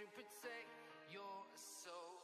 to protect your soul.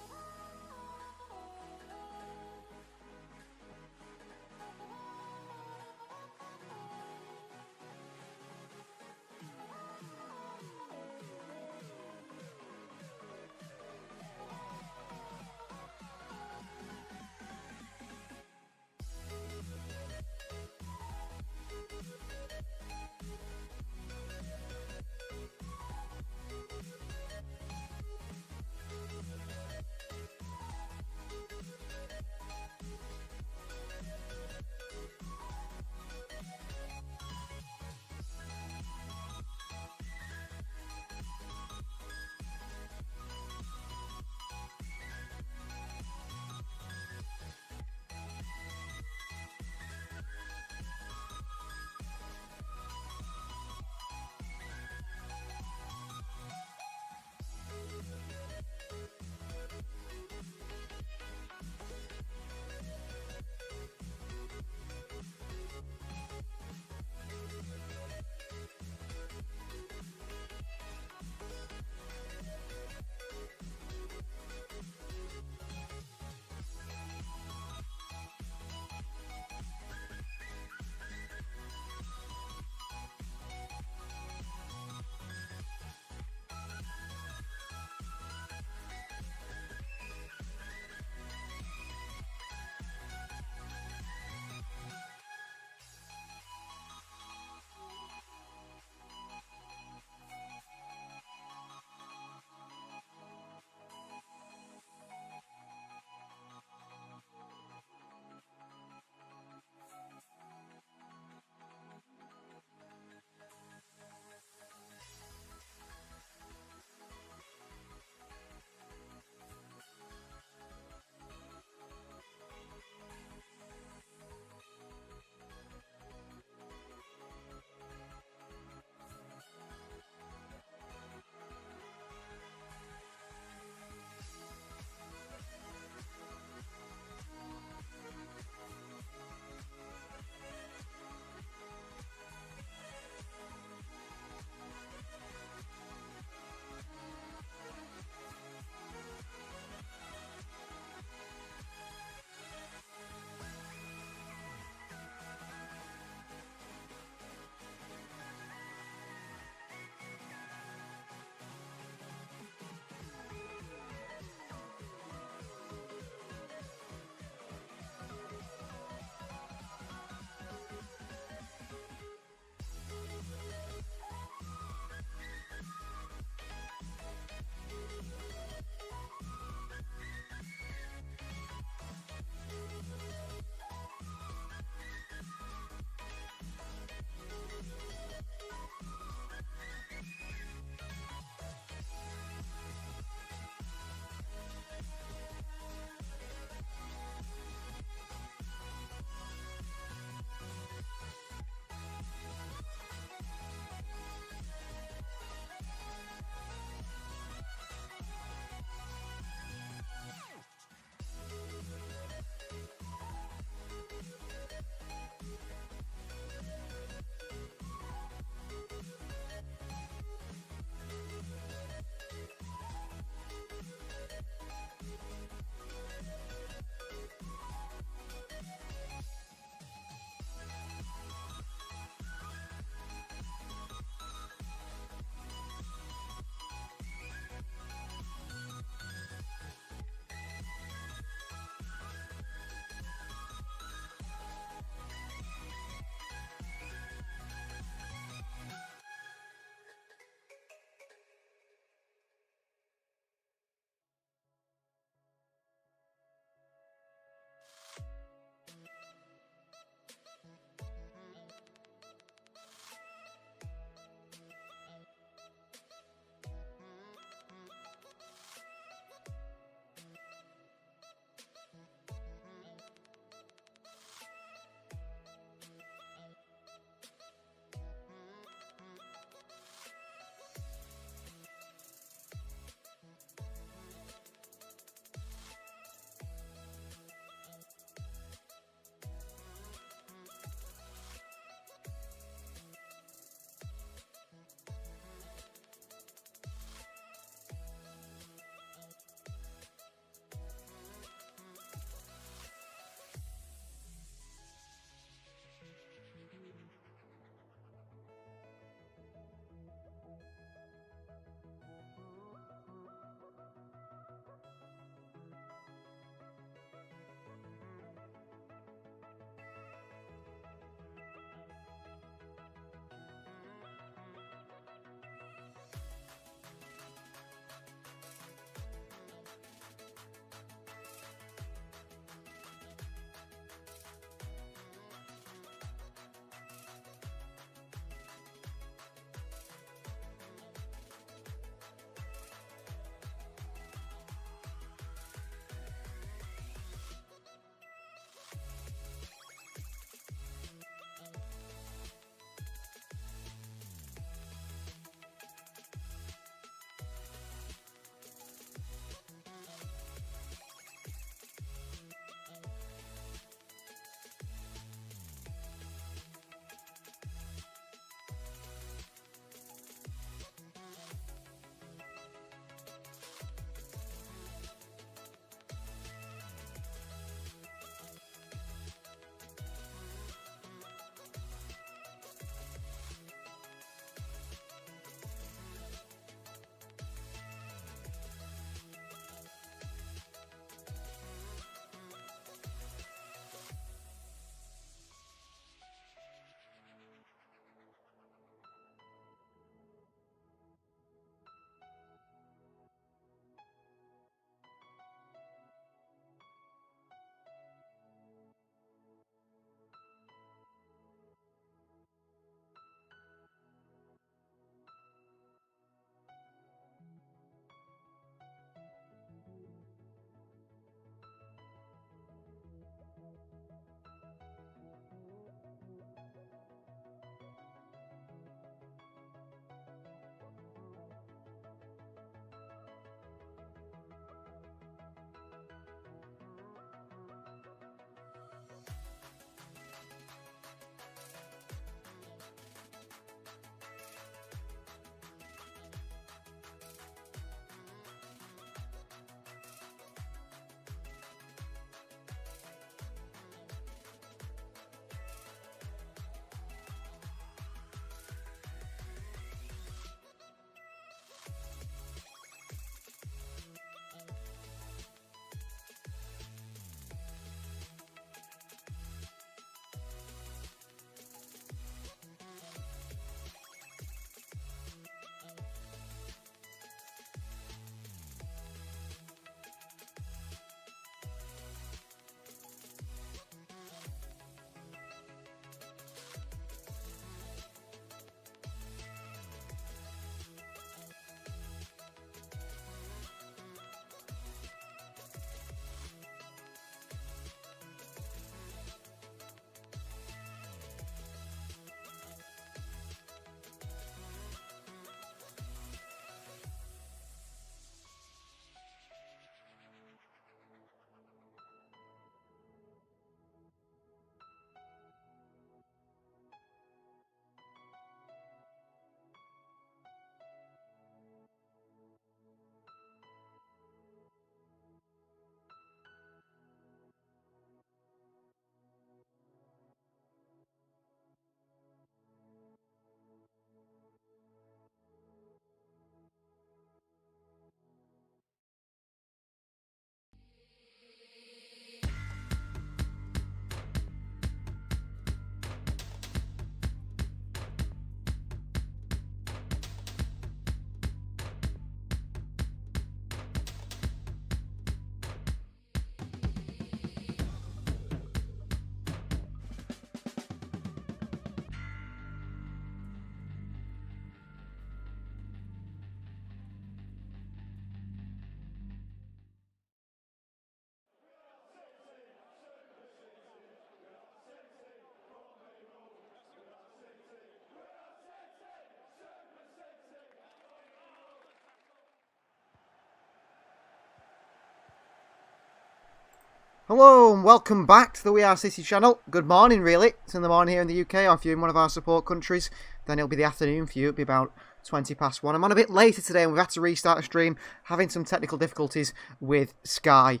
Hello and welcome back to the We Are City channel. Good morning really, it's in the morning here in the UK, or if you're in one of our support countries then it'll be the afternoon for you, it'll be about 20 past 1. I'm on a bit later today and we've had to restart a stream, having some technical difficulties with Sky.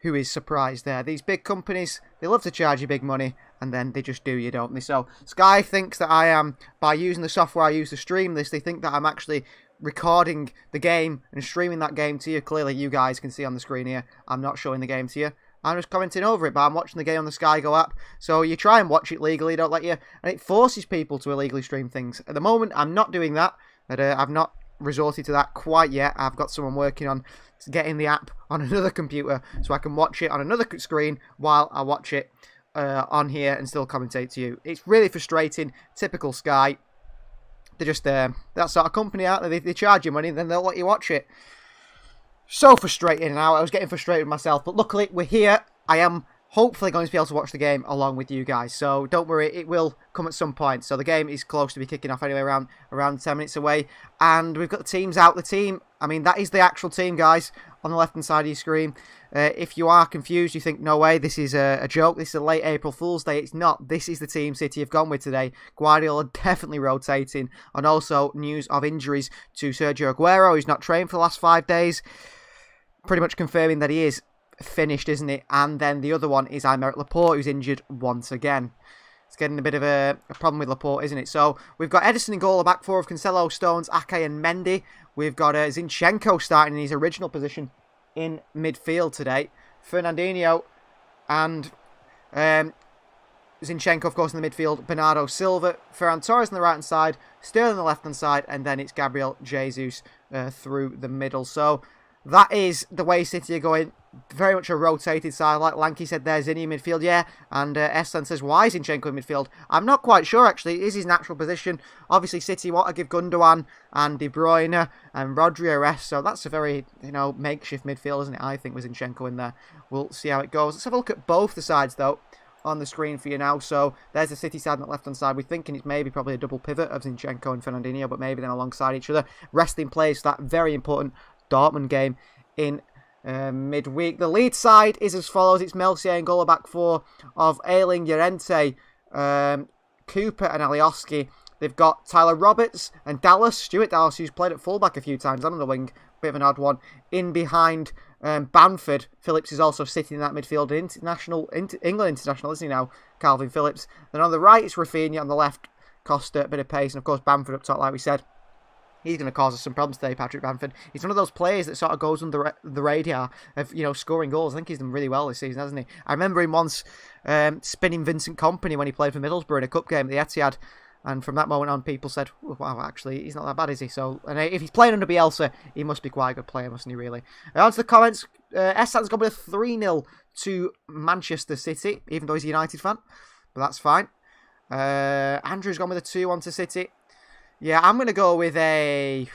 Who is surprised there? These big companies, they love to charge you big money and then they just do you, don't they? So Sky thinks that I am, by using the software I use to stream this, they think that I'm actually recording the game and streaming that game to you. Clearly you guys can see on the screen here, I'm not showing the game to you. I'm just commenting over it, but I'm watching the game on the Sky Go app. So you try and watch it legally, don't let you. And it forces people to illegally stream things. At the moment, I'm not doing that. I've not resorted to that quite yet. I've got someone working on getting the app on another computer so I can watch it on another screen while I watch it on here and still commentate to you. It's really frustrating. Typical Sky. They're just that sort of company out there. They charge you money and then they'll let you watch it. So frustrating now. I was getting frustrated myself, but luckily we're here. I am hopefully going to be able to watch the game along with you guys, so don't worry, it will come at some point. So the game is close to be kicking off anyway, around 10 minutes away, and we've got the teams out. The team, I mean, that is the actual team, guys, on the left hand side of your screen. If you are confused, you think, no way, this is a joke, this is a late April Fool's Day. It's not. This is the team City have gone with today. Guardiola definitely rotating, and also news of injuries to Sergio Aguero, who's not trained for the last 5 days. Pretty much confirming that he is finished, isn't it? And then the other one is Aymeric Laporte, who's injured once again. It's getting a bit of a problem with Laporte, isn't it? So we've got Ederson in goal, a back four of Cancelo, Stones, Ake and Mendy. We've got Zinchenko starting in his original position in midfield today. Fernandinho and Zinchenko, of course, in the midfield. Bernardo Silva, Ferran Torres on the right-hand side, Sterling on the left-hand side, and then it's Gabriel Jesus through the middle. So that is the way City are going. Very much a rotated side. Like Lanky said, there's Zinni in midfield, yeah. And Eslan says, why is Zinchenko in midfield? I'm not quite sure, actually. It is his natural position. Obviously, City want to give Gundogan and De Bruyne and Rodri a rest. So that's a very, makeshift midfield, isn't it? I think with Zinchenko in there. We'll see how it goes. Let's have a look at both the sides, though, on the screen for you now. So there's the City side on the left-hand side. We're thinking it's maybe probably a double pivot of Zinchenko and Fernandinho, but maybe then alongside each other. Resting players for that very important Dortmund game in midweek. The Leeds side is as follows. It's Melcier and goal back four of Ayling, Llorente, Cooper and Alioski. They've got Tyler Roberts and Stuart Dallas, who's played at fullback a few times on the wing. Bit of an odd one. In behind Bamford. Phillips is also sitting in that midfield. England international, isn't he now? Calvin Phillips. Then on the right, it's Rafinha. On the left, Costa, a bit of pace. And of course, Bamford up top, like we said. He's going to cause us some problems today, Patrick Bamford. He's one of those players that sort of goes under the radar of, scoring goals. I think he's done really well this season, hasn't he? I remember him once spinning Vincent Kompany when he played for Middlesbrough in a cup game at the Etihad. And from that moment on, people said, oh, wow, actually, he's not that bad, is he? So, and if he's playing under Bielsa, he must be quite a good player, mustn't he, really? On to the comments. Essan's gone with a 3-0 to Manchester City, even though he's a United fan. But that's fine. Andrew's gone with a 2-1 to City. Yeah, I'm going to go with a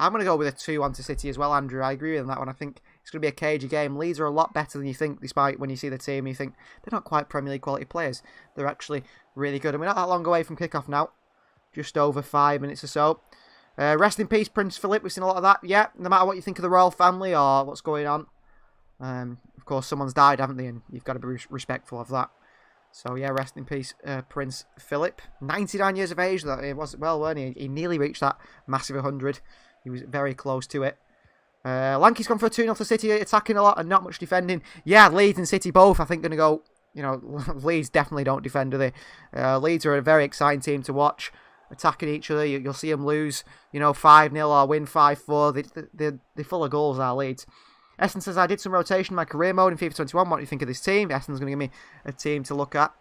2-1 to City as well, Andrew. I agree with that one. I think it's going to be a cagey game. Leeds are a lot better than you think, despite when you see the team, you think they're not quite Premier League quality players. They're actually really good. And we're not that long away from kickoff now. Just over 5 minutes or so. Rest in peace, Prince Philip. We've seen a lot of that. Yeah, no matter what you think of the royal family or what's going on. Of course, someone's died, haven't they? And you've got to be respectful of that. So, yeah, rest in peace, Prince Philip. 99 years of age, that it was, well, weren't he? He nearly reached that massive 100. He was very close to it. Lanky's gone for a 2-0 to City, attacking a lot and not much defending. Yeah, Leeds and City both, I think, going to go, Leeds definitely don't defend, do they? Leeds are a very exciting team to watch, attacking each other. You'll see them lose, 5-0 or win 5-4. They're full of goals, our Leeds. Essen says, I did some rotation in my career mode in FIFA 21. What do you think of this team? Essen's going to give me a team to look at.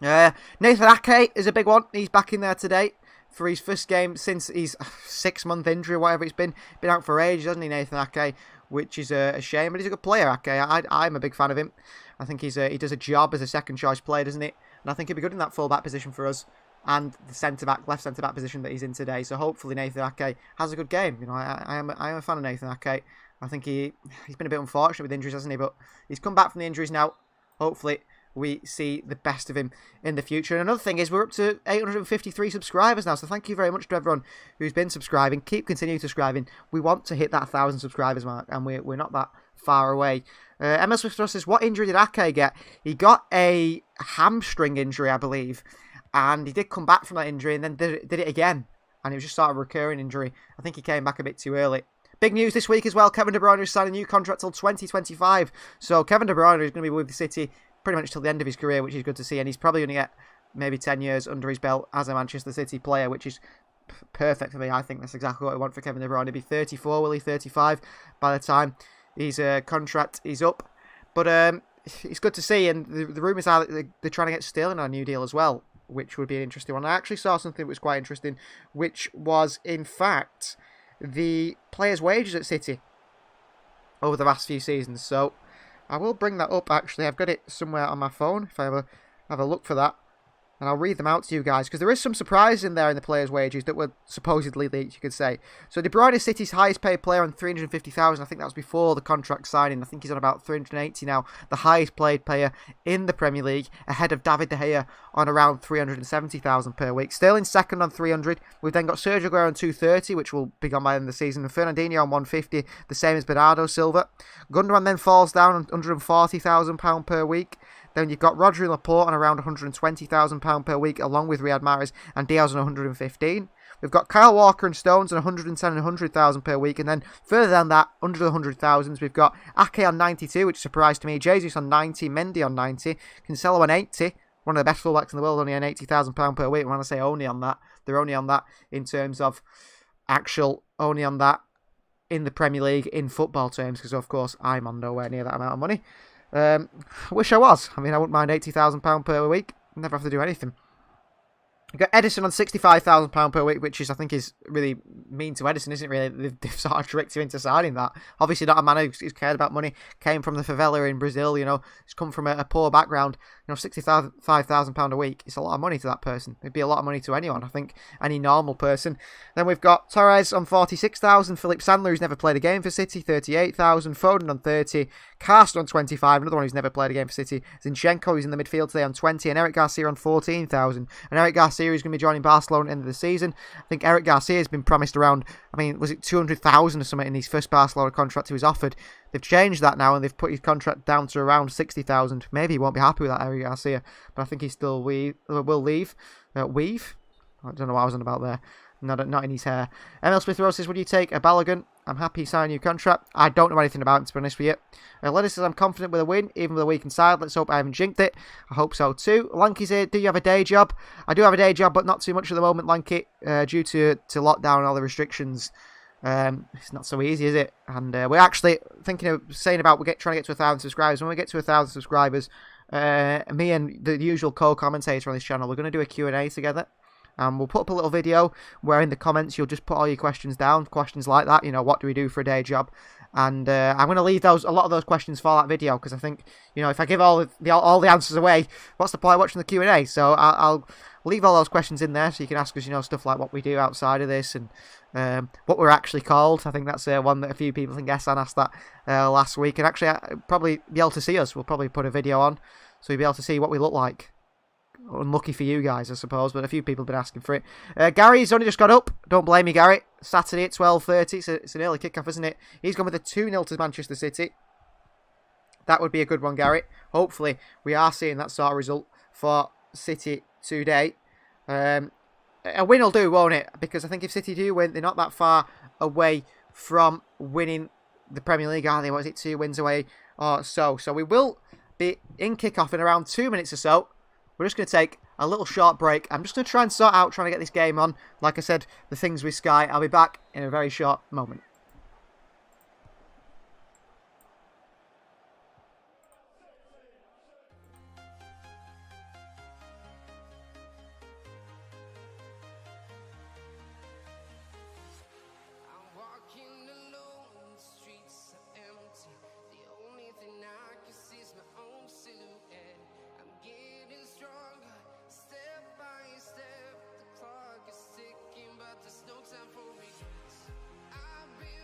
Nathan Ake is a big one. He's back in there today for his first game since his 6-month injury or whatever it's been. Been out for ages, hasn't he, Nathan Ake? Which is a shame, but he's a good player, Ake. I'm a big fan of him. I think he does a job as a second choice player, doesn't he? And I think he'll be good in that full-back position for us. And the centre-back, left centre-back position that he's in today. So hopefully Nathan Ake has a good game. I am a fan of Nathan Ake. I think he's been a bit unfortunate with injuries, hasn't he? But he's come back from the injuries now. Hopefully we see the best of him in the future. And another thing is we're up to 853 subscribers now. So thank you very much to everyone who's been subscribing. Keep continuing subscribing. We want to hit that 1,000 subscribers mark. And we're not that far away. Emil Smith says, what injury did Ake get? He got a hamstring injury, I believe, and he did come back from that injury and then did it again, and it was just sort of a recurring injury. I think he came back a bit too early. Big news this week as well. Kevin De Bruyne has signed a new contract till 2025. So Kevin De Bruyne is going to be with the City pretty much till the end of his career, which is good to see. And he's probably going to get maybe 10 years under his belt as a Manchester City player, which is perfect for me. I think that's exactly what I want for Kevin De Bruyne. He'll be 34, will he? 35 by the time his contract is up. But it's good to see. And the rumours are that they're trying to get Sterling on a new deal as well, which would be an interesting one. I actually saw something that was quite interesting, which was, in fact, the players' wages at City over the last few seasons. So I will bring that up, actually. I've got it somewhere on my phone, if I have a look for that. And I'll read them out to you guys, because there is some surprise in there in the players' wages that were supposedly leaked, you could say. So De Bruyne is City's highest paid player on 350,000. I think that was before the contract signing. I think he's on about 380 now. The highest paid player in the Premier League, ahead of David De Gea on around 370,000 per week. Sterling's second on 300. We've then got Sergio Aguero on 230, which will be gone by the end of the season. And Fernandinho on 150, the same as Bernardo Silva. Gundogan then falls down on £140,000 per week. Then you've got Rodri and Laporte on around £120,000 per week, along with Riyad Mahrez and Diaz on 115. We've got Kyle Walker and Stones on 110 and 100,000 per week. And then further than that, under the 100,000s, we've got Ake on 92, which surprised to me. Jesus on 90, Mendy on 90, Cancelo on 80. One of the best fullbacks in the world, only on £80,000 per week. When I say only on that, they're only on that in terms of actual, only on that in the Premier League in football terms, because of course I'm on nowhere near that amount of money. I wish I was. I mean, I wouldn't mind £80,000 per week. Never have to do anything. You've got Edison on £65,000 per week, which is, I think, is really mean to Edison, isn't it, really? They've sort of tricked him into signing that. Obviously not a man who's cared about money. Came from the favela in Brazil, you know. He's come from a poor background. You know, £65,000 a week. It's a lot of money to that person. It'd be a lot of money to anyone, I think. Any normal person. Then we've got Torres on 46,000. Philip Sandler, who's never played a game for City, 38,000. Foden on 30. Carsten on 25. Another one who's never played a game for City. Zinchenko, who's in the midfield today, on 20. And Eric Garcia on 14,000. And Eric Garcia is going to be joining Barcelona at the end of the season. I think Eric Garcia has been promised around, I mean, was it 200,000 or something in his first Barcelona contract he was offered? They've changed that now and they've put his contract down to around 60,000. Maybe he won't be happy with that, Eric Garcia, but I think he still will leave. Weave? I don't know what I was on about there. Not in his hair. Emil Smith Rose says, would you take a Balogun? I'm happy to sign a new contract. I don't know anything about him, to be honest with you. Lennon says, I'm confident with a win, even with a weak inside. Let's hope I haven't jinxed it. I hope so too. Lanky's here. Do you have a day job? I do have a day job, but not too much at the moment, Lanky, due to lockdown and all the restrictions. It's not so easy, is it? And we're actually thinking of saying about trying to get to 1,000 subscribers. When we get to 1,000 subscribers, me and the usual co-commentator on this channel, we're going to do a Q&A together. We'll put up a little video where in the comments you'll just put all your questions down, questions like that, you know, what do we do for a day job? And I'm going to leave a lot of those questions for that video, because I think, you know, if I give all the answers away, what's the point of watching the Q&A? So I'll leave all those questions in there so you can ask us, you know, stuff like what we do outside of this and what we're actually called. I think that's one that a few people can guess. I asked that last week, and actually probably be able to see us. We'll probably put a video on so you'll be able to see what we look like. Unlucky for you guys, I suppose, but a few people have been asking for it. Gary's only just got up. Don't blame me, Gary. Saturday at 12:30. It's an early kickoff, isn't it? He's gone with a 2-0 to Manchester City. That would be a good one, Gary. Hopefully, we are seeing that sort of result for City today. A win will do, won't it? Because I think if City do win, they're not that far away from winning the Premier League, are they? What is it, 2 wins away or so? So we will be in kickoff in around 2 minutes or so. We're just going to take a little short break. I'm just going to try and sort out trying to get this game on. Like I said, the things with Sky. I'll be back in a very short moment. I'm walking alone, the streets are empty. The only thing I can see is my own silhouette. I'm getting stronger, step by step. The clock is ticking, but there's no time for regrets. I've been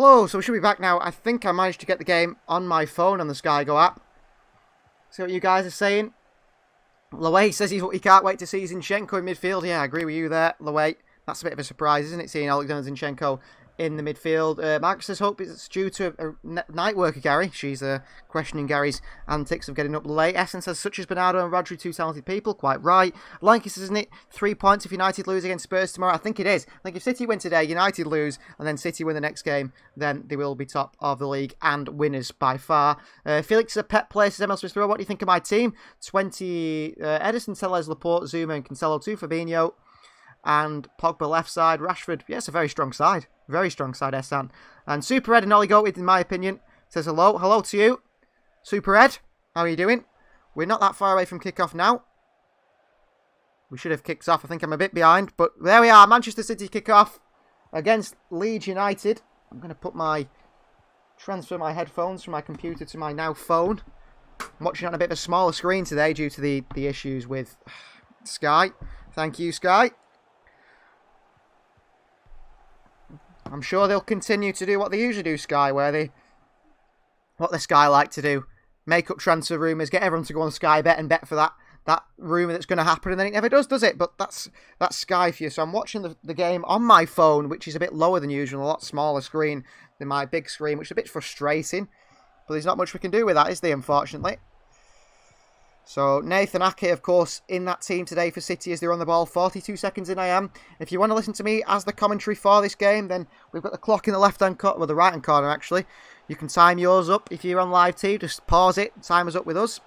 Hello, so we should be back now. I think I managed to get the game on my phone on the Sky Go app. See what you guys are saying? Lowe says he can't wait to see Zinchenko in midfield. Yeah, I agree with you there, Lowe. That's a bit of a surprise, isn't it, seeing Alexander Zinchenko in the midfield. Marcus says, hope it's due to a night worker, Gary. She's questioning Gary's antics of getting up late. Essen says, such as Bernardo and Rodri, two talented people. Quite right. Lanky says, isn't it 3 points if United lose against Spurs tomorrow? I think it is. I think if City win today, United lose, and then City win the next game, then they will be top of the league and winners by far. Felix is a pet player, says Emil Smith Rowe. What do you think of my team? 20 Edison, Tellez, Laporte, Zuma, and Cancelo, 2 Fabinho. And Pogba left side, Rashford. Yeah, it's a very strong side. Very strong side, Essan. And Super Ed and Ollie Goat, in my opinion, says hello. Hello to you. Super Ed, how are you doing? We're not that far away from kickoff now. We should have kicked off. I think I'm a bit behind. But there we are. Manchester City kickoff against Leeds United. I'm going to transfer my headphones from my computer to my now phone. I'm watching on a bit of a smaller screen today due to the issues with Sky. Thank you, Sky. I'm sure they'll continue to do what they usually do, Sky, what the Sky like to do. Make up transfer rumours, get everyone to go on Sky Bet and bet for that rumour that's going to happen, and then it never does it? But that's Sky for you. So I'm watching the game on my phone, which is a bit lower than usual, a lot smaller screen than my big screen, which is a bit frustrating. But there's not much we can do with that, is there, unfortunately? So Nathan Ake, of course, in that team today for City as they're on the ball. 42 seconds in I am. If you want to listen to me as the commentary for this game, then we've got the clock in the left-hand corner, well, the right-hand corner, actually. You can time yours up. If you're on live too, just pause it, time us up with us.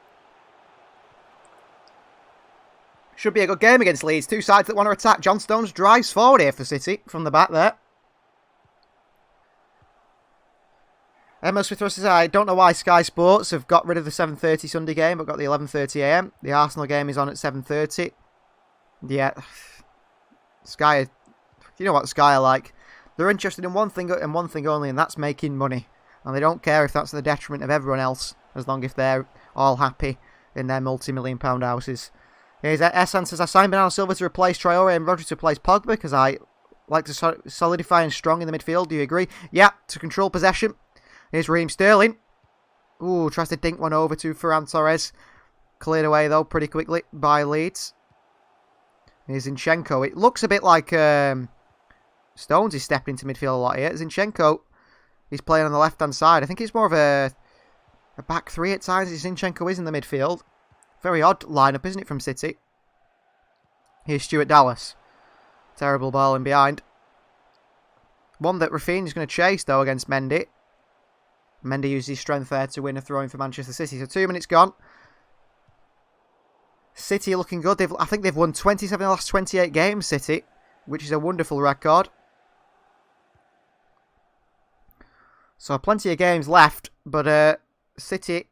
Should be a good game against Leeds. Two sides that want to attack. John Stones drives forward here for City from the back there. Emma Smith says, I don't know why Sky Sports have got rid of the 7:30 Sunday game, but got the 11:30 AM. The Arsenal game is on at 7:30. Yeah. Sky, you know what Sky are like. They're interested in one thing and one thing only, and that's making money. And they don't care if that's to the detriment of everyone else, as long as they're all happy in their multi-million-pound houses. Here's Essan says, I signed Bernardo Silva to replace Traore and Rodri to replace Pogba because I like to solidify and strong in the midfield. Do you agree? Yeah, to control possession. Here's Raheem Sterling. Ooh, tries to dink one over to Ferran Torres. Cleared away, though, pretty quickly by Leeds. Here's Zinchenko. It looks a bit like Stones is stepping into midfield a lot here. Zinchenko, he's playing on the left-hand side. I think it's more of a back three at times. Zinchenko is in the midfield. Very odd lineup, isn't it, from City? Here's Stuart Dallas. Terrible ball in behind. One that Rafinha is going to chase, though, against Mendy. Mendy used his strength there to win a throw-in for Manchester City. So 2 minutes gone. City are looking good. I think they've won 27 of the last 28 games, City, which is a wonderful record. So plenty of games left, but City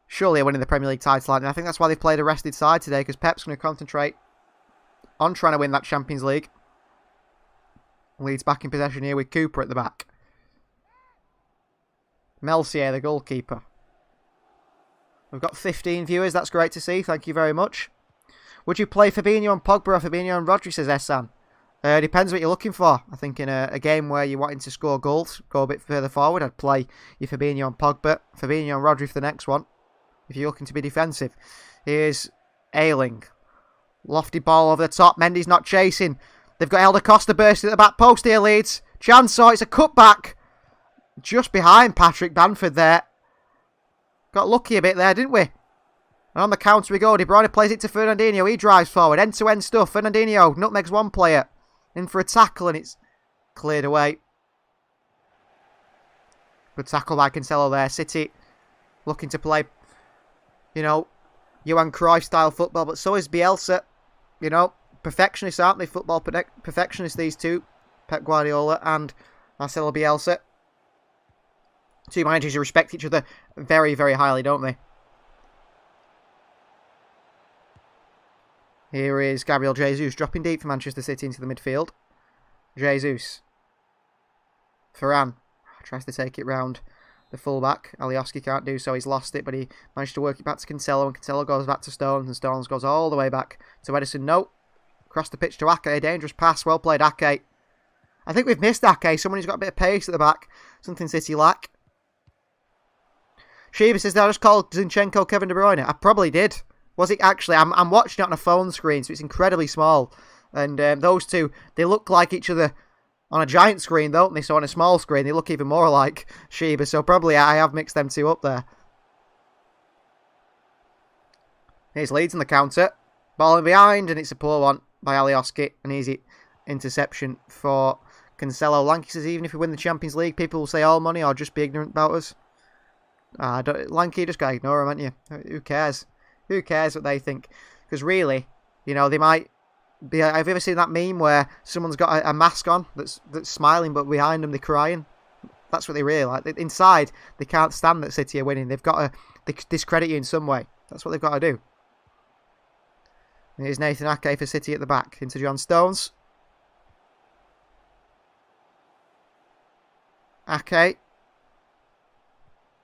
surely are winning the Premier League title. And I think that's why they've played a rested side today, because Pep's going to concentrate on trying to win that Champions League. Leeds back in possession here with Cooper at the back. Melcier, the goalkeeper. We've got 15 viewers. That's great to see. Thank you very much. Would you play Fabinho and Pogba or Fabinho and Rodri, says Essan? Depends what you're looking for. I think in a game where you're wanting to score goals, go a bit further forward, I'd play your Fabinho and Pogba. Fabinho and Rodri for the next one, if you're looking to be defensive. Here's Ayling. Lofty ball over the top. Mendy's not chasing. They've got Elder Costa bursting at the back post here, Leeds. Chance saw it's a cutback. Just behind Patrick Bamford there. Got lucky a bit there, didn't we? And on the counter we go. De Bruyne plays it to Fernandinho. He drives forward. End-to-end stuff. Fernandinho nutmegs one player. In for a tackle and it's cleared away. Good tackle by Cancelo there. City looking to play, you know, Johan Cruyff style football. But so is Bielsa. You know, perfectionists, aren't they? Football perfectionists, these two. Pep Guardiola and Marcelo Bielsa. Two managers who respect each other very, very highly, don't they? Here is Gabriel Jesus dropping deep for Manchester City into the midfield. Jesus. Ferran tries to take it round the fullback. Alioski can't do so. He's lost it, but he managed to work it back to Cancelo. And Cancelo goes back to Stones. And Stones goes all the way back to Edison. No. Across the pitch to Ake. A dangerous pass. Well played, Ake. I think we've missed Ake. Someone who's got a bit of pace at the back. Something City lack. Shiva says, did I just call Zinchenko Kevin De Bruyne? I probably did. Was it actually? I'm watching it on a phone screen, so it's incredibly small. And those two, they look like each other on a giant screen, don't they? So on a small screen, they look even more like Shiva. So probably I have mixed them two up there. Here's Leeds on the counter. Ball in behind, and it's a poor one by Alioski. An easy interception for Cancelo. Lanky says, even if we win the Champions League, people will say all money or just be ignorant about us. Lanky, just gotta ignore them, haven't you? Who cares? Who cares what they think? Because really, you know, they might be... Have you ever seen that meme where someone's got a mask on that's smiling, but behind them they're crying? That's what they really like. Inside, they can't stand that City are winning. They've got to discredit you in some way. That's what they've got to do. Here's Nathan Ake for City at the back. Into John Stones. Ake.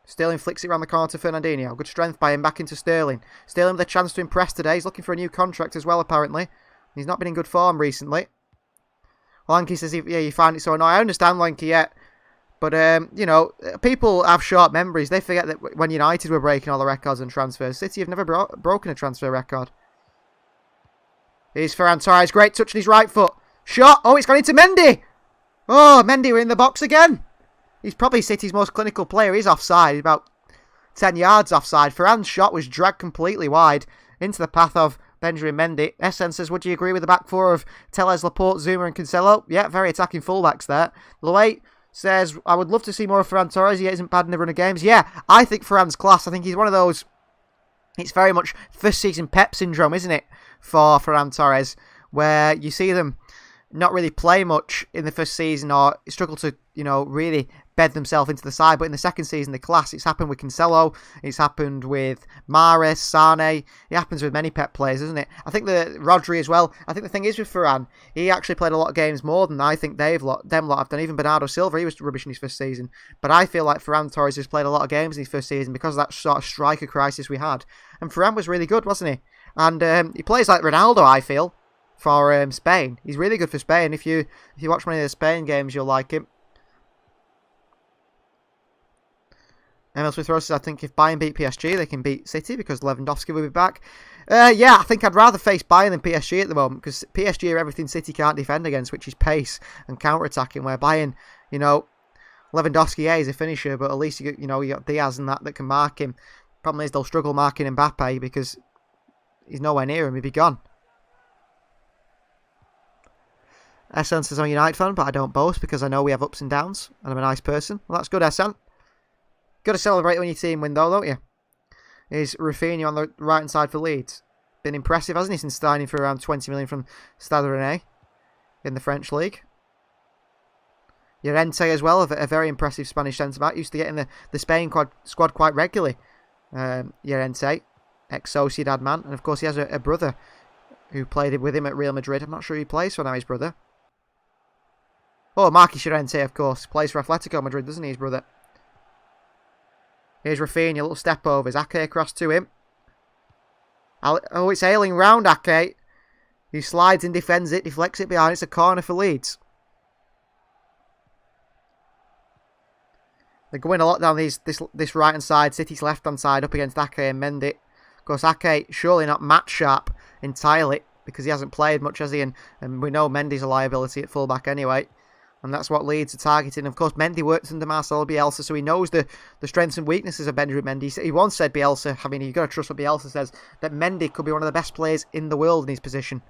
Sterling flicks it around the corner to Fernandinho. Good strength by him back into Sterling. Sterling with a chance to impress today. He's looking for a new contract as well, apparently. He's not been in good form recently. Lanky says, yeah, you find it so annoying. I understand Lanky yet. But, you know, people have short memories. They forget that when United were breaking all the records and transfers, City have never broken a transfer record. Here's Ferran Torres. Great touch on his right foot. Shot. Oh, it's gone into Mendy. Oh, Mendy, we're in the box again. He's probably City's most clinical player. He's offside. He's about 10 yards offside. Ferran's shot was dragged completely wide into the path of Benjamin Mendy. SN says, would you agree with the back four of Telles, Laporte, Zuma and Cancelo? Yeah, very attacking fullbacks there. Luate says, I would love to see more of Ferran Torres. He isn't bad in the run of games. Yeah, I think Ferran's class. I think he's one of those... It's very much first season Pep syndrome, isn't it? For Ferran Torres, where you see them not really play much in the first season or struggle to, you know, really bed themselves into the side. But in the second season, the class, it's happened with Cancelo, it's happened with Mahrez, Sane, it happens with many Pep players, doesn't it? I think the Rodri as well. I think the thing is with Ferran, he actually played a lot of games more than I think them lot have done. Even Bernardo Silva, he was rubbish in his first season. But I feel like Ferran Torres has played a lot of games in his first season because of that sort of striker crisis we had. And Ferran was really good, wasn't he? And he plays like Ronaldo, I feel, for Spain. He's really good for Spain. If you watch one of the Spain games, you'll like him. ML Smith Rose says, I think if Bayern beat PSG, they can beat City because Lewandowski will be back. Yeah, I think I'd rather face Bayern than PSG at the moment because PSG are everything City can't defend against, which is pace and counter-attacking, where Bayern, you know, Lewandowski, yeah, he's a finisher, but at least, you got Diaz and that can mark him. Problem is they'll struggle marking Mbappe because he's nowhere near him. He'd be gone. SN says I'm a United fan, but I don't boast because I know we have ups and downs, and I'm a nice person. Well, that's good, SN. Got to celebrate when your team win, though, don't you? Here's Rafinha on the right-hand side for Leeds. Been impressive, hasn't he, since signing for around 20 million from Stade Rennais in the French league. Llorente as well, a very impressive Spanish centre-back. Used to get in the Spain squad quite regularly. Llorente, ex-Sociedad man. And, of course, he has a brother who played with him at Real Madrid. I'm not sure who he plays for now, his brother. Oh, Marcus Llorente, of course. Plays for Atletico Madrid, doesn't he, his brother? Here's Rafinha, little step overs. Ake across to him. Oh, it's ailing round Ake. He slides and defends it, deflects it behind. It's a corner for Leeds. They're going a lot down this right-hand side, City's left-hand side, up against Ake and Mendy. Of course, Ake surely not match sharp entirely because he hasn't played much, has he? And we know Mendy's a liability at full-back anyway. And that's what Leeds are targeting. Of course, Mendy works under Marcelo Bielsa, so he knows the strengths and weaknesses of Benjamin Mendy. He once said, Bielsa, I mean, you've got to trust what Bielsa says, that Mendy could be one of the best players in the world in his position.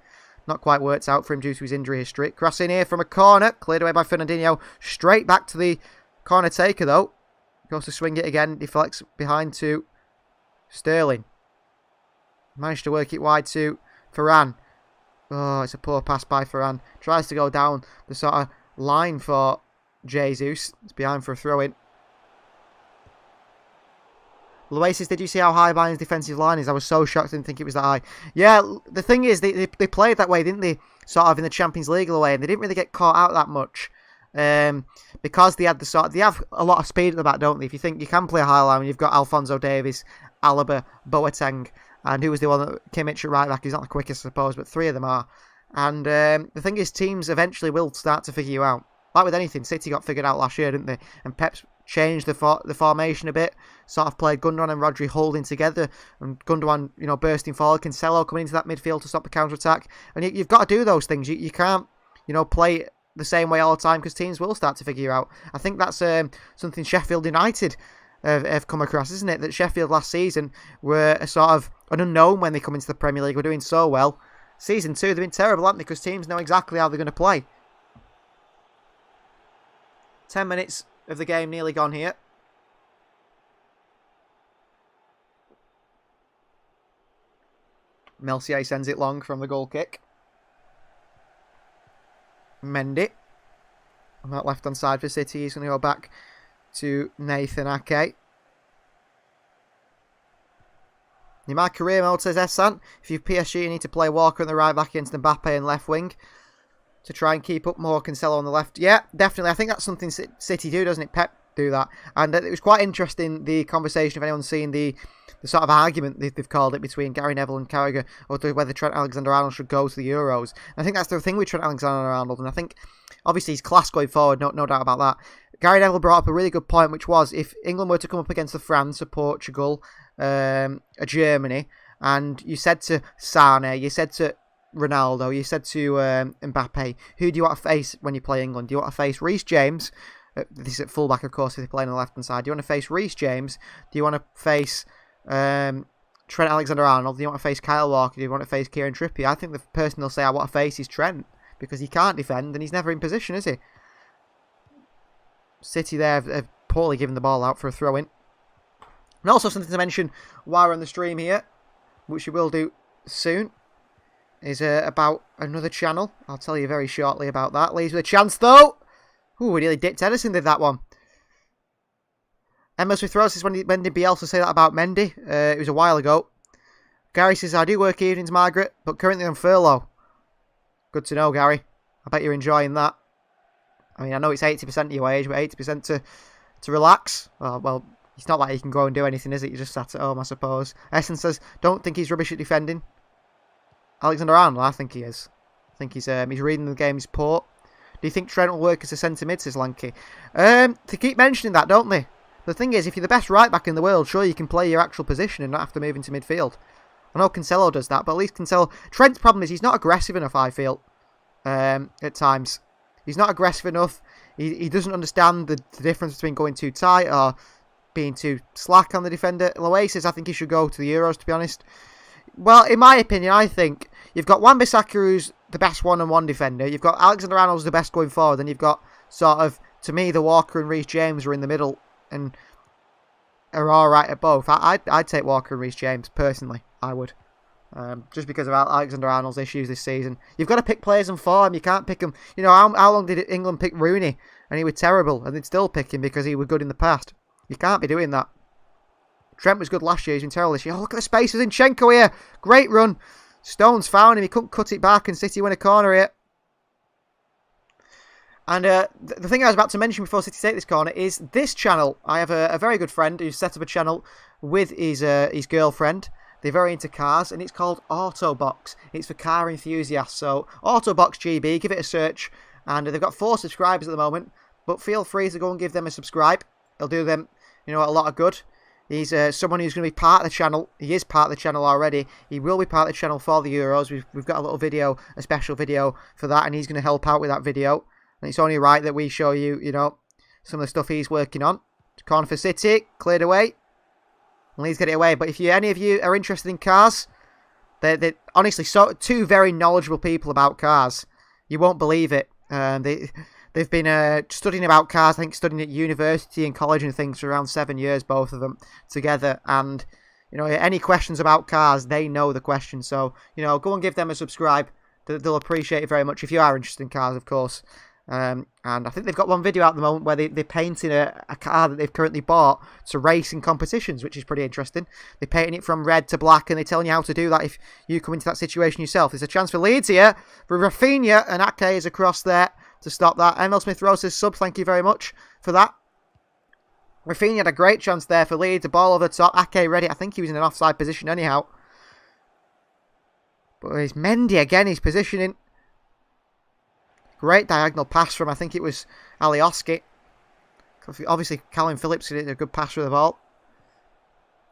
Not quite worked out for him due to his injury history. Cross in here from a corner, cleared away by Fernandinho. Straight back to the corner taker, though. Goes to swing it again, deflects behind to Sterling. Managed to work it wide to Ferran. Oh, it's a poor pass by Ferran. Tries to go down the sort of line for Jesus. It's behind for a throw-in. Luasis, did you see how high Bayern's defensive line is? I was so shocked, I didn't think it was that high. Yeah, the thing is, they played that way, didn't they? Sort of in the Champions League away, and they didn't really get caught out that much. Because they had they have a lot of speed at the back, don't they? If you think you can play a high line, you've got Alphonso Davies, Alaba, Boateng, and who was the one that Kimmich at right back? He's not the quickest, I suppose, but three of them are. And the thing is, teams eventually will start to figure you out. like with anything, City got figured out last year, didn't they? And Pep's changed the formation a bit, sort of played Gundogan and Rodri holding together, and Gundogan, bursting forward, Cancelo coming into that midfield to stop the counter-attack. And you've got to do those things. You can't, play the same way all the time, because teams will start to figure you out. I think that's something Sheffield United have come across, isn't it? That Sheffield last season were a sort of an unknown when they come into the Premier League. We're doing so well. Season 2, they've been terrible, haven't they? Because teams know exactly how they're going to play. 10 minutes of the game nearly gone here. Melcier sends it long from the goal kick. Mendy on that left-hand side for City. He's going to go back to Nathan Ake. In my career mode, says Essan, if you're PSG, you need to play Walker on the right back against Mbappe and left wing to try and keep up more Cancelo on the left. Yeah, definitely. I think that's something City do, doesn't it? Pep do that. And it was quite interesting, the conversation, if anyone's seen the sort of argument they've called it between Gary Neville and Carragher, or whether Trent Alexander-Arnold should go to the Euros. And I think that's the thing with Trent Alexander-Arnold, and I think obviously he's class going forward, no doubt about that. Gary Neville brought up a really good point, which was if England were to come up against France, or Portugal, a Germany, and you said to Sane, you said to Ronaldo, you said to Mbappe, who do you want to face when you play England? Do you want to face Reece James? This is at fullback, of course, if they're playing on the left-hand side. Do you want to face Reece James? Do you want to face Trent Alexander-Arnold? Do you want to face Kyle Walker? Do you want to face Kieran Trippier? I think the person they'll say I want to face is Trent, because he can't defend and he's never in position, is he? City there have poorly given the ball out for a throw-in. And also something to mention while we're on the stream here, which we will do soon, is about another channel. I'll tell you very shortly about that. Leeds with a chance though. Ooh, we nearly dipped. Edison did that one. Emma Smith Rose says, when did Bielsa say that about Mendy? It was a while ago. Gary says, I do work evenings, Margaret, but currently on furlough. Good to know, Gary. I bet you're enjoying that. I mean, I know it's 80% of your wage, but 80% to relax. Well, it's not like you can go and do anything, is it? You just sat at home, I suppose. Essen says, don't think he's rubbish at defending. Alexander-Arnold, I think he is. I think he's reading the game's port. Do you think Trent will work as a centre mid, says Lanky? They keep mentioning that, don't they? The thing is, if you're the best right back in the world, sure, you can play your actual position and not have to move into midfield. I know Cancelo does that, but at least Cancelo... Trent's problem is he's not aggressive enough, I feel, at times. He's not aggressive enough. He doesn't understand the difference between going too tight or being too slack on the defender. Loe says, I think he should go to the Euros, to be honest. Well, in my opinion, I think you've got Wan-Bissaka, who's the best one-on-one defender. You've got Alexander-Arnold, who's the best going forward. And you've got, sort of, to me, the Walker and Reece James are in the middle and are all right at both. I'd take Walker and Reece James, personally. I would. Just because of Alexander-Arnold's issues this season. You've got to pick players in form. You can't pick them. You know, how long did England pick Rooney? And he was terrible. And they'd still pick him because he was good in the past. You can't be doing that. Trent was good last year. He's been terrible this year. Oh, look at the space of Zinchenko here. Great run. Stones found him. He couldn't cut it back. And City win a corner here. And the thing I was about to mention before City take this corner is this channel. I have a very good friend who's set up a channel with his girlfriend. They're very into cars, and it's called Autobox. It's for car enthusiasts. So, Autobox GB, give it a search. And they've got 4 subscribers at the moment. But feel free to go and give them a subscribe. It'll do them, a lot of good. He's someone who's going to be part of the channel. He is part of the channel already. He will be part of the channel for the Euros. We've got a little video, a special video for that, and he's going to help out with that video. And it's only right that we show you, some of the stuff he's working on. Corner for City, cleared away. Leeds get it away. But if any of you are interested in cars, they're honestly two very knowledgeable people about cars. You won't believe it. They've been studying about cars, I think studying at university and college and things for around 7 years, both of them together. And, any questions about cars, they know the questions. So, go and give them a subscribe. They'll appreciate it very much if you are interested in cars, of course. And I think they've got one video out at the moment where they're painting a car that they've currently bought to race in competitions, which is pretty interesting. They're painting it from red to black, and they're telling you how to do that if you come into that situation yourself. There's a chance for Leeds here for Rafinha, and Ake is across there to stop that. Emil Smith-Rowe says sub, thank you very much for that. Rafinha had a great chance there for Leeds. The ball over the top. Ake ready. I think he was in an offside position anyhow. But it's Mendy again. He's positioning. Great diagonal pass from, I think it was Alioski. Obviously, Calvin Phillips did a good pass with the ball.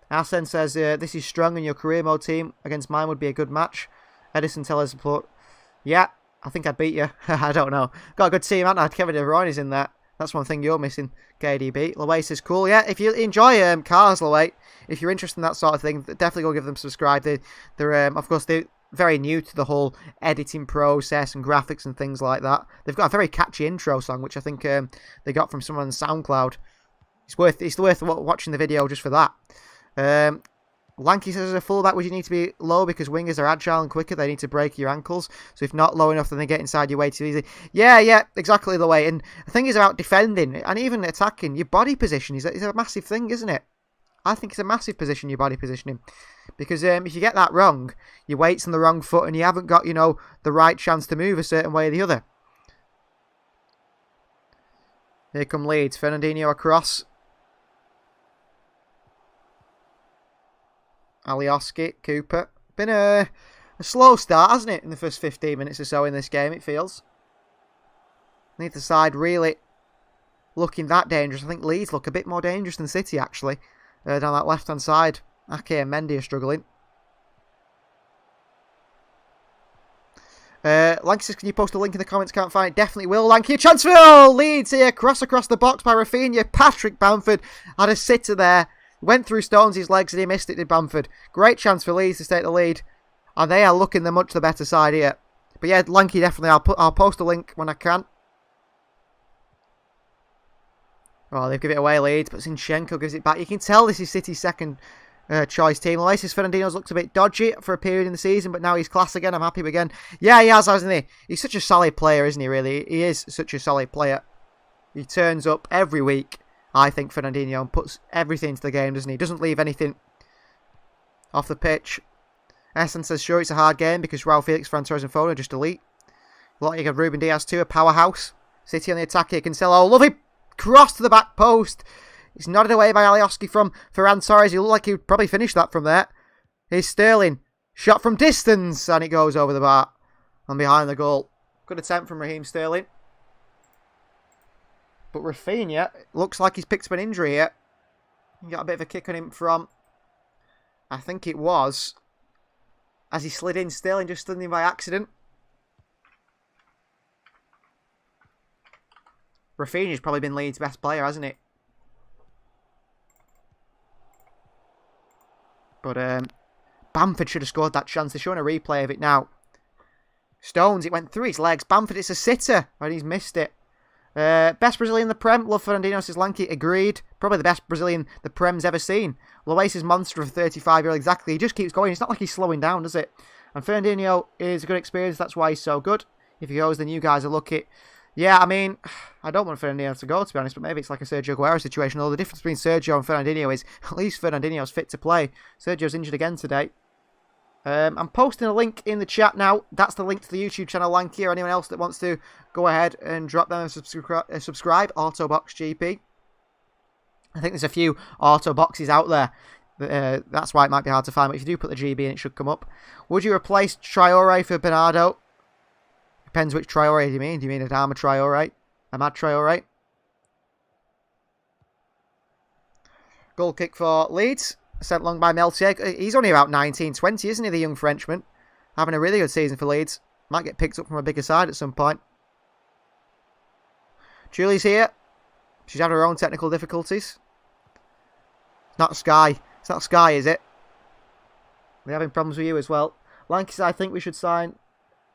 Arsene says, this is strong in your career mode team. Against mine would be a good match. Edison tell us support. Yeah, I think I'd beat you. I don't know. Got a good team, haven't I? Kevin De Bruyne is in there. That's one thing you're missing, KDB. Lowe says, cool. Yeah, if you enjoy cars, Lowe, if you're interested in that sort of thing, definitely go give them a subscribe. They're of course, they're very new to the whole editing process and graphics and things like that. They've got a very catchy intro song, which I think they got from someone on SoundCloud. It's worth watching the video just for that. Lanky says, as a fullback, would you need to be low because wingers are agile and quicker? They need to break your ankles. So if not low enough, then they get inside your way too easy. Yeah, exactly the way. And the thing is about defending and even attacking, your body position is a massive thing, isn't it? I think it's a massive position, your body positioning. Because if you get that wrong, your weight's on the wrong foot and you haven't got, the right chance to move a certain way or the other. Here come Leeds. Fernandinho across. Alioski, Cooper. Been a slow start, hasn't it, in the first 15 minutes or so in this game, it feels. Neither side really looking that dangerous. I think Leeds look a bit more dangerous than City, actually, down that left-hand side. Ake and Mendy are struggling. Lanky says, can you post a link in the comments? Can't find it. Definitely will. Lanky, a chance for Leeds here. Cross across the box by Rafinha. Patrick Bamford had a sitter there. Went through Stones' legs and he missed it, did Bamford. Great chance for Leeds to take the lead. And they are looking the much the better side here. But yeah, Lanky definitely. I'll post a link when I can. Oh, they've given it away, Leeds, but Zinchenko gives it back. You can tell this is City's second choice team. Oasis Fernandinho's looked a bit dodgy for a period in the season, but now he's class again. I'm happy again. Yeah, he has, hasn't he? He's such a solid player, isn't he, really? He is such a solid player. He turns up every week, I think, Fernandinho, and puts everything into the game, doesn't he? Doesn't leave anything off the pitch. Essen says, sure, it's a hard game because Raul Felix, Ferran Torres and Foden are just elite. Like you got Ruben Diaz too, a powerhouse. City on the attack here. Cancelo, lovely cross to the back post. It's nodded away by Alioski from Ferran Torres. He looked like he would probably finish that from there. Here's Sterling. Shot from distance. And it goes over the bar. And behind the goal. Good attempt from Raheem Sterling. But Rafinha looks like he's picked up an injury here. He got a bit of a kick on him from, I think it was, as he slid in. Sterling just slid in by accident. Rafinha's probably been Leeds' best player, hasn't it? But Bamford should have scored that chance. They're showing a replay of it now. Stones, it went through his legs. Bamford, it's a sitter. And he's missed it. Best Brazilian in the Prem. Love Fernandinho, says Lanky. Agreed. Probably the best Brazilian the Prem's ever seen. Loasis monster of 35-year-old. Exactly. He just keeps going. It's not like he's slowing down, does it? And Fernandinho is a good experience. That's why he's so good. If he goes, then you guys are lucky. Yeah, I mean, I don't want Fernandinho to go, to be honest, but maybe it's like a Sergio Aguero situation. Although the difference between Sergio and Fernandinho is at least Fernandinho's fit to play. Sergio's injured again today. I'm posting a link in the chat now. That's the link to the YouTube channel, Lanky, or anyone else that wants to go ahead and drop down and subscribe. Autobox GP. I think there's a few auto boxes out there. That's why it might be hard to find, but if you do put the GB in, it should come up. Would you replace Traore for Bernardo? Depends which Traore do you mean. Do you mean Adama Traore? Ahmad Traore? Goal kick for Leeds. Sent long by Meltier. He's only about 19, 20, isn't he, the young Frenchman? Having a really good season for Leeds. Might get picked up from a bigger side at some point. Julie's here. She's had her own technical difficulties. It's not Sky. It's not Sky, is it? We're having problems with you as well. Lanky says, I think we should sign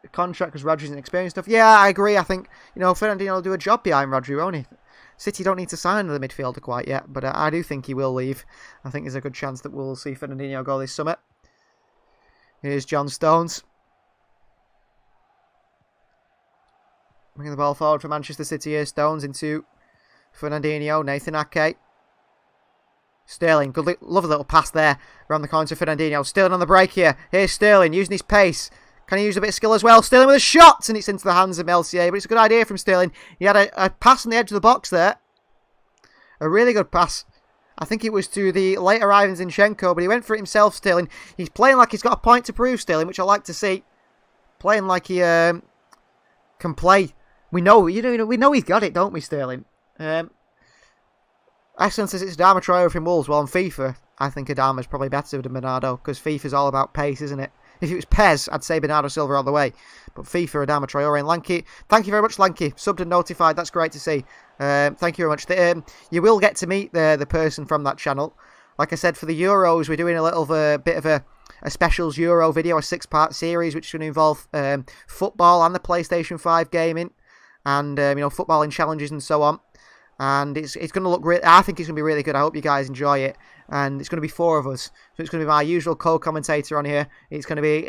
a contract because Rodri's inexperienced enough. Yeah, I agree. I think, Fernandinho will do a job behind Rodri, won't he? City don't need to sign the midfielder quite yet, but I do think he will leave. I think there's a good chance that we'll see Fernandinho go this summer. Here's John Stones. Bringing the ball forward for Manchester City here. Stones into Fernandinho. Nathan Ake. Sterling. Good, lovely little pass there around the corner to Fernandinho. Sterling on the break here. Here's Sterling using his pace. Can he use a bit of skill as well? Sterling with a shot, and it's into the hands of Meltier. But it's a good idea from Sterling. He had a pass on the edge of the box there. A really good pass. I think it was to the late arriving Zinchenko, but he went for it himself, Sterling. He's playing like he's got a point to prove, Sterling, which I like to see. Playing like he can play We know, we know he's got it, don't we, Sterling? Essence says it's Adama Traore from Wolves. Well, on FIFA, I think Adama's probably better than Bernardo, because FIFA's all about pace, isn't it? If it was PES, I'd say Bernardo Silva all the way. But FIFA, Adama Traore and Lanky. Thank you very much, Lanky. Subbed and notified. That's great to see. Thank you very much. You will get to meet the person from that channel. Like I said, for the Euros, we're doing a little bit of a specials Euro video, a 6-part series, which is going to involve football and the PlayStation 5 gaming, and footballing challenges and so on. And it's going to look great. I think it's going to be really good. I hope you guys enjoy it. And it's going to be 4 of us. So it's going to be my usual co-commentator on here. It's going to be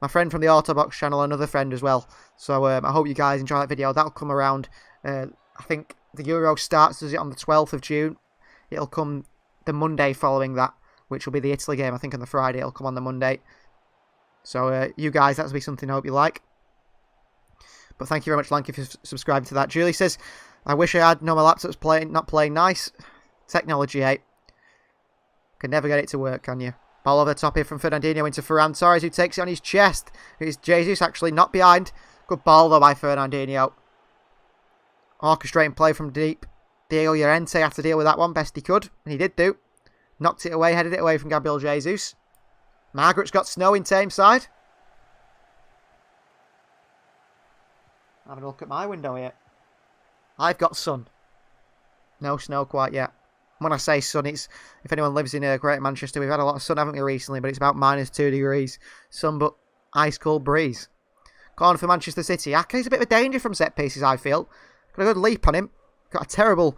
my friend from the Autobox channel, another friend as well. So I hope you guys enjoy that video. That'll come around. I think the Euro starts on the 12th of June. It'll come the Monday following that, which will be the Italy game. I think on the Friday. It'll come on the Monday. So you guys, that'll be something I hope you like. But thank you very much, Lanky, for subscribing to that. Julie says, I wish I had. No, my laptop's not playing nice. Technology, eh? Can never get it to work, can you? Ball over the top here from Fernandinho into Ferran Torres, who takes it on his chest. It's Jesus actually not behind. Good ball, though, by Fernandinho. Orchestrating play from deep. Diego Llorente had to deal with that one best he could, and he did do. Knocked it away, headed it away from Gabriel Jesus. Margaret's got snow in Tameside. Having a look at my window here. I've got sun. No snow quite yet. When I say sun, it's if anyone lives in Greater Manchester, we've had a lot of sun, haven't we, recently? But it's about -2 degrees. Sun, but ice cold breeze. Corner for Manchester City. Ake's a bit of a danger from set pieces, I feel. Got a good leap on him. Got a terrible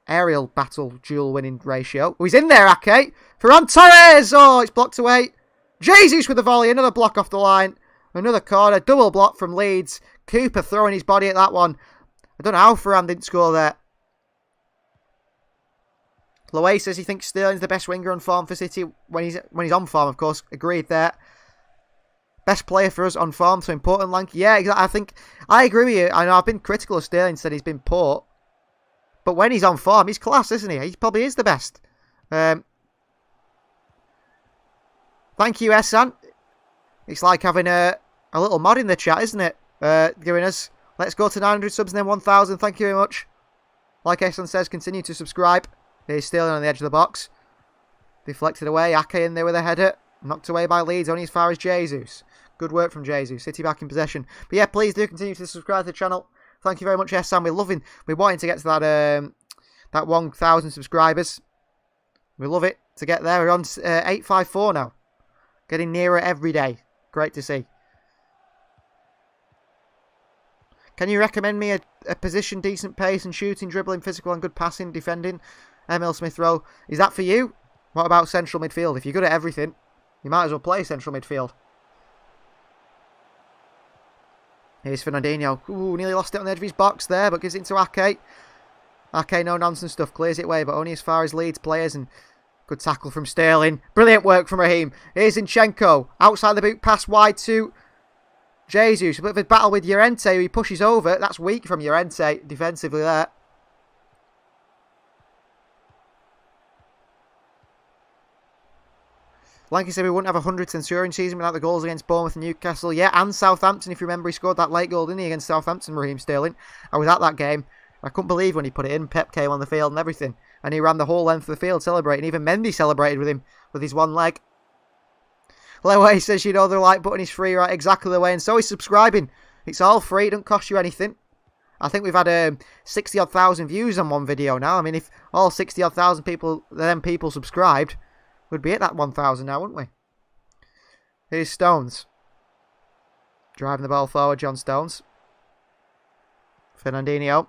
aerial battle duel winning ratio. Oh, he's in there, Ake. Ferran Torres! Oh, it's blocked away. Jesus with the volley. Another block off the line. Another corner. Double block from Leeds. Cooper throwing his body at that one. I don't know how Ferran didn't score there. Loe says he thinks Sterling's the best winger on form for City when he's on form, of course. Agreed there. Best player for us on form, so important, Lanky. Yeah, exactly. I agree with you. I know I've been critical of Sterling, said he's been poor. But when he's on form, he's class, isn't he? He probably is the best. Thank you, Esan. It's like having a little mod in the chat, isn't it? Giving us, let's go to 900 subs and then 1,000. Thank you very much. Like Esan says, continue to subscribe. He's Sterling on the edge of the box. Deflected away. Ake in there with a header. Knocked away by Leeds, only as far as Jesus. Good work from Jesus. City back in possession. But yeah, please do continue to subscribe to the channel. Thank you very much, Esan. We're wanting to get to that 1,000 subscribers. We love it to get there. We're on 854 now. Getting nearer every day. Great to see. Can you recommend me a position, decent pace and shooting, dribbling, physical and good passing, defending? Emil Smith Rowe. Is that for you? What about central midfield? If you're good at everything, you might as well play central midfield. Here's Fernandinho. Ooh, nearly lost it on the edge of his box there, but gives it to Ake. Ake, no nonsense stuff, clears it away, but only as far as Leeds players. And good tackle from Sterling. Brilliant work from Raheem. Here's Zinchenko. Outside the boot, pass wide to Jesus. A bit of a battle with Llorente, who he pushes over. That's weak from Llorente defensively there. Like I said, we wouldn't have a 100 Centurion season without the goals against Bournemouth and Newcastle. Yeah, and Southampton, if you remember, he scored that late goal, didn't he, against Southampton, Raheem Sterling. I was at that game. I couldn't believe when he put it in. Pep came on the field and everything. And he ran the whole length of the field celebrating. Even Mendy celebrated with him with his one leg. Lewe says, you know, the like button is free, right? Exactly the way. And so is subscribing. It's all free. It doesn't cost you anything. I think we've had 60-odd thousand views on one video now. I mean, if all 60-odd thousand people subscribed, we'd be at that 1,000 now, wouldn't we? Here's Stones. Driving the ball forward, John Stones. Fernandinho.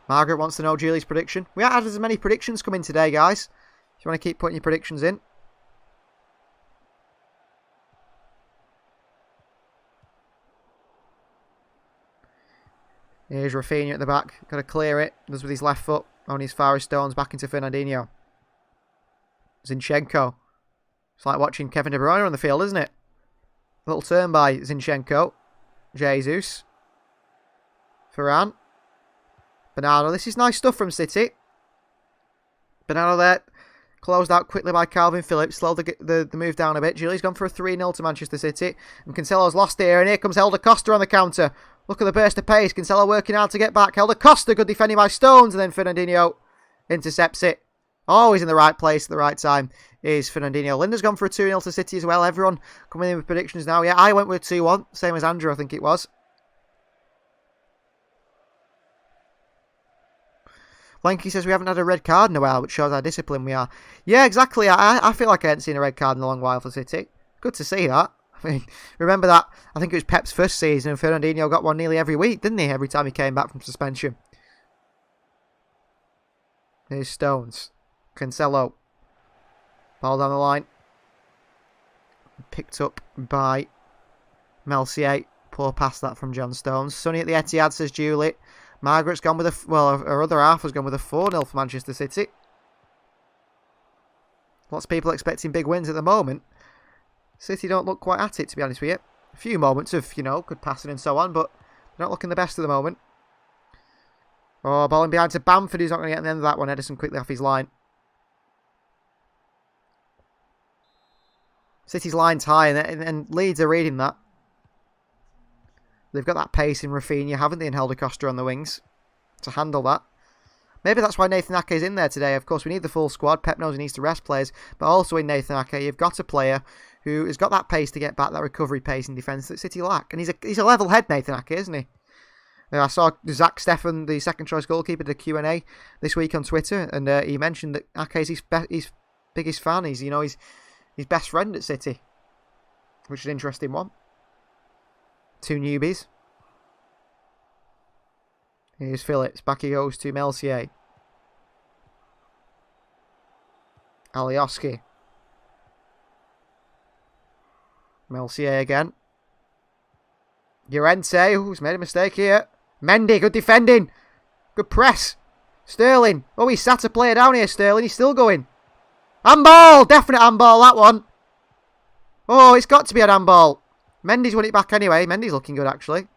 Margaret wants to know Julie's prediction. We haven't had as many predictions coming today, guys. If you want to keep putting your predictions in. Here's Rafinha at the back. Got to clear it. Does with his left foot. Only as far as Stones. Back into Fernandinho. Zinchenko. It's like watching Kevin De Bruyne on the field, isn't it? Little turn by Zinchenko. Jesus. Ferran. Bernardo. This is nice stuff from City. Bernardo there. Closed out quickly by Calvin Phillips. Slowed the move down a bit. Gilly's gone for a 3-0 to Manchester City. And Cancelo's lost here. And here comes Helder Costa on the counter. Look at the burst of pace. Cancelo working hard to get back. Helder Costa, good defending by Stones. And then Fernandinho intercepts it. Always in the right place at the right time is Fernandinho. Linda's gone for a 2-0 to City as well. Everyone coming in with predictions now. Yeah, I went with 2-1. Same as Andrew, I think it was. Lanky says we haven't had a red card in a while, which shows how disciplined we are. Yeah, exactly. I feel like I hadn't seen a red card in a long while for City. Good to see that. I mean, remember that, I think it was Pep's first season, and Fernandinho got one nearly every week, didn't he? Every time he came back from suspension. Here's Stones. Cancelo. Ball down the line. Picked up by Melcier. Poor pass that from John Stones. Sonny at the Etihad, says Julie. Margaret's gone with her other half has gone with a 4-0 for Manchester City. Lots of people expecting big wins at the moment. City don't look quite at it, to be honest with you. A few moments of, good passing and so on, but they're not looking the best at the moment. Oh, ball in behind to Bamford, who's not going to get the end of that one. Edison quickly off his line. City's line's high, and Leeds are reading that. They've got that pace in Rafinha, haven't they, and Helder Costa on the wings to handle that. Maybe that's why Nathan Ake is in there today. Of course, we need the full squad. Pep knows he needs to rest players. But also in Nathan Ake, you've got a player who has got that pace to get back, that recovery pace in defence that City lack. And he's a level head, Nathan Ake, isn't he? I saw Zach Steffen, the second choice goalkeeper, did a Q&A this week on Twitter. And he mentioned that Ake is his biggest fan. He's his best friend at City. Which is an interesting one. 2 newbies. Here's Phillips. Back he goes to Melcier. Alioski. Melcier again. Llorente, who's made a mistake here. Mendy, good defending. Good press. Sterling. Oh, he sat a player down here, Sterling. He's still going. Handball! Definite handball, that one. Oh, it's got to be an handball. Mendy's won it back anyway. Mendy's looking good, actually.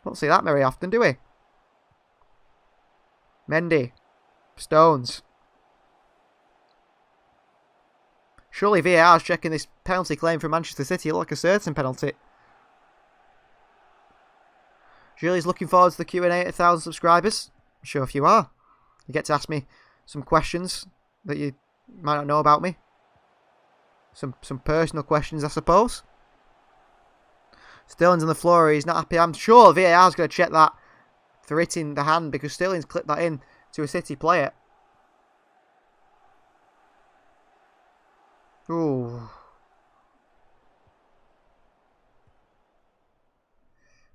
Don't see that very often, do we? Mendy. Stones. Surely VAR's checking this penalty claim for Manchester City. It looked like a certain penalty. Julie's looking forward to the Q&A at 1,000 subscribers. I'm sure if you are. You get to ask me some questions that you might not know about me. Some personal questions, I suppose. Sterling's on the floor. He's not happy. I'm sure VAR's going to check that for hitting the hand because Sterling's clipped that in to a City player. Ooh.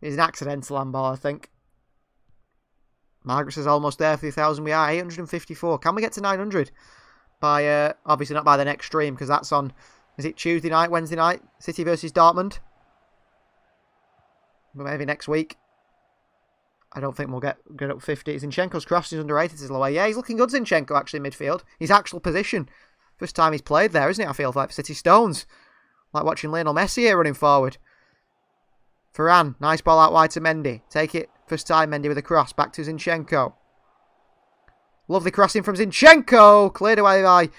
It's an accidental handball, I think. Margaret says almost there for the 1,000. We are 854. Can we get to 900? By obviously not by the next stream because that's on. Is it Tuesday night, Wednesday night? City versus Dortmund. But maybe next week. I don't think we'll get up 50. Zinchenko's cross is underrated. Is away. Yeah, he's looking good, Zinchenko, actually, in midfield. His actual position. First time he's played there, isn't it? I feel like for City. Stones. Like watching Lionel Messi here running forward. Varane. Nice ball out wide to Mendy. Take it. First time Mendy with a cross. Back to Zinchenko. Lovely crossing from Zinchenko. Cleared away by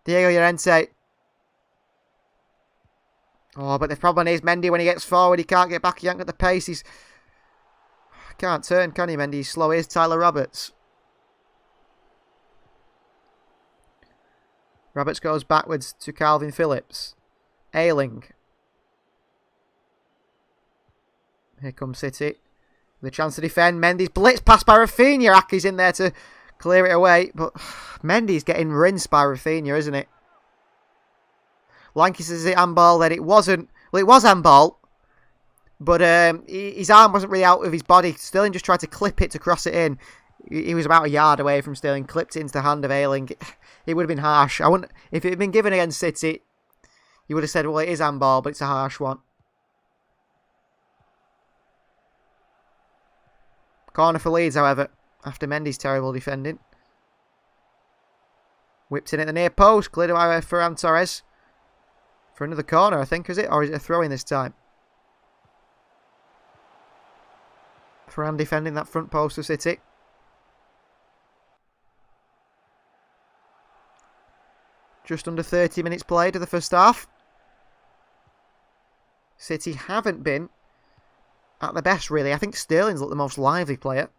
Diego Llorente. Oh, but the problem is Mendy, when he gets forward, he can't get back. He can't get the pace. He can't turn, can he, Mendy? He's slow. Here's Tyler Roberts. Roberts goes backwards to Calvin Phillips. Ayling. Here comes City. The chance to defend. Mendy's blitz pass by Rafinha. Ake's in there to clear it away. But Mendy's getting rinsed by Rafinha, isn't it? Lanky says it handball. Then it wasn't. Well, it was handball. But his arm wasn't really out of his body. Sterling just tried to clip it to cross it in. He was about a yard away from Sterling. Clipped it into the hand of Ayling. It would have been harsh. I wouldn't. If it had been given against City, you would have said, well, it is handball, but it's a harsh one. Corner for Leeds, however, after Mendy's terrible defending. Whipped in at the near post. Cleared away by Ferran Torres. For another corner, I think, is it? Or is it a throw-in this time? Ferran defending that front post of City. Just under 30 minutes played of the first half. City haven't been at the best, really. I think Sterling's looked the most lively player.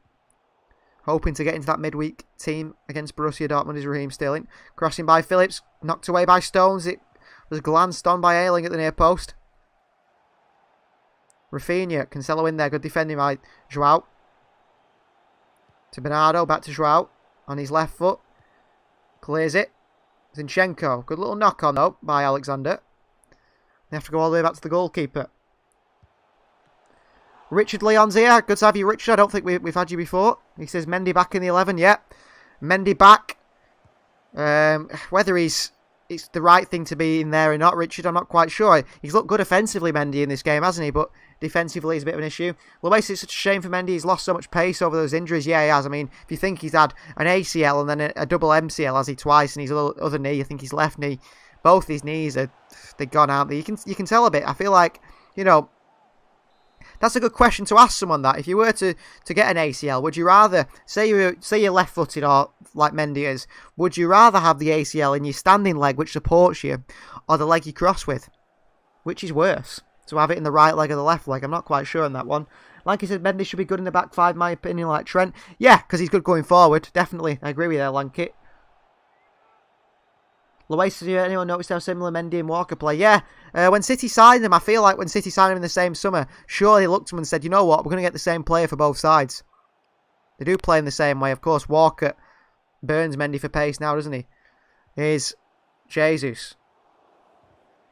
Hoping to get into that midweek team against Borussia Dortmund is Raheem Sterling. Crossing by Phillips, knocked away by Stones. It was glanced on by Ayling at the near post. Rafinha, Cancelo in there, good defending by Joao. To Bernardo, back to Joao, on his left foot. Clears it. Zinchenko, good little knock on though by Alexander. They have to go all the way back to the goalkeeper. Richard Leon's here. Good to have you, Richard. I don't think we've had you before. He says Mendy back in the 11. Yeah. Mendy back. Whether it's the right thing to be in there or not, Richard, I'm not quite sure. He's looked good offensively, Mendy, in this game, hasn't he? But defensively is a bit of an issue. Luis, it's such a shame for Mendy. He's lost so much pace over those injuries. Yeah, he has. I mean, if you think he's had an ACL and then a double MCL, has he, twice, and his other knee, I think his left knee, both his knees they've gone out there. You can tell a bit. I feel like, that's a good question to ask someone that. If you were to get an ACL, would you rather, say you're left-footed or like Mendy is, would you rather have the ACL in your standing leg, which supports you, or the leg you cross with? Which is worse? To have it in the right leg or the left leg? I'm not quite sure on that one. Like I said, Mendy should be good in the back five, in my opinion, like Trent. Yeah, because he's good going forward. Definitely. I agree with you there, Lankit. Luis, has anyone noticed how similar Mendy and Walker play? Yeah, when City signed them, I feel like when City signed them in the same summer, surely they looked at them and said, you know what, we're going to get the same player for both sides. They do play in the same way. Of course, Walker burns Mendy for pace now, doesn't he? Here's Jesus.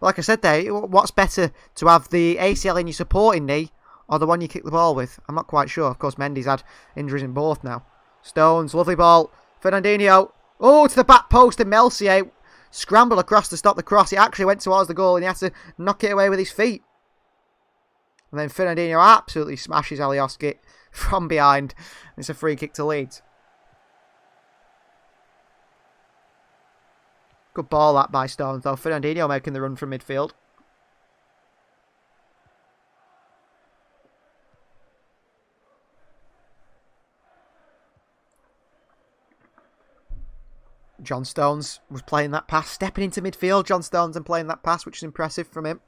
Like I said there, what's better, to have the ACL in your supporting knee or the one you kick the ball with? I'm not quite sure. Of course, Mendy's had injuries in both now. Stones, lovely ball. Fernandinho. Oh, to the back post, and Melcier scrambled across to stop the cross. He actually went towards the goal and he had to knock it away with his feet. And then Fernandinho absolutely smashes Alioski from behind. It's a free kick to Leeds. Good ball that by Stones though. Fernandinho making the run from midfield. John Stones was playing that pass, stepping into midfield, John Stones, and playing that pass, which is impressive from him.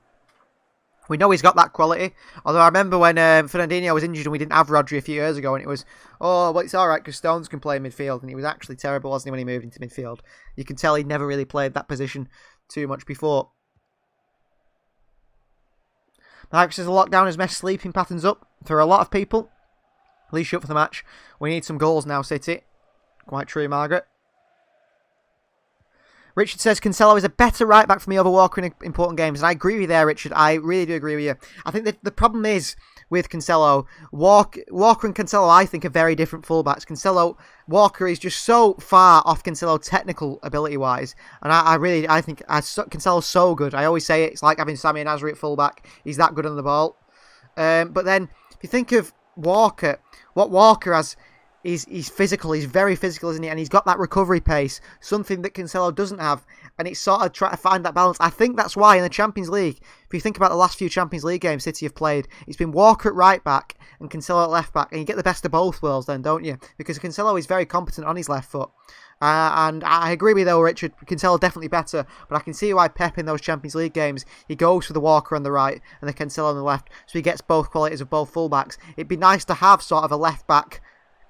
We know he's got that quality. Although I remember when Fernandinho was injured and we didn't have Rodri a few years ago, and it was, oh, well, it's all right because Stones can play midfield, and he was actually terrible, wasn't he, when he moved into midfield? You can tell he'd never really played that position too much before. Marcus says the lockdown has messed sleeping patterns up for a lot of people. At least up for the match. We need some goals now, City. Quite true, Margaret. Richard says Cancelo is a better right back for me over Walker in important games. And I agree with you there, Richard. I really do agree with you. I think that the problem is with Cancelo, Walker and Cancelo, I think, are very different fullbacks. Walker is just so far off Cancelo technical ability-wise. And I think Cancelo's so good. I always say it's like having Sami Nasri at fullback. He's that good on the ball. But then, if you think of Walker, what Walker has... He's physical, he's very physical, isn't he? And he's got that recovery pace, something that Cancelo doesn't have. And it's sort of trying to find that balance. I think that's why in the Champions League, if you think about the last few Champions League games City have played, it's been Walker at right back and Cancelo at left back. And you get the best of both worlds then, don't you? Because Cancelo is very competent on his left foot. And I agree with you though, Richard. Cancelo definitely better. But I can see why Pep in those Champions League games, he goes for the Walker on the right and the Cancelo on the left. So he gets both qualities of both fullbacks. It'd be nice to have sort of a left back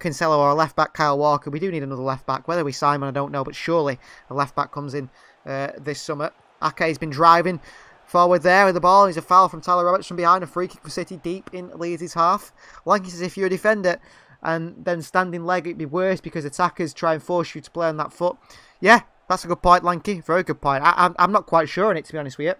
Cancelo or a left back Kyle Walker. We do need another left back. Whether we sign one, I don't know, but surely a left back comes in this summer. Ake's been driving forward there with the ball. He's a foul from Tyler Roberts from behind. A free kick for City deep in Leeds' half. Lanky says if you're a defender and then standing leg, it'd be worse because attackers try and force you to play on that foot. Yeah, that's a good point, Lanky. Very good point. I'm not quite sure on it, to be honest with you.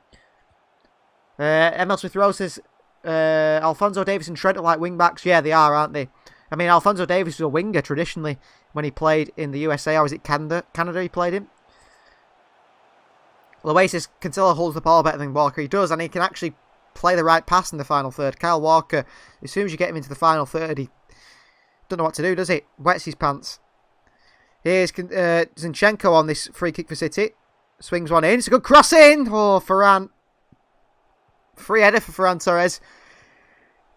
ML Smith Rose says Alphonso Davies and Trent are like wing backs. Yeah, they are, aren't they? I mean, Alphonso Davies was a winger traditionally when he played in the USA, or was it Canada he played in? Luis says Cancelo holds the ball better than Walker. He does, and he can actually play the right pass in the final third. Kyle Walker, as soon as you get him into the final third, he don't know what to do, does he? Wets his pants. Here's Zinchenko on this free kick for City. Swings one in. It's a good cross in. Oh, Ferran. Free header for Ferran Torres.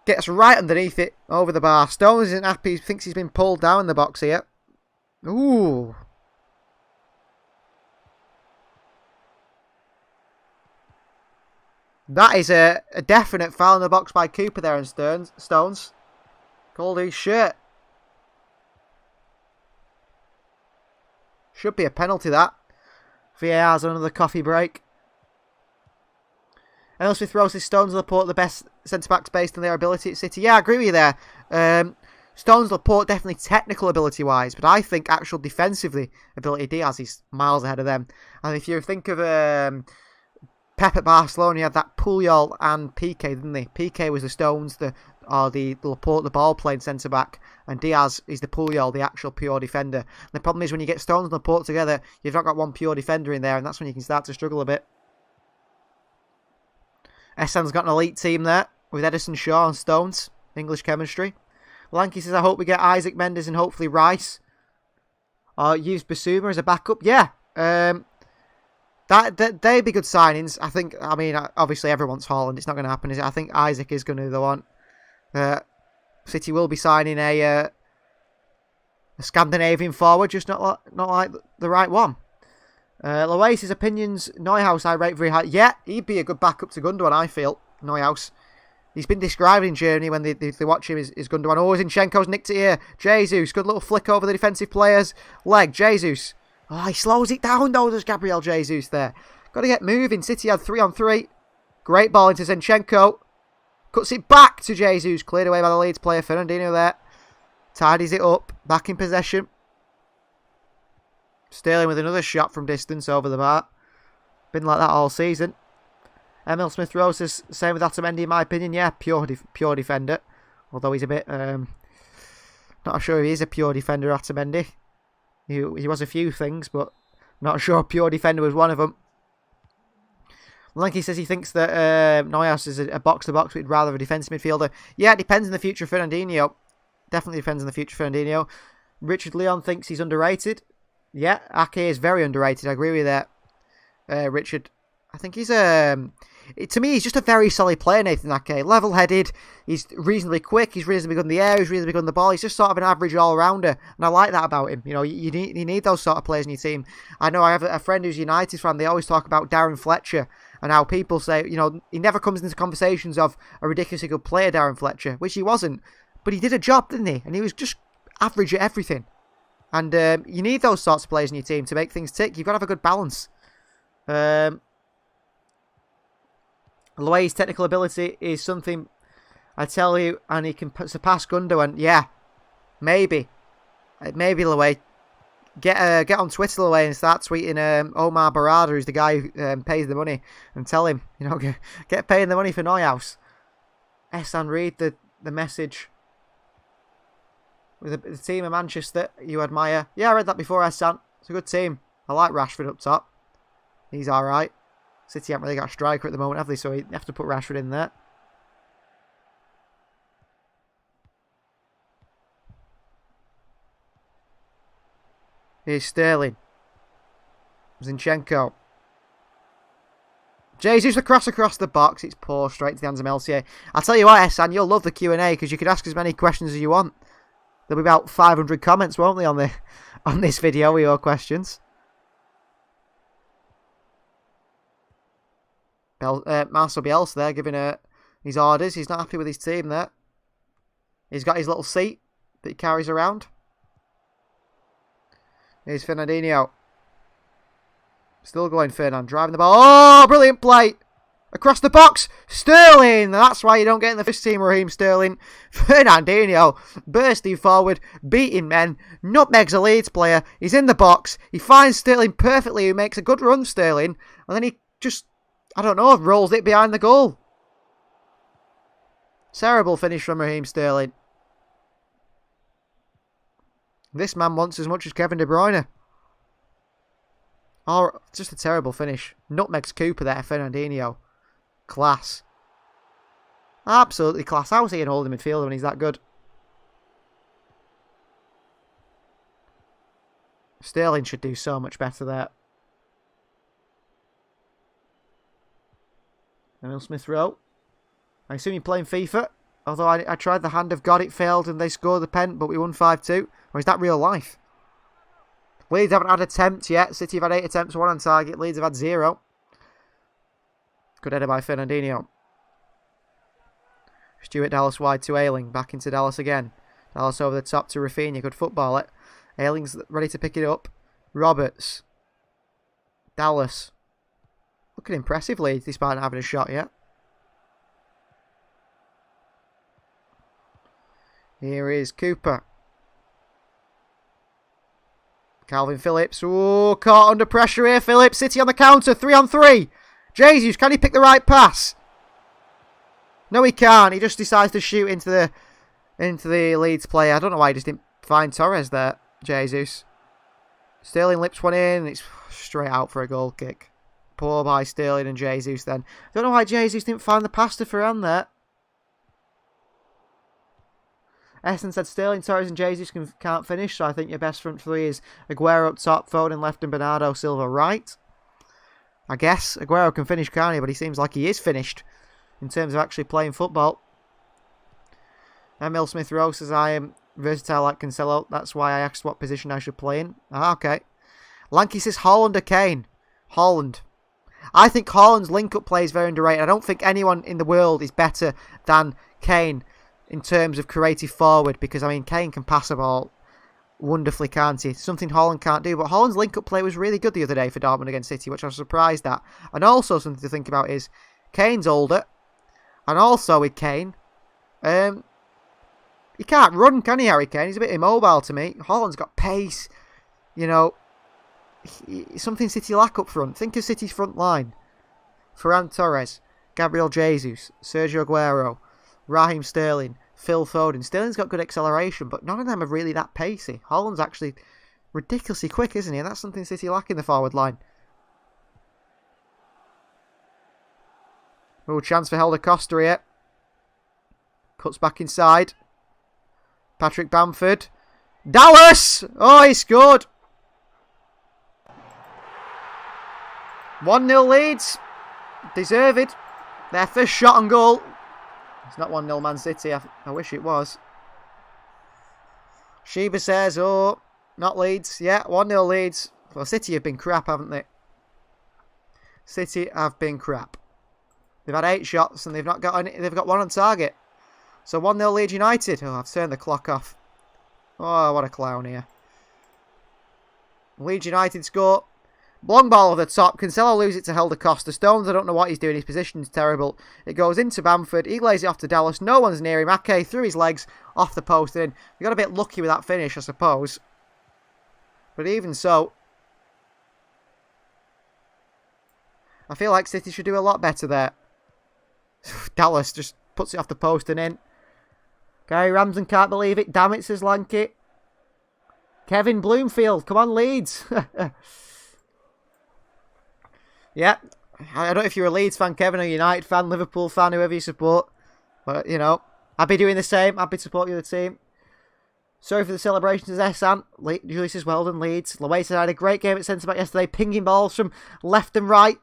Gets right underneath it, over the bar. Stones isn't happy, thinks he's been pulled down in the box here. Ooh. That is a definite foul in the box by Cooper there and Stones. Called his shirt. Should be a penalty, that. VAR's on another coffee break. Emil Smith Rowe says Stones and Laporte the best centre-backs based on their ability at City. Yeah, I agree with you there. Stones and Laporte definitely technical ability-wise, but I think actual defensively ability, Diaz is miles ahead of them. And if you think of Pep at Barcelona, he had that Puyol and Piqué, didn't they? Piqué was the Stones, the Laporte, the ball-playing centre-back, and Diaz is the Puyol, the actual pure defender. And the problem is when you get Stones and Laporte together, you've not got one pure defender in there, and that's when you can start to struggle a bit. Essan's got an elite team there, with Edison, Shaw and Stones. English chemistry. Lanky says, I hope we get Isaac Mendes and hopefully Rice. Or use Basuma as a backup. Yeah. They'd be good signings. I mean, obviously everyone's Haaland. It's not going to happen, is it? I think Isaac is going to be the one. City will be signing a Scandinavian forward, just not like the right one. Loase's opinions, Neuhaus I rate very high. Yeah, he'd be a good backup to Gundogan, I feel. Neuhaus. He's been described in Germany when they watch him as Gundogan. Oh, Zinchenko's nicked it here. Jesus, good little flick over the defensive player's leg. Jesus. Oh, he slows it down though, does Gabriel Jesus there. Got to get moving. City had 3-on-3. Great ball into Zinchenko. Cuts it back to Jesus. Cleared away by the Leeds player. Fernandinho there. Tidies it up. Back in possession. Sterling with another shot from distance over the bar. Been like that all season. Emil Smith Rowe says, same with Otamendi in my opinion. Yeah, pure defender. Although he's a bit... not sure if he is a pure defender, Otamendi. He was a few things, but not sure pure defender was one of them. Lanky says he thinks that Neuhaus is a box-to-box, but he'd rather a defensive midfielder. Yeah, it depends on the future of Fernandinho. Definitely depends on the future of Fernandinho. Richard Leon thinks he's underrated. Yeah, Ake is very underrated. I agree with that, Richard. I think he's to me, he's just a very solid player, Nathan Ake. Level-headed. He's reasonably quick. He's reasonably good in the air. He's reasonably good in the ball. He's just sort of an average all-rounder, and I like that about him. You know, you need those sort of players in your team. I know I have a friend who's a United fan. They always talk about Darren Fletcher and how people say, you know, he never comes into conversations of a ridiculously good player, Darren Fletcher, which he wasn't. But he did a job, didn't he? And he was just average at everything. And you need those sorts of players in your team to make things tick. You've got to have a good balance. Loai's technical ability is something I tell you, and he can surpass Gundogan. Yeah, maybe Loai. Get on Twitter, Loai, and start tweeting Omar Barada, who's the guy who pays the money, and tell him, you know, get paying the money for Neuhaus. Essan, read the message. With the team of Manchester you admire. Yeah, I read that before, Essan. It's a good team. I like Rashford up top. He's alright. City haven't really got a striker at the moment, have they? So you have to put Rashford in there. Here's Sterling. Zinchenko. Jesus, the cross across the box. It's poor, straight to the hands of Melcier. I'll tell you what, Essan, you'll love the Q&A because you could ask as many questions as you want. There'll be about 500 comments, won't they, on this video with your questions. Marcel Bielsa there giving his orders. He's not happy with his team there. He's got his little seat that he carries around. Here's Fernandinho. Still going, Fernand. Driving the ball. Oh, brilliant play. Across the box. Sterling. That's why you don't get in the first team, Raheem Sterling. Fernandinho bursting forward, beating men. Nutmegs a Leeds player. He's in the box. He finds Sterling perfectly, who makes a good run, Sterling. And then he just, I don't know, rolls it behind the goal. Terrible finish from Raheem Sterling. This man wants as much as Kevin De Bruyne. Oh, just a terrible finish. Nutmegs Cooper there, Fernandinho. Class. Absolutely class. How is he an holding midfielder when he's that good? Sterling should do so much better there. Emil Smith Rowe. I assume you're playing FIFA. Although I tried the hand of God, it failed and they scored the pen, but we won 5-2. Or is that real life? Leeds haven't had attempts yet. City have had 8 attempts, 1 on target. Leeds have had 0. Good header by Fernandinho. Stuart Dallas wide to Ayling. Back into Dallas again. Dallas over the top to Rafinha. Good football it. Ayling's ready to pick it up. Roberts. Dallas. Looking impressive, Leeds, despite not having a shot yet. Here is Cooper. Calvin Phillips. Oh, caught under pressure here. Phillips. City on the counter. 3-on-3. Jesus, can he pick the right pass? No, he can't. He just decides to shoot into the Leeds player. I don't know why he just didn't find Torres there. Jesus. Sterling lips one in. It's straight out for a goal kick. Poor by Sterling and Jesus then. I don't know why Jesus didn't find the pass to Ferran there. Essen said Sterling, Torres and Jesus can't finish, so I think your best front three is Aguero up top, Foden left and Bernardo Silva right. I guess Aguero can finish, can't he? But he seems like he is finished in terms of actually playing football. Emil Smith-Rowe says I am versatile like Cancelo. That's why I asked what position I should play in. Ah, okay. Lanky says Haaland or Kane? Haaland. I think Haaland's link-up play is very underrated. I don't think anyone in the world is better than Kane in terms of creative forward, because, I mean, Kane can pass the ball wonderfully, can't he? Something Haaland can't do, but Haaland's link-up play was really good the other day for Dortmund against City, which I was surprised at. And also something to think about is Kane's older, and also with Kane, he can't run, can he, Harry Kane? He's a bit immobile to me. Haaland's got pace, you know, something City lack up front. Think of City's front line. Ferran Torres, Gabriel Jesus, Sergio Aguero, Raheem Sterling, Phil Foden. Sterling's got good acceleration, but none of them are really that pacey. Haaland's actually ridiculously quick, isn't he? And that's something City lack in the forward line. Oh, chance for Helder Costa here. Cuts back inside. Patrick Bamford. Dallas! Oh, he scored. 1-0 Leeds. Deserved. Their first shot on goal. It's not 1-0 Man City. I wish it was. Sheba says, oh, not Leeds. Yeah, 1-0 Leeds. Well, City have been crap, haven't they? City have been crap. They've had 8 shots and they've not got any. They've got 1 on target. So 1-0 Leeds United. Oh, I've turned the clock off. Oh, what a clown here. Leeds United score. Long ball over the top. Cancelo loses it to Helder Costa. Stones, I don't know what he's doing. His position's terrible. It goes into Bamford. He lays it off to Dallas. No one's near him. Ake through his legs off the post in. We got a bit lucky with that finish, I suppose. But even so, I feel like City should do a lot better there. Dallas just puts it off the post and in. Gary Ramsden can't believe it. Damn it, says Lanky. Kevin Bloomfield. Come on, Leeds. Yeah, I don't know if you're a Leeds fan, Kevin, or a United fan, Liverpool fan, whoever you support. But, you know, I'd be doing the same. I'd be supporting the other team. Sorry for the celebrations, Essan. Julie says, well done, Leeds. Loaisa had a great game at centre-back yesterday, pinging balls from left and right.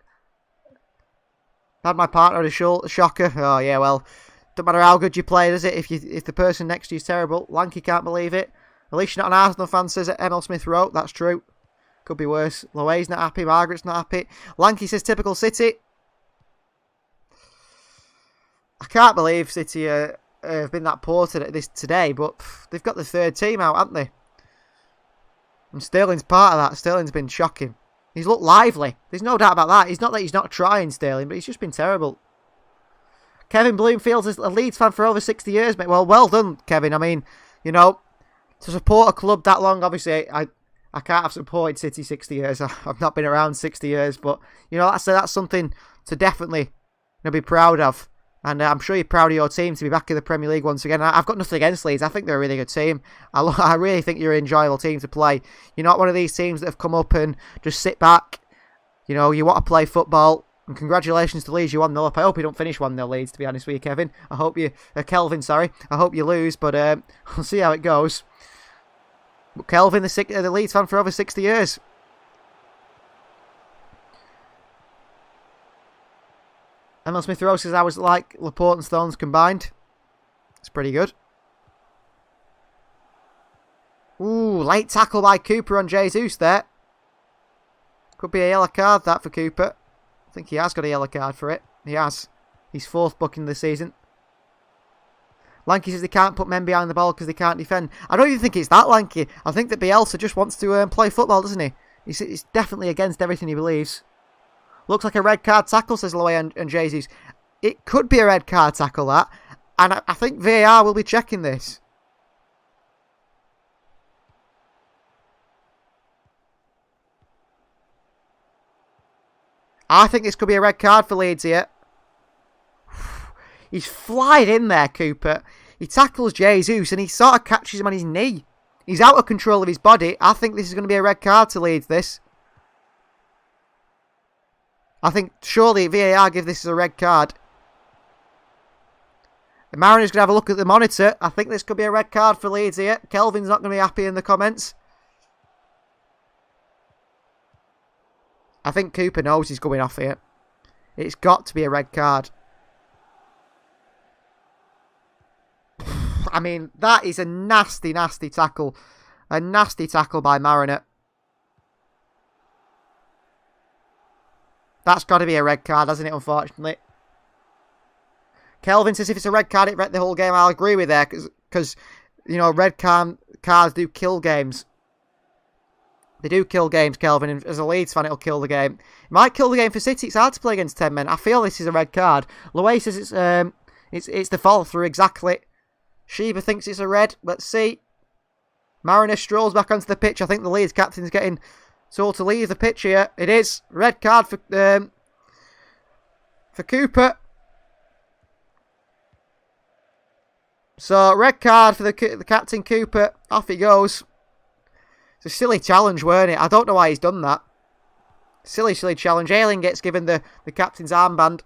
Had my partner at a shocker. Oh, yeah, well, don't matter how good you play, does it, if the person next to you is terrible. Lanky can't believe it. At least you're not an Arsenal fan, says Emil Smith-Rowe. That's true. Could be worse. Loe's not happy. Margaret's not happy. Lanky says typical City. I can't believe City have been that poor today, but they've got the third team out, haven't they? And Sterling's part of that. Sterling's been shocking. He's looked lively. There's no doubt about that. It's not that he's not trying, Sterling, but he's just been terrible. Kevin Bloomfield is a Leeds fan for over 60 years, mate. Well done, Kevin. I mean, you know, to support a club that long, obviously, I can't have supported City 60 years. I've not been around 60 years, but, you know, that's something to definitely be proud of. And I'm sure you're proud of your team to be back in the Premier League once again. I've got nothing against Leeds. I think they're a really good team. I really think you're an enjoyable team to play. You're not one of these teams that have come up and just sit back. You know, you want to play football. And congratulations to Leeds, you 1-0 up. I hope you don't finish 1-0 Leeds, to be honest with you, Kevin. I hope you... Kelvin, sorry. I hope you lose, but we'll see how it goes. But Kelvin, the Leeds fan for over 60 years. Emil Smith-Rowe says I was like Laporte and Stones combined. It's pretty good. Ooh, late tackle by Cooper on Jesus there. Could be a yellow card, that, for Cooper. I think he has got a yellow card for it. He has. He's 4th booking of the season. Lanky says they can't put men behind the ball because they can't defend. I don't even think it's that Lanky. I think that Bielsa just wants to play football, doesn't he? He's definitely against everything he believes. Looks like a red card tackle, says Lowe and Jesus. It could be a red card tackle, that. And I think VAR will be checking this. I think this could be a red card for Leeds here. He's flying in there, Cooper. He tackles Jesus and he sort of catches him on his knee. He's out of control of his body. I think this is going to be a red card to Leeds, this. I think surely VAR give this as a red card. The Mariners going to have a look at the monitor. I think this could be a red card for Leeds here. Kelvin's not going to be happy in the comments. I think Cooper knows he's going off here. It's got to be a red card. I mean, that is a nasty, nasty tackle. A nasty tackle by Mariner. That's got to be a red card, hasn't it, unfortunately? Kelvin says if it's a red card, it wrecked the whole game. I'll agree with that because you know, red cards do kill games. They do kill games, Kelvin, and as a Leeds fan, it'll kill the game. It might kill the game for City. It's hard to play against 10 men. I feel this is a red card. Lowe says it's the follow through, exactly. Sheba thinks it's a red. Let's see. Mariner strolls back onto the pitch. I think the Leeds captain's getting told to leave the pitch here. It is red card for Cooper. So red card for the captain Cooper. Off he goes. It's a silly challenge, weren't it? I don't know why he's done that. Silly challenge. Ayling gets given the captain's armband.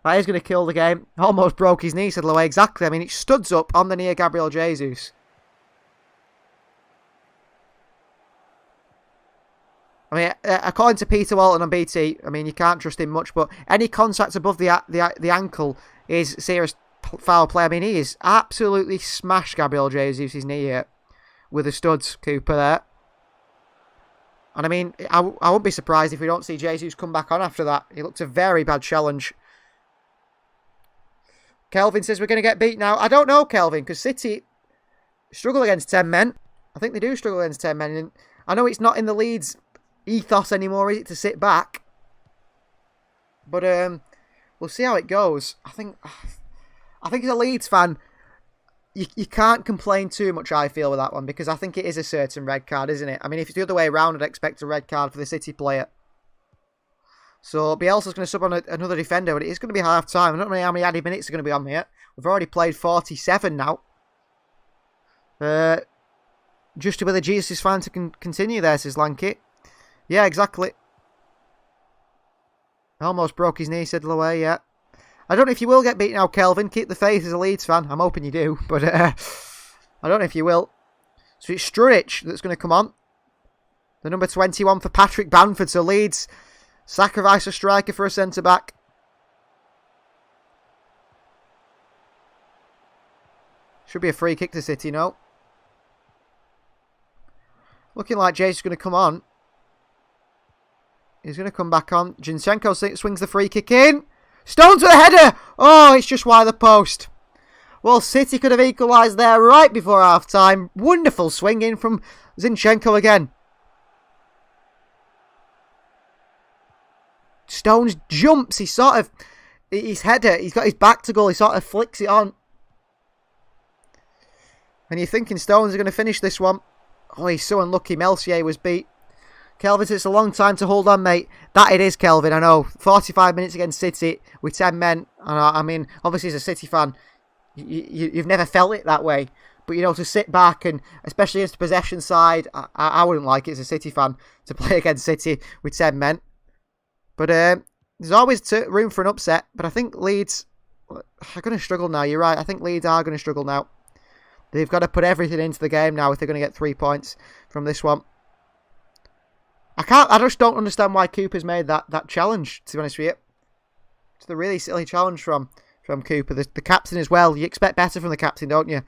That is going to kill the game. Almost broke his knee, said Lowe. Exactly. I mean, it studs up on the knee of Gabriel Jesus. I mean, according to Peter Walton on BT, I mean, you can't trust him much, but any contact above the ankle is serious foul play. I mean, he is absolutely smashed Gabriel Jesus' knee here with the studs, Cooper, there. And I mean, I wouldn't be surprised if we don't see Jesus come back on after that. He looked a very bad challenge. Kelvin says we're going to get beat now. I don't know, Kelvin, because City struggle against 10 men. I think they do struggle against 10 men. And I know it's not in the Leeds ethos anymore, is it, to sit back? But we'll see how it goes. I think as a Leeds fan, you can't complain too much, I feel, with that one, because I think it is a certain red card, isn't it? I mean, if it's the other way around, I'd expect a red card for the City player. So Bielsa's going to sub on another defender, but it is going to be half-time. I don't know how many added minutes are going to be on here. We've already played 47 now. Just whether Jesus fan to continue there, says Lanky. Yeah, exactly. Almost broke his knee, said Lowe, yeah. I don't know if you will get beat now, Kelvin. Keep the faith as a Leeds fan. I'm hoping you do, but I don't know if you will. So it's Sturridge that's going to come on. The number 21 for Patrick Bamford. So Leeds sacrifice a striker for a centre-back. Should be a free kick to City, no? Looking like Jason's going to come on. He's going to come back on. Zinchenko swings the free kick in. Stones with a header. Oh, it's just wide of the post. Well, City could have equalised there right before half-time. Wonderful swing in from Zinchenko again. Stones jumps. His header, he's got his back to goal. He sort of flicks it on. And you're thinking Stones are going to finish this one. Oh, he's so unlucky. Melcier was beat. Kelvin says it's a long time to hold on, mate. That it is, Kelvin, I know. 45 minutes against City with 10 men. I mean, obviously as a City fan, you've never felt it that way. But, you know, to sit back and, especially against the possession side, I wouldn't like it as a City fan to play against City with 10 men. But there's always room for an upset. But I think Leeds are going to struggle now. You're right. I think Leeds are going to struggle now. They've got to put everything into the game now if they're going to get 3 points from this one. I just don't understand why Cooper's made that challenge, to be honest with you. It's a really silly challenge from Cooper. The captain as well. You expect better from the captain, don't you?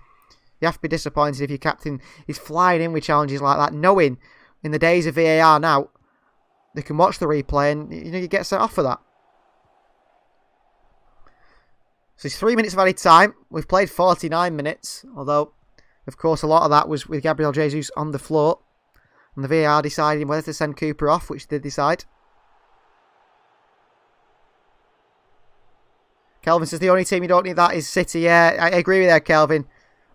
You have to be disappointed if your captain is flying in with challenges like that, knowing in the days of VAR now, they can watch the replay and, you know, you get sent off for that. So it's 3 minutes of added time. We've played 49 minutes, although, of course, a lot of that was with Gabriel Jesus on the floor. And the VAR deciding whether to send Cooper off, which they did decide. Kelvin says the only team you don't need that is City. Yeah, I agree with that, Kelvin.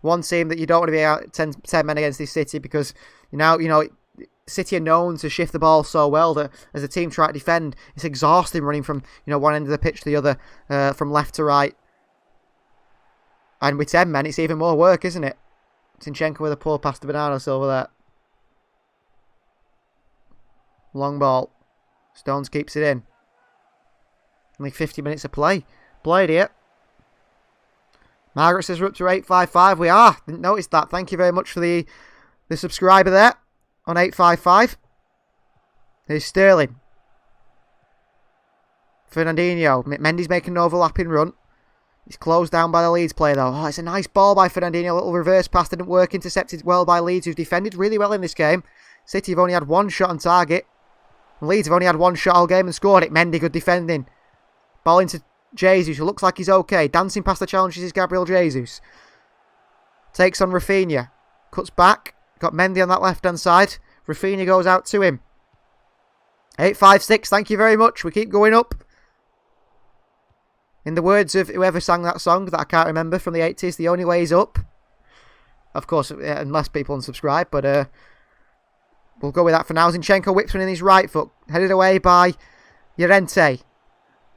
One team that you don't want to be out 10 men against is City, because City are known to shift the ball so well that as a team try to defend, it's exhausting running from one end of the pitch to the other, from left to right. And with 10 men, it's even more work, isn't it? Zinchenko with a poor pass to Bernardo Silva there. Long ball. Stones keeps it in. Only 50 minutes of play. Played here. Margaret says we're up to 855. We are. Didn't notice that. Thank you very much for the subscriber there on 855. Here's Sterling. Fernandinho. Mendy's making an overlapping run. He's closed down by the Leeds player though. Oh, it's a nice ball by Fernandinho. A little reverse pass didn't work. Intercepted well by Leeds, who've defended really well in this game. City have only had one shot on target. Leeds have only had one shot all game and scored it. Mendy, good defending. Ball into Jesus, who looks like he's okay. Dancing past the challenges is Gabriel Jesus. Takes on Rafinha. Cuts back. Got Mendy on that left-hand side. Rafinha goes out to him. 856, thank you very much. We keep going up. In the words of whoever sang that song that I can't remember from the 80s, the only way is up. Of course, unless people unsubscribe, but we'll go with that for now. Zinchenko whips one in his right foot. Headed away by Llorente.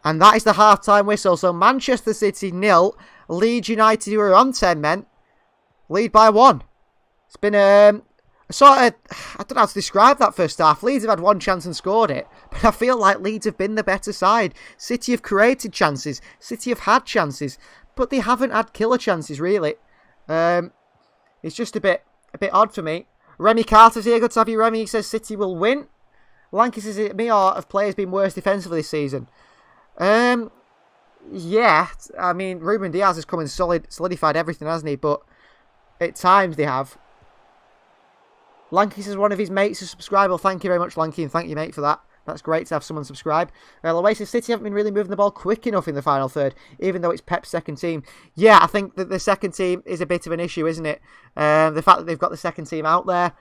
And that is the half-time whistle. So Manchester City 0. Leeds United, who are on 10 men, lead by 1. It's been a sort of, I don't know how to describe that first half. Leeds have had one chance and scored it. But I feel like Leeds have been the better side. City have created chances. City have had chances. But they haven't had killer chances, really. It's just a bit odd for me. Remy Carter's here. Good to have you, Remy. He says City will win. Lanky says, is it me or have players been worse defensively this season? Yeah. I mean, Ruben Diaz has come and solidified everything, hasn't he? But at times they have. Lanky says one of his mates is subscribed. Well, thank you very much, Lanky, and thank you, mate, for that. That's great to have someone subscribe. Loasis City haven't been really moving the ball quick enough in the final third, even though it's Pep's second team. Yeah, I think that the second team is a bit of an issue, isn't it? The fact that they've got the second team out there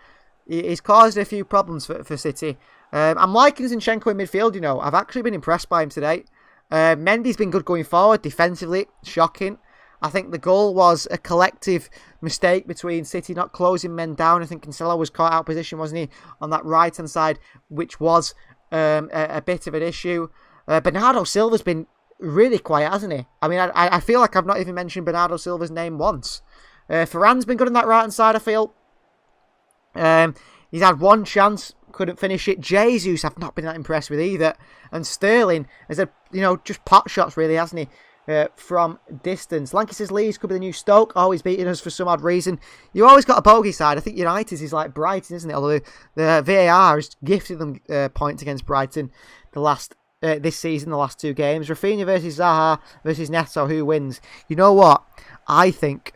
is caused a few problems for City. I'm liking Zinchenko in midfield, I've actually been impressed by him today. Mendy's been good going forward, defensively, shocking. I think the goal was a collective mistake between City not closing men down. I think Cancelo was caught out of position, wasn't he, on that right-hand side, which was a bit of an issue. Bernardo Silva's been really quiet, hasn't he? I mean, I feel like I've not even mentioned Bernardo Silva's name once. Varane's been good on that right-hand side, I feel. He's had one chance, couldn't finish it. Jesus, I've not been that impressed with either. And Sterling has had, just pot shots, really, hasn't he? From distance. Lanky says Leeds could be the new Stoke, always beating us for some odd reason. You always got a bogey side. I think United is like Brighton, isn't it? Although the VAR has gifted them points against Brighton this season, the last two games. Rafinha versus Zaha versus Neto, who wins? You know what? I think,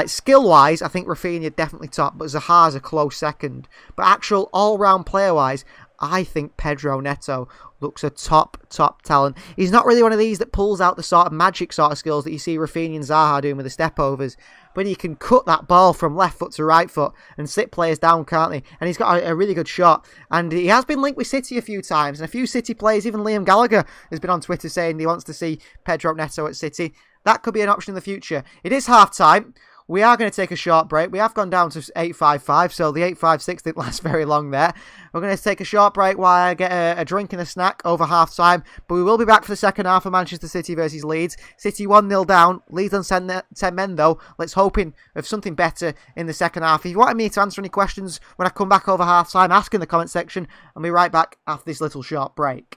skill-wise, I think Rafinha definitely top, but Zaha's a close second. But actual all-round player-wise, I think Pedro Neto looks a top talent. He's not really one of these that pulls out the sort of magic sort of skills that you see Rafinha and Zaha doing with the step-overs. But he can cut that ball from left foot to right foot and sit players down, can't he? And he's got a really good shot. And he has been linked with City a few times. And a few City players, even Liam Gallagher, has been on Twitter saying he wants to see Pedro Neto at City. That could be an option in the future. It is half-time. We are going to take a short break. We have gone down to 8.55, so the 8.56 didn't last very long there. We're going to take a short break while I get a drink and a snack over half-time. But we will be back for the second half of Manchester City versus Leeds. City 1-0 down. Leeds on 10 men, though. Let's hoping of something better in the second half. If you wanted me to answer any questions when I come back over half-time, ask in the comment section. I'll be right back after this little short break.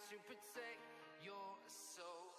to protect your soul.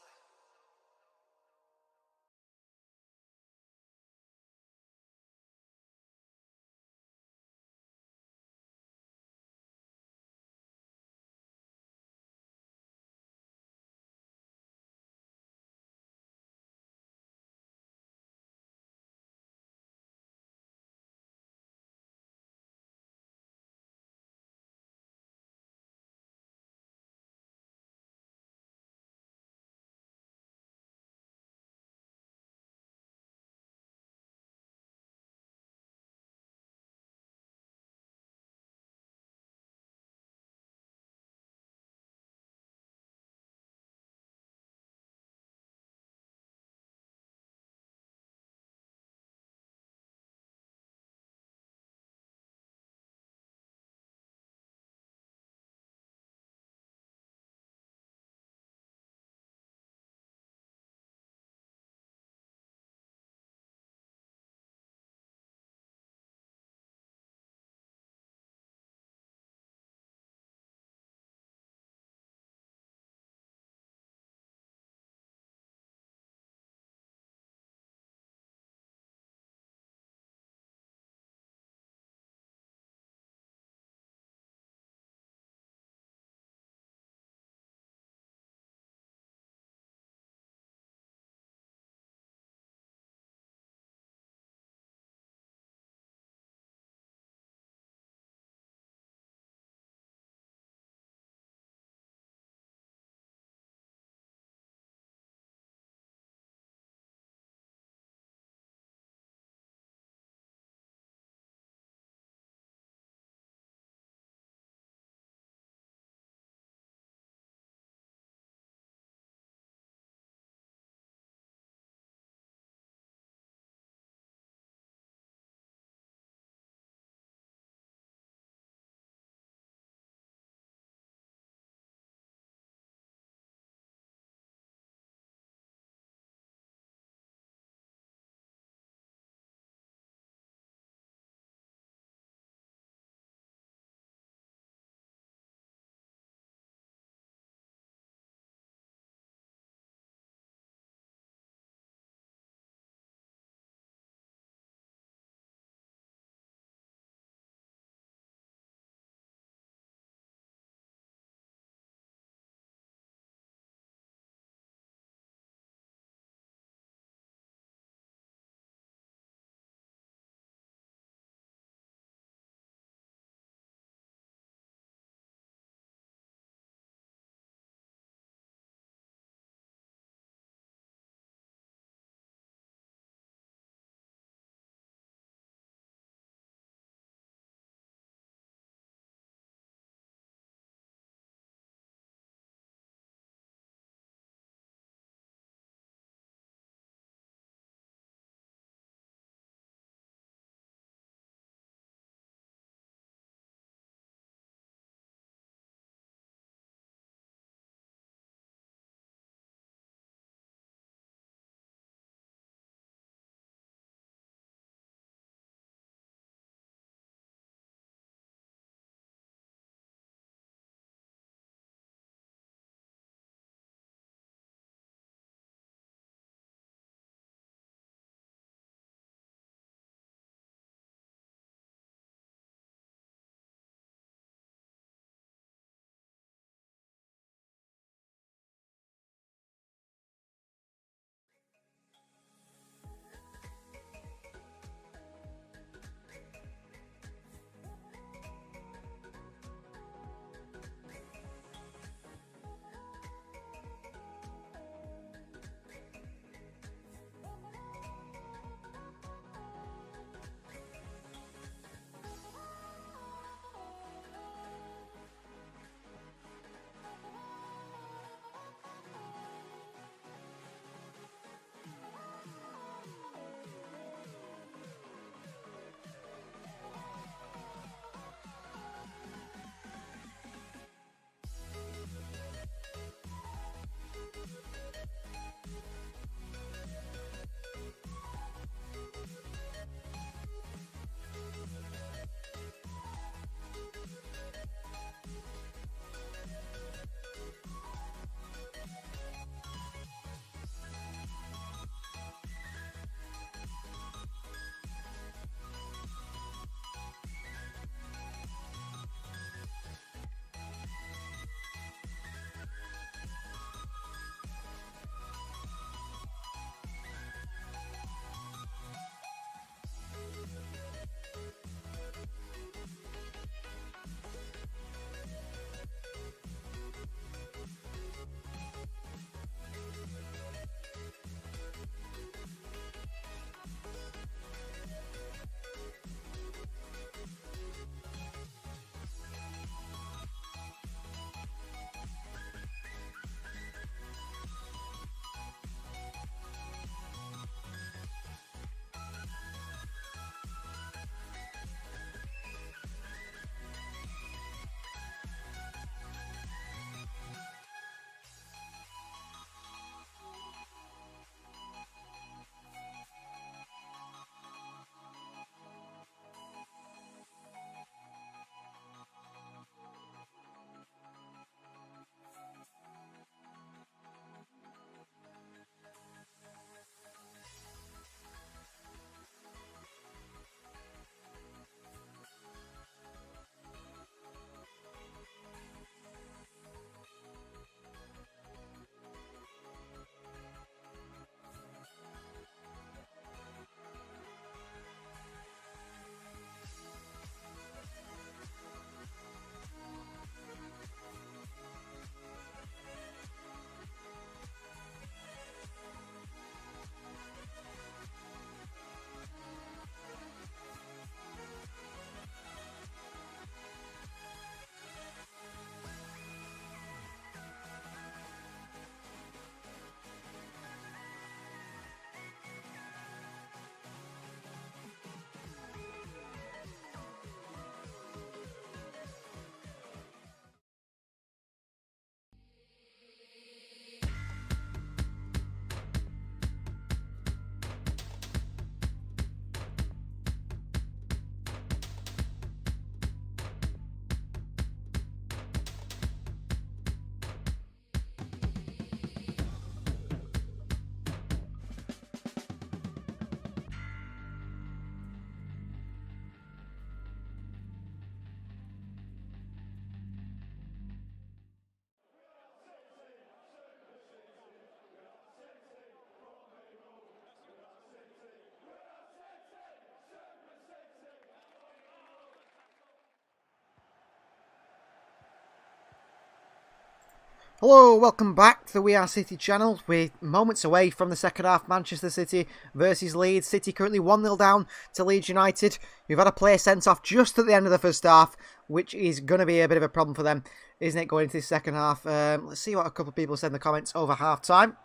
Hello, welcome back to the We Are City channel. We're moments away from the second half. Manchester City versus Leeds. City currently 1-0 down to Leeds United. You've had a player sent off just at the end of the first half, which is going to be a bit of a problem for them, isn't it, going into the second half? Let's see what a couple of people said in the comments over half-time.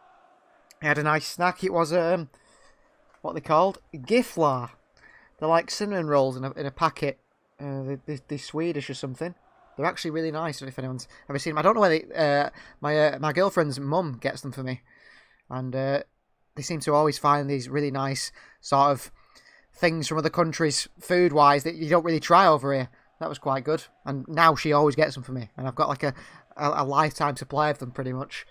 I had a nice snack. It was, what they called? Giflar. They're like cinnamon rolls in a packet. They're Swedish or something. They're actually really nice, if anyone's ever seen them. I don't know whether my girlfriend's mum gets them for me. And they seem to always find these really nice sort of things from other countries, food-wise, that you don't really try over here. That was quite good. And now she always gets them for me. And I've got like a lifetime supply of them, pretty much.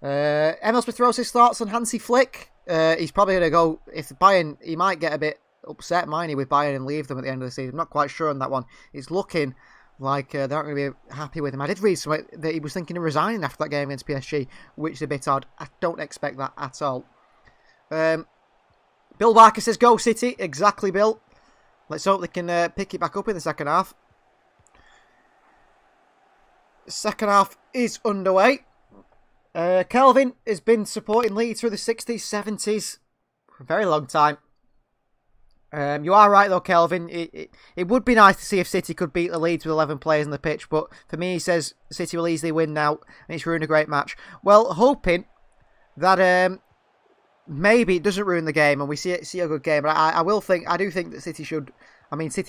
Emil Smith throws his thoughts on Hansi Flick. He's probably going to go, if Bayern, he might get a bit upset, mightn't he, with Bayern and leave them at the end of the season. I'm not quite sure on that one. It's looking like they aren't going to be happy with him. I did read somewhere that he was thinking of resigning after that game against PSG, which is a bit odd. I don't expect that at all. Bill Barker says, "Go City." Exactly, Bill. Let's hope they can pick it back up in the second half. Second half is underway. Kelvin has been supporting Leeds through the 60s, 70s for a very long time. You are right though, Kelvin. It would be nice to see if City could beat the Leeds with 11 players on the pitch, but for me, he says City will easily win now, and it's ruined a great match. Well, hoping that maybe it doesn't ruin the game, and we see a good game. But I do think that City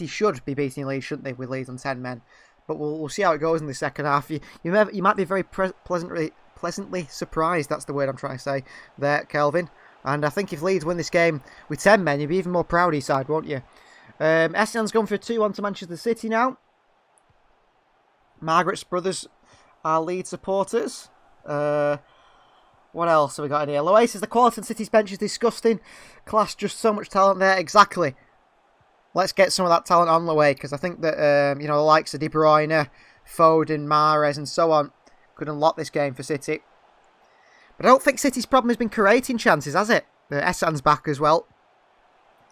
should be beating Leeds, shouldn't they, with Leeds on 10 men? But we'll see how it goes in the second half. You might be very pleasantly surprised. That's the word I'm trying to say there, Kelvin. And I think if Leeds win this game with 10 men, you'll be even more proud of your side, won't you? Essendon's gone for a 2-1 to Manchester City now. Margaret's brothers are Leeds supporters. What else have we got in here? Lois says the quality on City's bench is disgusting. Class, just so much talent there. Exactly. Let's get some of that talent on the way, because I think that the likes of De Bruyne, Foden, Mahrez, and so on could unlock this game for City. But I don't think City's problem has been creating chances, has it? Essan's back as well.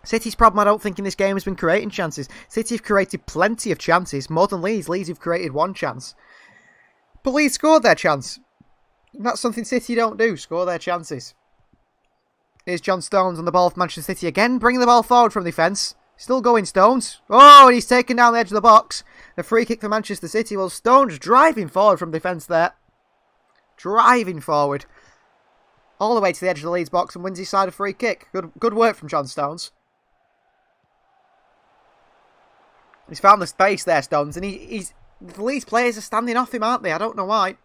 City's problem, I don't think, in this game has been creating chances. City have created plenty of chances, more than Leeds. Leeds have created one chance. But Leeds scored their chance. And that's something City don't do, score their chances. Here's John Stones on the ball for Manchester City again, bringing the ball forward from defence. Still going, Stones. Oh, and he's taken down the edge of the box. The free kick for Manchester City. Well, Stones driving forward from defence there. Driving forward. All the way to the edge of the Leeds box and wins his side a free kick. Good work from John Stones. He's found the space there, Stones, and the Leeds players are standing off him, aren't they? I don't know why.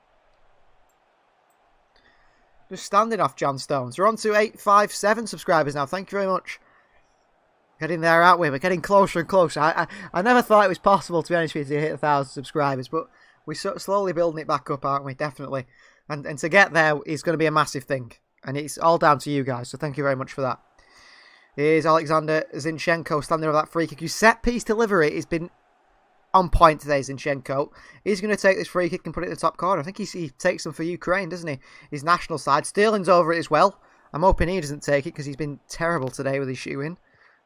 Just standing off John Stones. We're on to 857 subscribers now. Thank you very much. Getting there, aren't we? We're getting closer and closer. I never thought it was possible, to be honest with you, to hit 1,000 subscribers, but we're slowly building it back up, aren't we? Definitely. And to get there is going to be a massive thing. And it's all down to you guys, so thank you very much for that. Here's Alexander Zinchenko standing over that free kick. His set-piece delivery has been on point today, Zinchenko. He's going to take this free kick and put it in the top corner. I think he takes them for Ukraine, doesn't he? His national side. Sterling's over it as well. I'm hoping he doesn't take it because he's been terrible today with his shooting.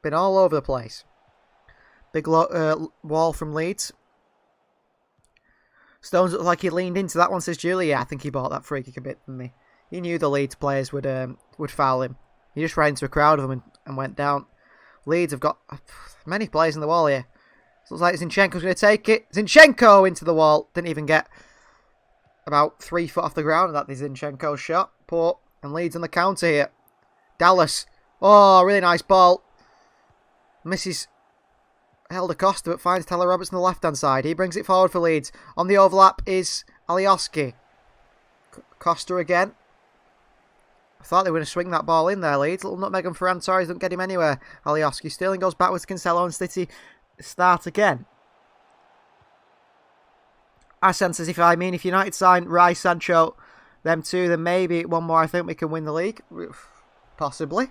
Been all over the place. Big wall from Leeds. Stones looked like he leaned into that one, says Julie. Yeah, I think he bought that free kick a bit from me. He knew the Leeds players would foul him. He just ran into a crowd of them and went down. Leeds have got many players in the wall here. So looks like Zinchenko's going to take it. Zinchenko into the wall. Didn't even get about 3 foot off the ground. That is Zinchenko's shot. Poor. And Leeds on the counter here. Dallas. Oh, really nice ball. Misses Helder Costa, but finds Tyler Roberts on the left-hand side. He brings it forward for Leeds. On the overlap is Alioski. Costa again. I thought they were going to swing that ball in there, Leeds. Little nutmeg and Ferran Torres don't get him anywhere. Alioski. Sterling goes backwards to Cancelo and City start again. Arsene says, if United sign Rice, Sancho, them two, then maybe one more, I think we can win the league. Possibly.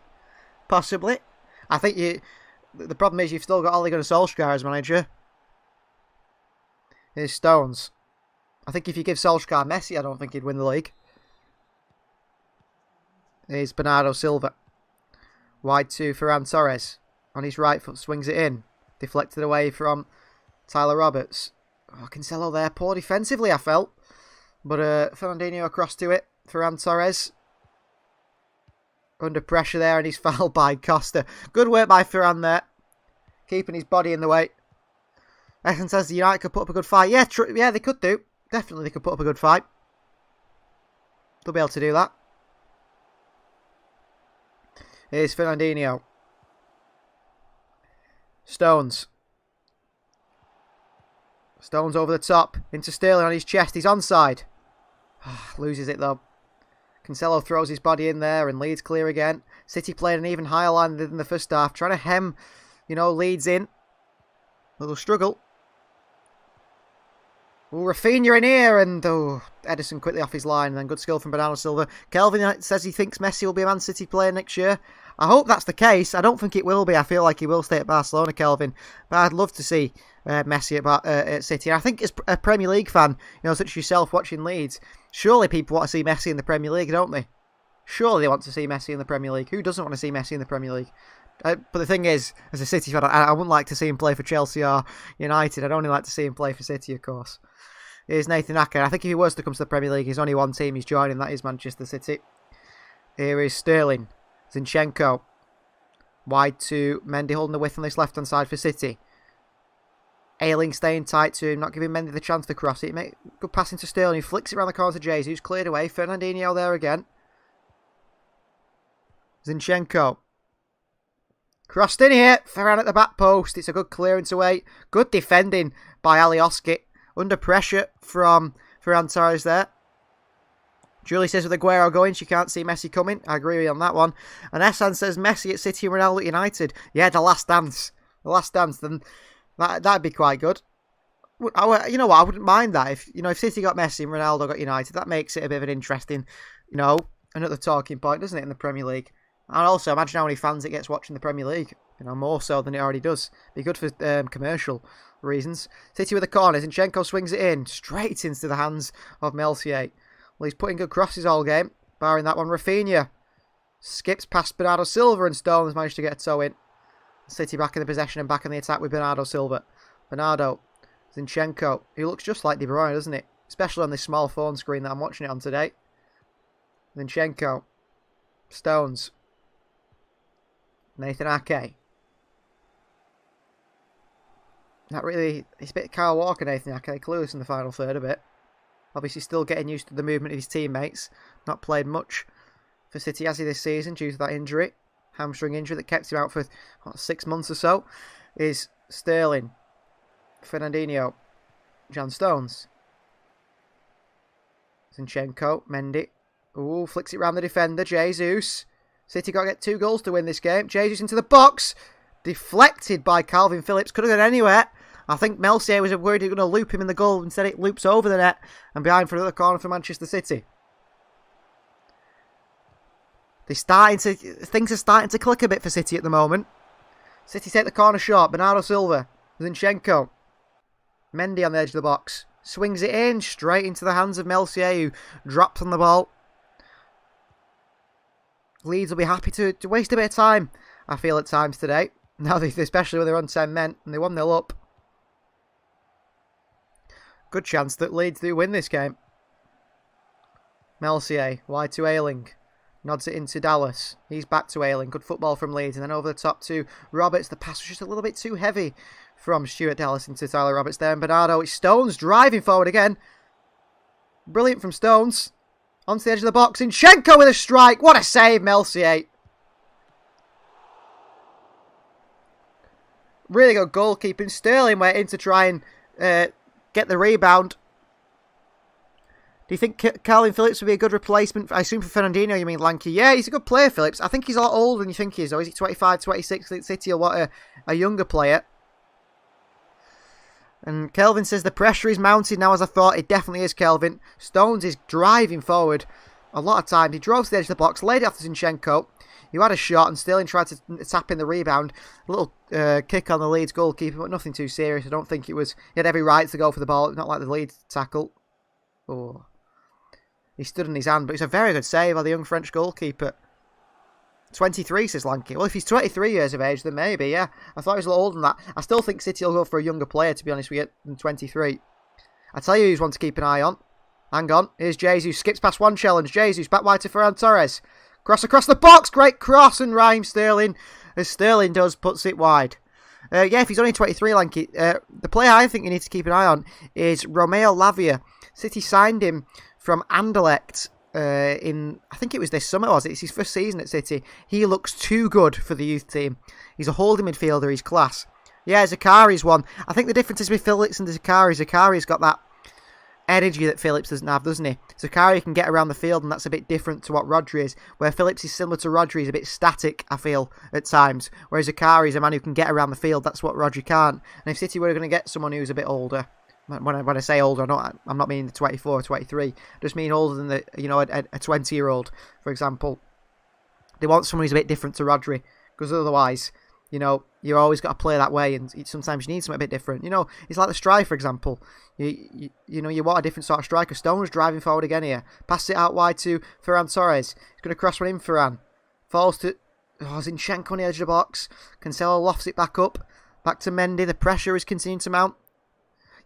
I think the problem is you've still got Ole Gunnar Solskjaer as manager. Here's Stones. I think if you give Solskjaer Messi, I don't think he'd win the league. Here's Bernardo Silva. Wide to Ferran Torres. On his right foot, swings it in. Deflected away from Tyler Roberts. Oh, Cancelo there. Poor defensively, I felt. But Fernandinho across to it. Ferran Torres. Under pressure there, and he's fouled by Costa. Good work by Ferran there. Keeping his body in the way. Ethan says the United could put up a good fight. Yeah, yeah, they could do. Definitely they could put up a good fight. They'll be able to do that. Here's Fernandinho. Stones. Stones over the top. Into Sterling on his chest. He's onside. Loses it though. Cancelo throws his body in there and Leeds clear again. City playing an even higher line than the first half. Trying to hem, Leeds in. Little struggle. Rafinha in here, and Edison quickly off his line, and then good skill from Bernardo Silva. Kelvin says he thinks Messi will be a Man City player next year. I hope that's the case. I don't think it will be. I feel like he will stay at Barcelona, Kelvin. But I'd love to see Messi at City. And I think as a Premier League fan, such as yourself watching Leeds, surely people want to see Messi in the Premier League, don't they? Surely they want to see Messi in the Premier League. Who doesn't want to see Messi in the Premier League? But the thing is, as a City fan, I wouldn't like to see him play for Chelsea or United. I'd only like to see him play for City, of course. Here's Nathan Ake. I think if he was to come to the Premier League, there's only one team he's joining. That is Manchester City. Here is Sterling. Zinchenko. Wide to Mendy, holding the width on this left-hand side for City. Ayling staying tight to him, not giving Mendy the chance to cross it. Good passing to Sterling. He flicks it around the corner to Jesus. Cleared away. Fernandinho there again. Zinchenko. Crossed in here. Ferran at the back post. It's a good clearance away. Good defending by Alioski. Under pressure from Ferran Torres there. Julie says with Aguero going, she can't see Messi coming. I agree with you on that one. And Essan says Messi at City and Ronaldo at United. Yeah, the last dance. The last dance. Then that'd be quite good. You know what? I wouldn't mind that. If City got Messi and Ronaldo got United, that makes it a bit of an interesting, another talking point, doesn't it, in the Premier League? And also, imagine how many fans it gets watching the Premier League. More so than it already does. Be good for commercial reasons. City with the corner. Zinchenko swings it in. Straight into the hands of Melcier. Well, he's putting good crosses all game. Barring that one, Rafinha. Skips past Bernardo Silva and Stones managed to get a toe in. City back in the possession and back in the attack with Bernardo Silva. Bernardo. Zinchenko. He looks just like De Bruyne, doesn't it? Especially on this small phone screen that I'm watching it on today. Zinchenko. Stones. Nathan Ake. It's a bit Kyle Walker, Nathan Ake, clueless in the final third a bit. Obviously still getting used to the movement of his teammates. Not played much for City, has he, this season due to that injury. Hamstring injury that kept him out for 6 months or so. Is Sterling. Fernandinho. John Stones. Zinchenko. Mendy. Ooh, flicks it round the defender. Jesus. City got to get 2 goals to win this game. Jesus into the box. Deflected by Calvin Phillips. Could have gone anywhere. I think Melcier was worried he was going to loop him in the goal. Instead, it loops over the net and behind for another corner for Manchester City. Things are starting to click a bit for City at the moment. City take the corner short. Bernardo Silva. Zinchenko. Mendy on the edge of the box. Swings it in straight into the hands of Melcier, who drops on the ball. Leeds will be happy to waste a bit of time, I feel, at times today. Now, especially when they're on 10 men and they 1-0 up. Good chance that Leeds do win this game. Melcier, wide to Ayling. Nods it into Dallas. He's back to Ayling. Good football from Leeds. And then over the top to Roberts. The pass was just a little bit too heavy from Stuart Dallas into Tyler Roberts there. And Bernardo, it's Stones driving forward again. Brilliant from Stones. Onto the edge of the box. Zinchenko with a strike. What a save, Melcier. Really good goalkeeping. Sterling went in to try and get the rebound. Do you think Calvin Phillips would be a good replacement? I assume for Fernandinho you mean Lanky. Yeah, he's a good player, Phillips. I think he's a lot older than you think he is. Or is he 25, 26? I think City will want a younger player. And Kelvin says the pressure is mounted now, as I thought. It definitely is, Kelvin. Stones is driving forward a lot of times. He drove to the edge of the box, laid it off to Zinchenko. He had a shot and Sterling tried to tap in the rebound. A little kick on the Leeds goalkeeper, but nothing too serious. I don't think it was... He had every right to go for the ball. Not like the Leeds tackle. Oh. He stood in his hand, but it's a very good save by the young French goalkeeper. 23, says Lanky. Well, if he's 23 years of age, then maybe, yeah. I thought he was a little older than that. I still think City will go for a younger player, to be honest with you, than 23. I tell you who's one to keep an eye on. Hang on. Here's Jesus. Skips past one challenge. Jesus back wide to Ferran Torres. Cross across the box. Great cross. And Raheem Sterling, as Sterling does, puts it wide. Yeah, if he's only 23, Lanky, the player I think you need to keep an eye on is Romeo Lavia. City signed him from Anderlecht in, I think it was this summer, was it? It's his first season at City. He looks too good for the youth team. He's a holding midfielder. He's class. Yeah, Zakari's one. I think the difference is with Phillips and Zakari. Zakari's got that energy that Phillips doesn't have, doesn't he? Zakari can get around the field, and that's a bit different to what Rodri is. Where Phillips is similar to Rodri, he's a bit static, I feel, at times. Whereas Zakari is a man who can get around the field. That's what Rodri can't. And if City were going to get someone who's a bit older, when I say older, I'm not meaning 24 or 23. I just mean older than a 20-year-old, for example. They want someone who's a bit different to Rodri, because otherwise, you're always got to play that way, and sometimes you need something a bit different. It's like the strike, for example. You want a different sort of striker. Stone's driving forward again here. Passes it out wide to Ferran Torres. He's going to cross one in, Ferran. Falls to Zinchenko on the edge of the box. Cancelo lofts it back up. Back to Mendy. The pressure is continuing to mount.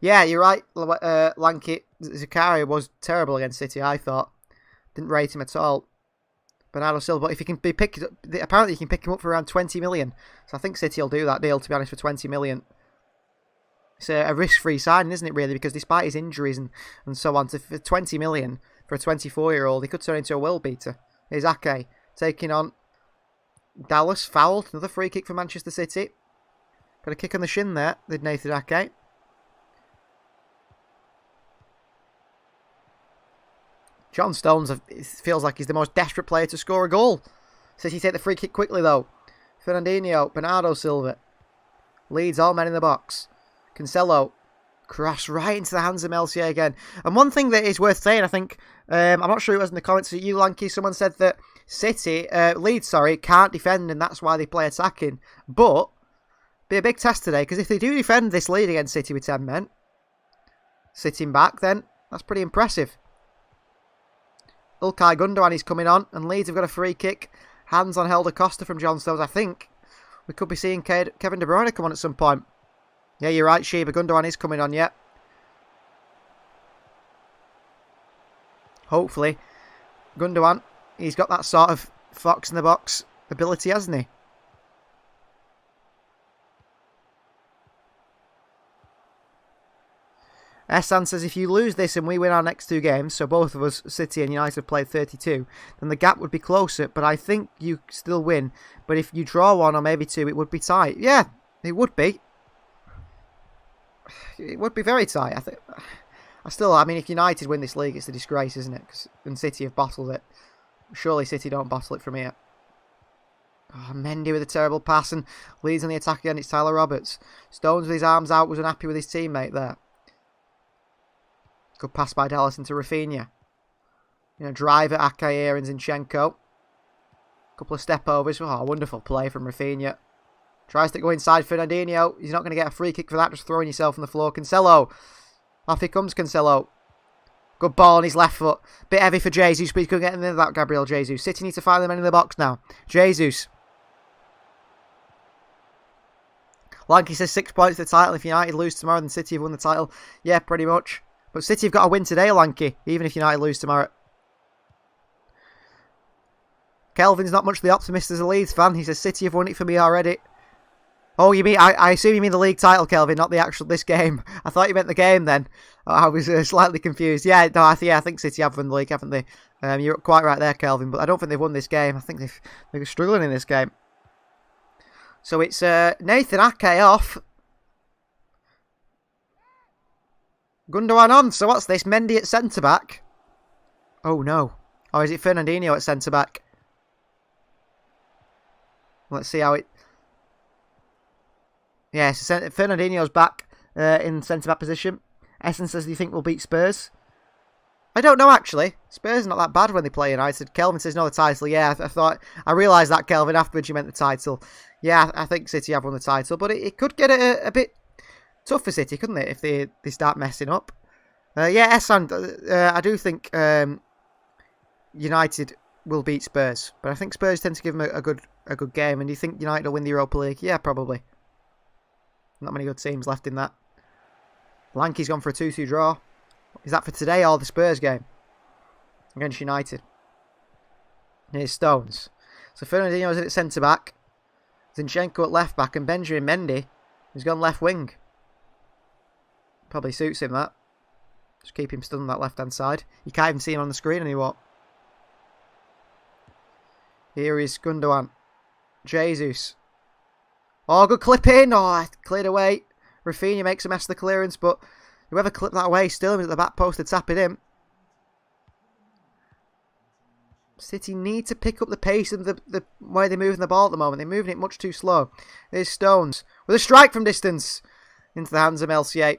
Yeah, you're right, Lanky. Zakari was terrible against City, I thought. Didn't rate him at all. Bernardo Silva, but if he can be picked, apparently you can pick him up for around 20 million. So I think City will do that deal, to be honest, for 20 million. It's a risk-free signing, isn't it, really? Because despite his injuries and so on, for 20 million for a 24-year-old, he could turn into a world beater. Here's Ake taking on Dallas, fouled. Another free kick for Manchester City. Got a kick on the shin there, did Nathan Ake. John Stones feels like he's the most desperate player to score a goal. City take the free kick quickly, though. Fernandinho, Bernardo Silva. Leeds, all men in the box. Cancelo, cross right into the hands of Melcier again. And one thing that is worth saying, I think, I'm not sure it was in the comments of you, Lanky, someone said that Leeds, can't defend, and that's why they play attacking. But, be a big test today, because if they do defend this lead against City with 10 men, sitting back, then that's pretty impressive. Ilkay Gundogan is coming on, and Leeds have got a free kick. Hands on Helder Costa from John Stones. I think we could be seeing Kevin De Bruyne come on at some point. Yeah, you're right, Sheba. Gundogan is coming on, yeah. Hopefully. Gundogan, he's got that sort of fox in the box ability, hasn't he? Essan says, if you lose this and we win our next two games, so both of us, City and United, have played 32, then the gap would be closer, but I think you still win. But if you draw one or maybe two, it would be tight. Yeah, it would be. It would be very tight. I mean, if United win this league, it's a disgrace, isn't it? And City have bottled it. Surely City don't bottle it from here. Oh, Mendy with a terrible pass, and Leeds on the attack again. It's Tyler Roberts. Stones with his arms out was unhappy with his teammate there. Good pass by Dallas into Rafinha. Drive at Ake here and Zinchenko. Couple of step overs. Oh, wonderful play from Rafinha. Tries to go inside Fernandinho. He's not going to get a free kick for that. Just throwing yourself on the floor. Cancelo. Off he comes, Cancelo. Good ball on his left foot. Bit heavy for Jesus, but he's going to get into that, Gabriel Jesus. City needs to find the men in the box now. Jesus. Lanky says 6 points to the title. If United lose tomorrow, then City have won the title. Yeah, pretty much. But City have got to win today, Lanky, even if United lose tomorrow. Kelvin's not much the optimist as a Leeds fan. He says City have won it for me already. Oh, you mean I assume you mean the league title, Kelvin, not this game. I thought you meant the game then. I was slightly confused. Yeah, no, I think City have won the league, haven't they? You're quite right there, Kelvin. But I don't think they've won this game. I think they're struggling in this game. So it's Nathan Ake off. Gundogan on. So what's this? Mendy at centre-back. Oh, no. Or is it Fernandinho at centre-back? Let's see how it... Yes, Fernandinho's back in centre-back position. Essen says, do you think we'll beat Spurs? I don't know, actually. Spurs are not that bad when they play United. Kelvin says, no, the title. Yeah, I realised that, Kelvin, afterwards you meant the title. Yeah, I think City have won the title, but it could get a bit tough for City, couldn't it, if they start messing up? Yeah, Essan, I do think United will beat Spurs, but I think Spurs tend to give them a good game. And do you think United will win the Europa League? Yeah, probably. Not many good teams left in that. Lanky's gone for a 2-2 draw. Is that for today or the Spurs game against United? Here's Stones. So Fernandinho is at centre-back. Zinchenko at left-back. And Benjamin Mendy has gone left wing. Probably suits him, that. Just keep him stood on that left-hand side. You can't even see him on the screen anymore. Here is Gundogan. Jesus. Oh, good clip in. Oh, cleared away. Rafinha makes a mess of the clearance, but whoever clipped that away, Sterling at the back post to tap it in. City need to pick up the pace of the way they're moving the ball at the moment. They're moving it much too slow. There's Stones with a strike from distance into the hands of Melcier.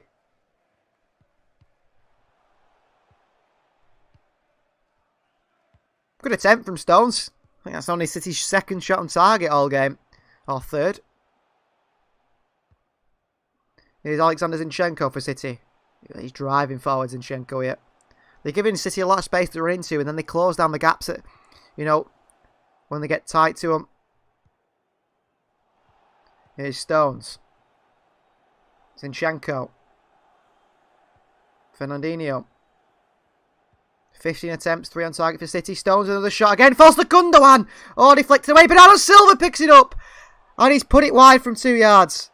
Good attempt from Stones. I think that's only City's second shot on target all game. Or third. Here's Alexander Zinchenko for City. He's driving forward, Zinchenko here. They're giving City a lot of space to run into, and then they close down the gaps at, when they get tight to them. Here's Stones. Zinchenko. Fernandinho. 15 attempts, 3 on target for City. Stones another shot again. Falls to Gundogan. Oh, deflected away. Bernardo Silva picks it up. And he's put it wide from 2 yards.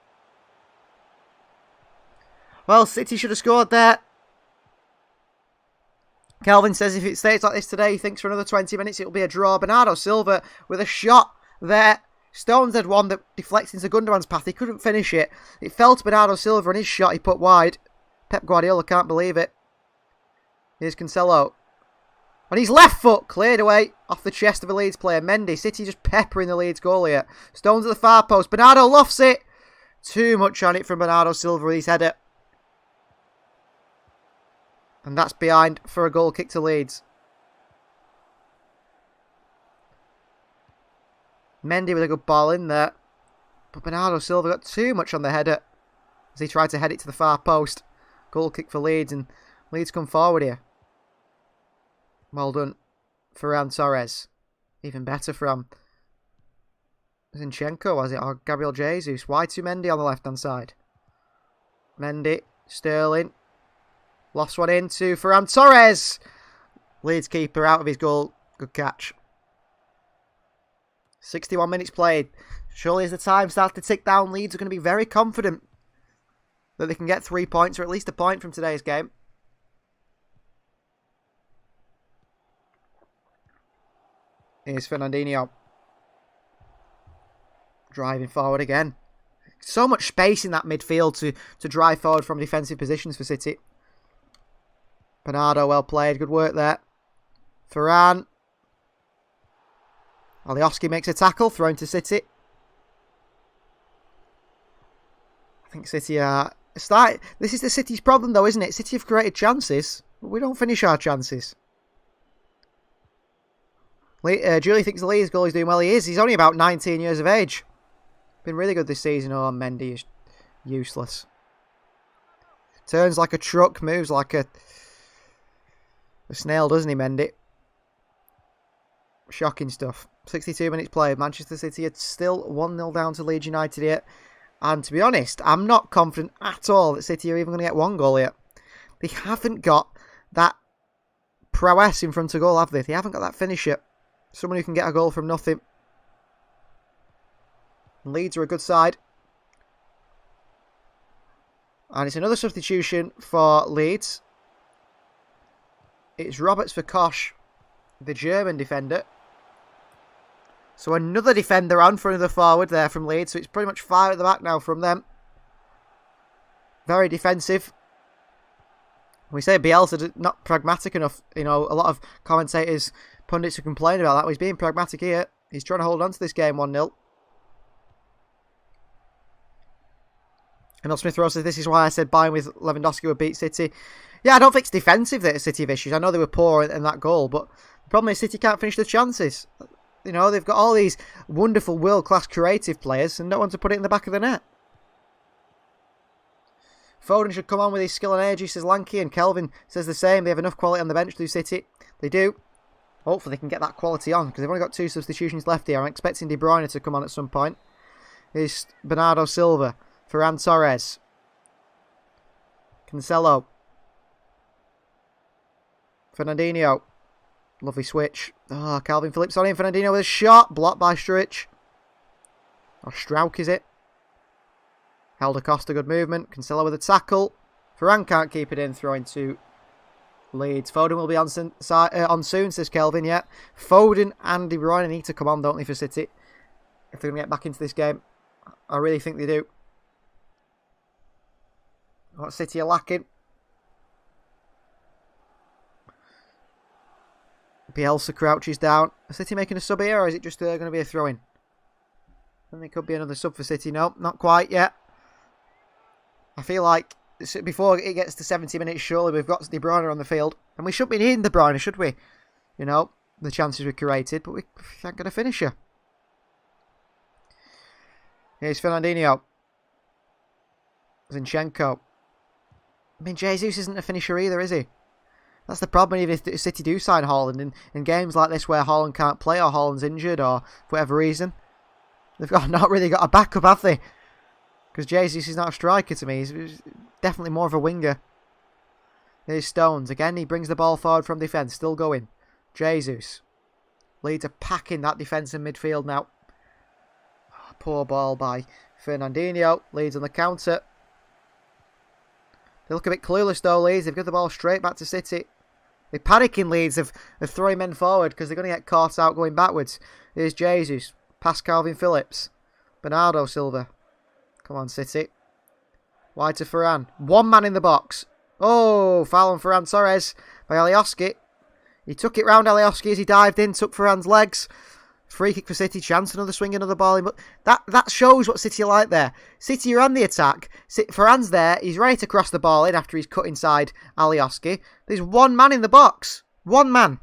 Well, City should have scored there. Kelvin says if it stays like this today, he thinks for another 20 minutes it'll be a draw. Bernardo Silva with a shot there. Stones had one that deflects into Gundogan's path. He couldn't finish it. It fell to Bernardo Silva and his shot he put wide. Pep Guardiola can't believe it. Here's Cancelo. And his left foot cleared away off the chest of a Leeds player. Mendy, City just peppering the Leeds goal here. Stones at the far post. Bernardo lofts it. Too much on it from Bernardo Silva with his header. And that's behind for a goal kick to Leeds. Mendy with a good ball in there. But Bernardo Silva got too much on the header as he tried to head it to the far post. Goal kick for Leeds, and Leeds come forward here. Well done, Ferran Torres. Even better from Zinchenko, was it? Or Gabriel Jesus. Why to Mendy on the left-hand side? Mendy, Sterling. Lost one into Ferran Torres. Leeds keeper out of his goal. Good catch. 61 minutes played. Surely as the time starts to tick down, Leeds are going to be very confident that they can get 3 points or at least a point from today's game. Here's Fernandinho. Driving forward again. So much space in that midfield to drive forward from defensive positions for City. Bernardo, well played. Good work there. Ferran. Alioski makes a tackle. Thrown to City. I think City are... This is the City's problem though, isn't it? City have created chances, but we don't finish our chances. Julie thinks the Leeds goal is doing well. He is. He's only about 19 years of age. Been really good this season. Oh, Mendy is useless. Turns like a truck, moves like a snail, doesn't he, Mendy? Shocking stuff. 62 minutes played. Manchester City are still 1-0 down to Leeds United here. And to be honest, I'm not confident at all that City are even going to get 1 goal here. They haven't got that prowess in front of goal, have they? They haven't got that finisher. Someone who can get a goal from nothing. Leeds are a good side. And it's another substitution for Leeds. It's Roberts for Koch, the German defender. So another defender on for another forward there from Leeds. So it's pretty much 5 at the back now from them. Very defensive. We say Bielsa not pragmatic enough. You know, a lot of commentators, pundits who complain about that. Well, he's being pragmatic here. He's trying to hold on to this game 1-0. And Smith Rowe says, this is why I said Bayern with Lewandowski would beat City. Yeah, I don't think it's defensive that City have issues. I know they were poor in that goal, but the problem is City can't finish the chances. You know, they've got all these wonderful world-class creative players and no one to put it in the back of the net. Foden should come on with his skill and energy, says Lanky, and Kelvin says the same. They have enough quality on the bench to do City. They do. Hopefully they can get that quality on, because they've only got 2 substitutions left here. I'm expecting De Bruyne to come on at some point. Here's Bernardo Silva. Ferran Torres. Cancelo. Fernandinho. Lovely switch. Oh, Calvin Phillips on in. Fernandinho with a shot. Blocked by Struich. Or Strauch, is it? Held Acosta, good movement. Cancelo with a tackle. Varane can't keep it in. Throwing to Leeds. Foden will be on soon, says Kelvin, yeah. Foden and De Bruyne need to come on, don't they, for City? If they're going to get back into this game. I really think they do. What City are lacking. Bielsa crouches down. Is City making a sub here, or is it just going to be a throw-in? I think there could be another sub for City. No, not quite yet. I feel like before it gets to 70 minutes, surely we've got De Bruyne on the field. And we shouldn't be needing De Bruyne, should we? You know, the chances we created, but we ain't going to finish her. Here's Fernandinho. Zinchenko. I mean, Jesus isn't a finisher either, is he? That's the problem if City do sign Haaland. In games like this where Haaland can't play or Haaland's injured or for whatever reason, they've not really got a backup, have they? Because Jesus is not a striker to me. He's definitely more of a winger. Here's Stones. Again, he brings the ball forward from defence. Still going. Jesus. Leeds are packing that defence in midfield now. Oh, poor ball by Fernandinho. Leeds on the counter. They look a bit clueless though, Leeds. They've got the ball straight back to City. They panic in Leeds of throwing men forward because they're going to get caught out going backwards. Here's Jesus. Past Calvin Phillips. Bernardo Silva. Come on, City. Wide to Varane. One man in the box. Oh, foul on Ferran Torres by Alioski. He took it round Alioski as he dived in, took Ferran's legs. Free kick for City. Chance, another swing, another ball in. But that shows what City are like there. City are on the attack. Ferran's there. He's ready to cross the ball in after he's cut inside Alioski. There's one man in the box. One man.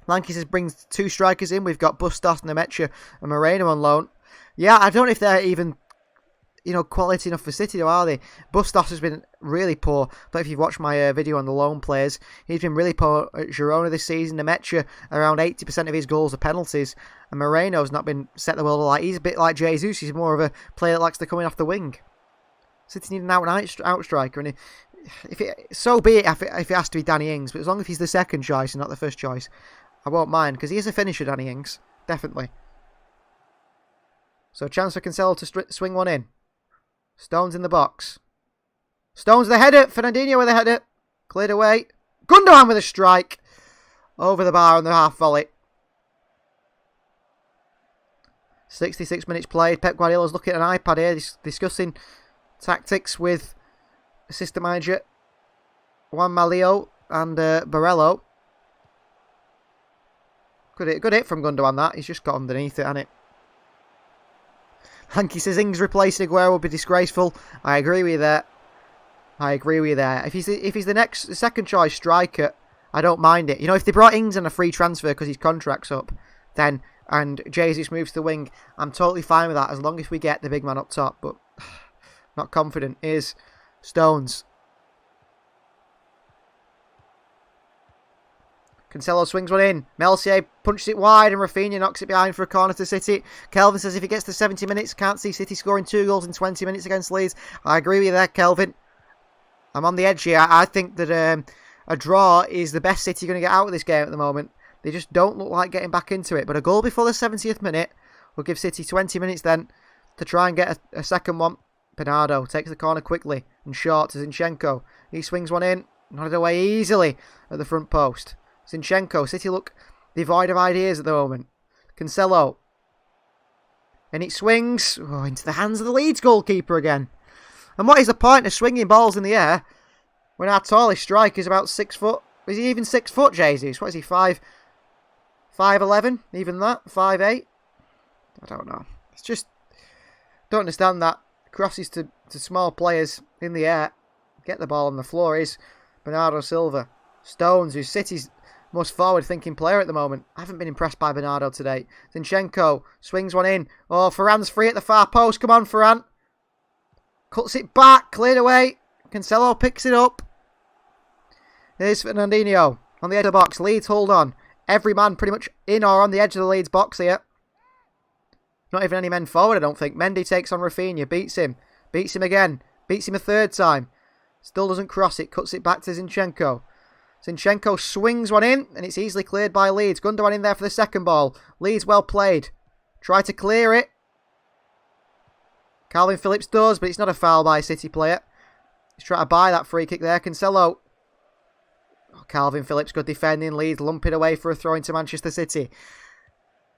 Lankes brings two strikers in. We've got Bustos, Nemecha and Moreno on loan. Yeah, I don't know if they're even, quality enough for City, though, are they? Bustos has been really poor. But if you've watched my video on the loan players, he's been really poor at Girona this season. Nemecha, around 80% of his goals are penalties. And Moreno's not been set the world alight. He's a bit like Jesus. He's more of a player that likes to come in off the wing. City need an out striker. And so be it if it has to be Danny Ings. But as long as he's the second choice and not the first choice, I won't mind, because he is a finisher, Danny Ings. Definitely. So, chance for Cancelo to swing one in. Stones in the box. Stones the header. Fernandinho with the header. Cleared away. Gundogan with a strike. Over the bar on the half volley. 66 minutes played. Pep Guardiola's looking at an iPad here, discussing tactics with assistant manager Juan Malio and Barello. Good hit from Gundogan, that. He's just got underneath it, hasn't it? Hanky says Ings replacing Aguero would be disgraceful. I agree with you there. If he's the second choice striker, I don't mind it. If they brought Ings on a free transfer because his contract's up, then, and Jesus moves to the wing, I'm totally fine with that as long as we get the big man up top. But not confident. Here's Stones. Cancelo swings one in. Melcier punches it wide and Rafinha knocks it behind for a corner to City. Kelvin says if he gets to 70 minutes, can't see City scoring 2 goals in 20 minutes against Leeds. I agree with you there, Kelvin. I'm on the edge here. I think that a draw is the best City are going to get out of this game at the moment. They just don't look like getting back into it. But a goal before the 70th minute will give City 20 minutes then to try and get a second one. Bernardo takes the corner quickly and short to Zinchenko. He swings one in. Nodded away easily at the front post. Zinchenko, City look devoid of ideas at the moment. Cancelo. And it swings into the hands of the Leeds goalkeeper again. And what is the point of swinging balls in the air when our tallest striker is about 6 foot? Is he even 6 foot, Jesus? What is he, 5'11"? Even that? 5'8"? I don't know. It's just, don't understand that. Crosses to small players in the air. Get the ball on the floor is Bernardo Silva. Stones, who's City's most forward-thinking player at the moment. I haven't been impressed by Bernardo today. Zinchenko swings one in. Oh, Ferran's free at the far post. Come on, Ferran. Cuts it back. Cleared away. Cancelo picks it up. Here's Fernandinho on the edge of the box. Leeds hold on. Every man pretty much in or on the edge of the Leeds box here. Not even any men forward, I don't think. Mendy takes on Rafinha. Beats him. Beats him again. Beats him a third time. Still doesn't cross it. Cuts it back to Zinchenko. Zinchenko swings one in, and it's easily cleared by Leeds. Gundogan in there for the second ball. Leeds well played. Try to clear it. Calvin Phillips does, but it's not a foul by a City player. He's trying to buy that free kick there. Cancelo. Oh, Calvin Phillips, good defending. Leeds lump it away for a throw into Manchester City.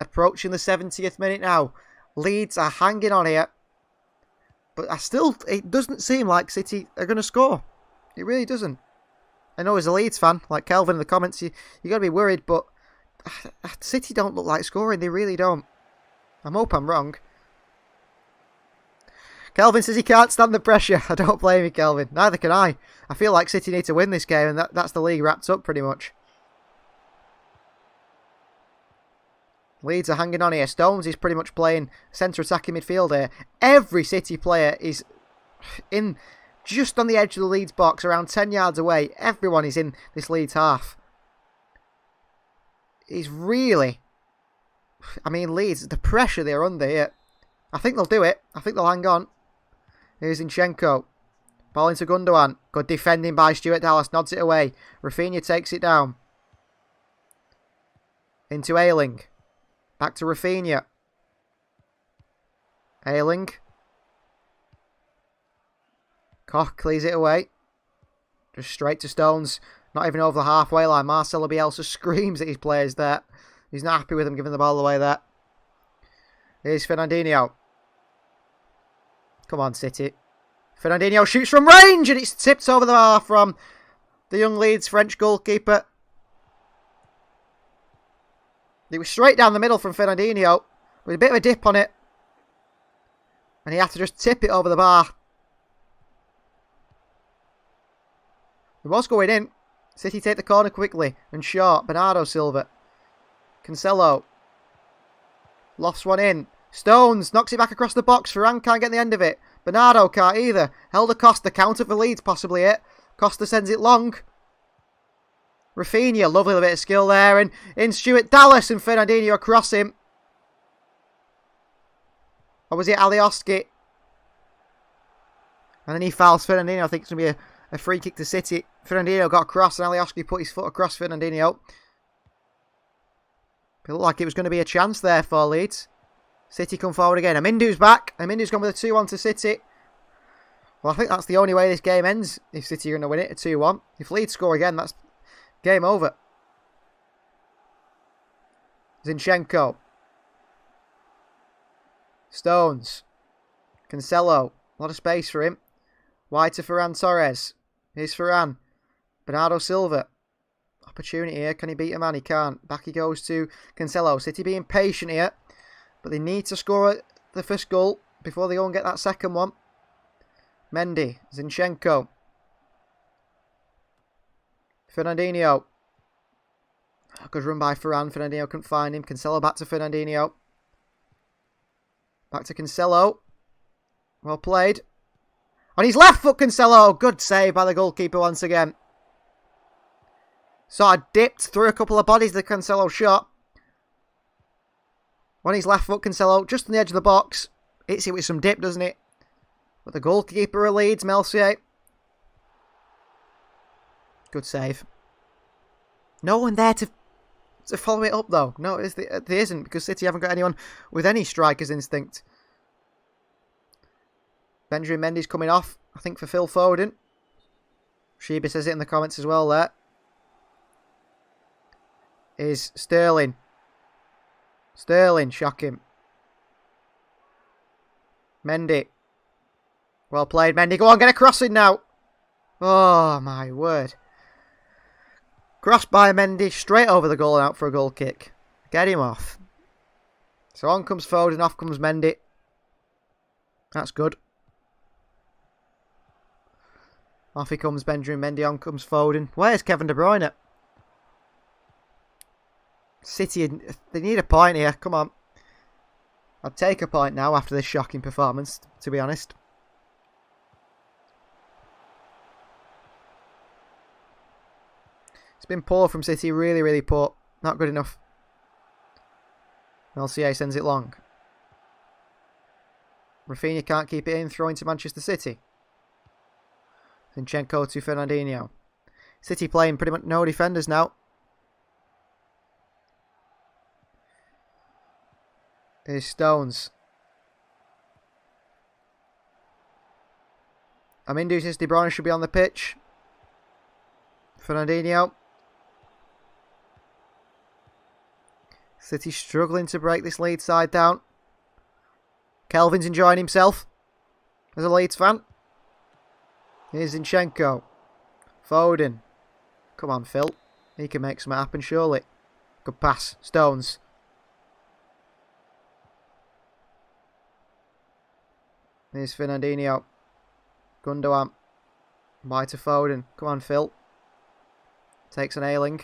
Approaching the 70th minute now. Leeds are hanging on here. But it doesn't seem like City are going to score. It really doesn't. I know as a Leeds fan, like Kelvin in the comments, you got to be worried, but City don't look like scoring. They really don't. I hope I'm wrong. Kelvin says he can't stand the pressure. I don't blame you, Kelvin. Neither can I. I feel like City need to win this game, and that's the league wrapped up pretty much. Leeds are hanging on here. Stones is pretty much playing centre attacking midfield here. Every City player is in just on the edge of the Leeds box, around 10 yards away. Everyone is in this Leeds half. It's really... I mean, Leeds, the pressure they're under here. I think they'll do it. I think they'll hang on. Here's Zinchenko. Ball into Gundogan. Good defending by Stuart Dallas. Nods it away. Rafinha takes it down. Into Ayling. Back to Rafinha. Ayling. Koch clears it away. Just straight to Stones. Not even over the halfway line. Marcelo Bielsa screams at his players there. He's not happy with them giving the ball away there. Here's Fernandinho. Come on, City. Fernandinho shoots from range and it's tipped over the bar from the young Leeds French goalkeeper. It was straight down the middle from Fernandinho with a bit of a dip on it. And he had to just tip it over the bar. It was going in. City take the corner quickly and short. Bernardo Silva. Cancelo. Lofts one in. Stones knocks it back across the box. Varane can't get the end of it. Bernardo can't either. Held a Costa. Counter for Leeds possibly it. Costa sends it long. Rafinha, lovely little bit of skill there. And in Stuart Dallas and Fernandinho across him. Or was it Alioski? And then he fouls Fernandinho. I think it's going to be a free kick to City. Fernandinho got across and Alioski put his foot across Fernandinho. It looked like it was going to be a chance there for Leeds. City come forward again. Amindu's back. Amindu's gone with a 2-1 to City. Well, I think that's the only way this game ends. If City are going to win it, a 2-1. If Leeds score again, that's game over. Zinchenko. Stones. Cancelo. A lot of space for him. Wide to Ferran Torres. Here's Ferran. Bernardo Silva. Opportunity here. Can he beat a man? He can't. Back he goes to Cancelo. City being patient here. But they need to score the first goal before they go and get that second one. Mendy. Zinchenko. Fernandinho. Good run by Ferran. Fernandinho couldn't find him. Cancelo back to Fernandinho. Back to Cancelo. Well played. On his left foot, Cancelo. Good save by the goalkeeper once again. Sort of dipped through a couple of bodies the Cancelo shot. On his left foot, Cancelo, just on the edge of the box. Hits it with some dip, doesn't it? But the goalkeeper of Leeds, Melcier. Good save. No one there to follow it up, though. No, there isn't, because City haven't got anyone with any striker's instinct. Benjamin Mendy's coming off, I think, for Phil Foden. Sheba says it in the comments as well there. Is Sterling. Sterling, shock him. Mendy. Well played, Mendy. Go on, get a crossing now. Oh, my word. Cross by Mendy, straight over the goal and out for a goal kick. Get him off. So on comes Foden, off comes Mendy. That's good. Off he comes Benjamin Mendy, on comes Foden. Where's Kevin De Bruyne? City, they need a point here. Come on. I'd take a point now after this shocking performance, to be honest. It's been poor from City. Really, really poor. Not good enough. LCA sends it long. Rafinha can't keep it in. Throw into Manchester City. Zinchenko to Fernandinho. City playing pretty much no defenders now. Here's Stones. Amindu says De Bruyne should be on the pitch. Fernandinho. City struggling to break this Leeds side down. Kelvin's enjoying himself as a Leeds fan. Here's Zinchenko. Foden. Come on, Phil. He can make something happen, surely. Good pass. Stones. Here's Fernandinho. Gundogan. Wide to Foden. Come on, Phil. Takes an ailing.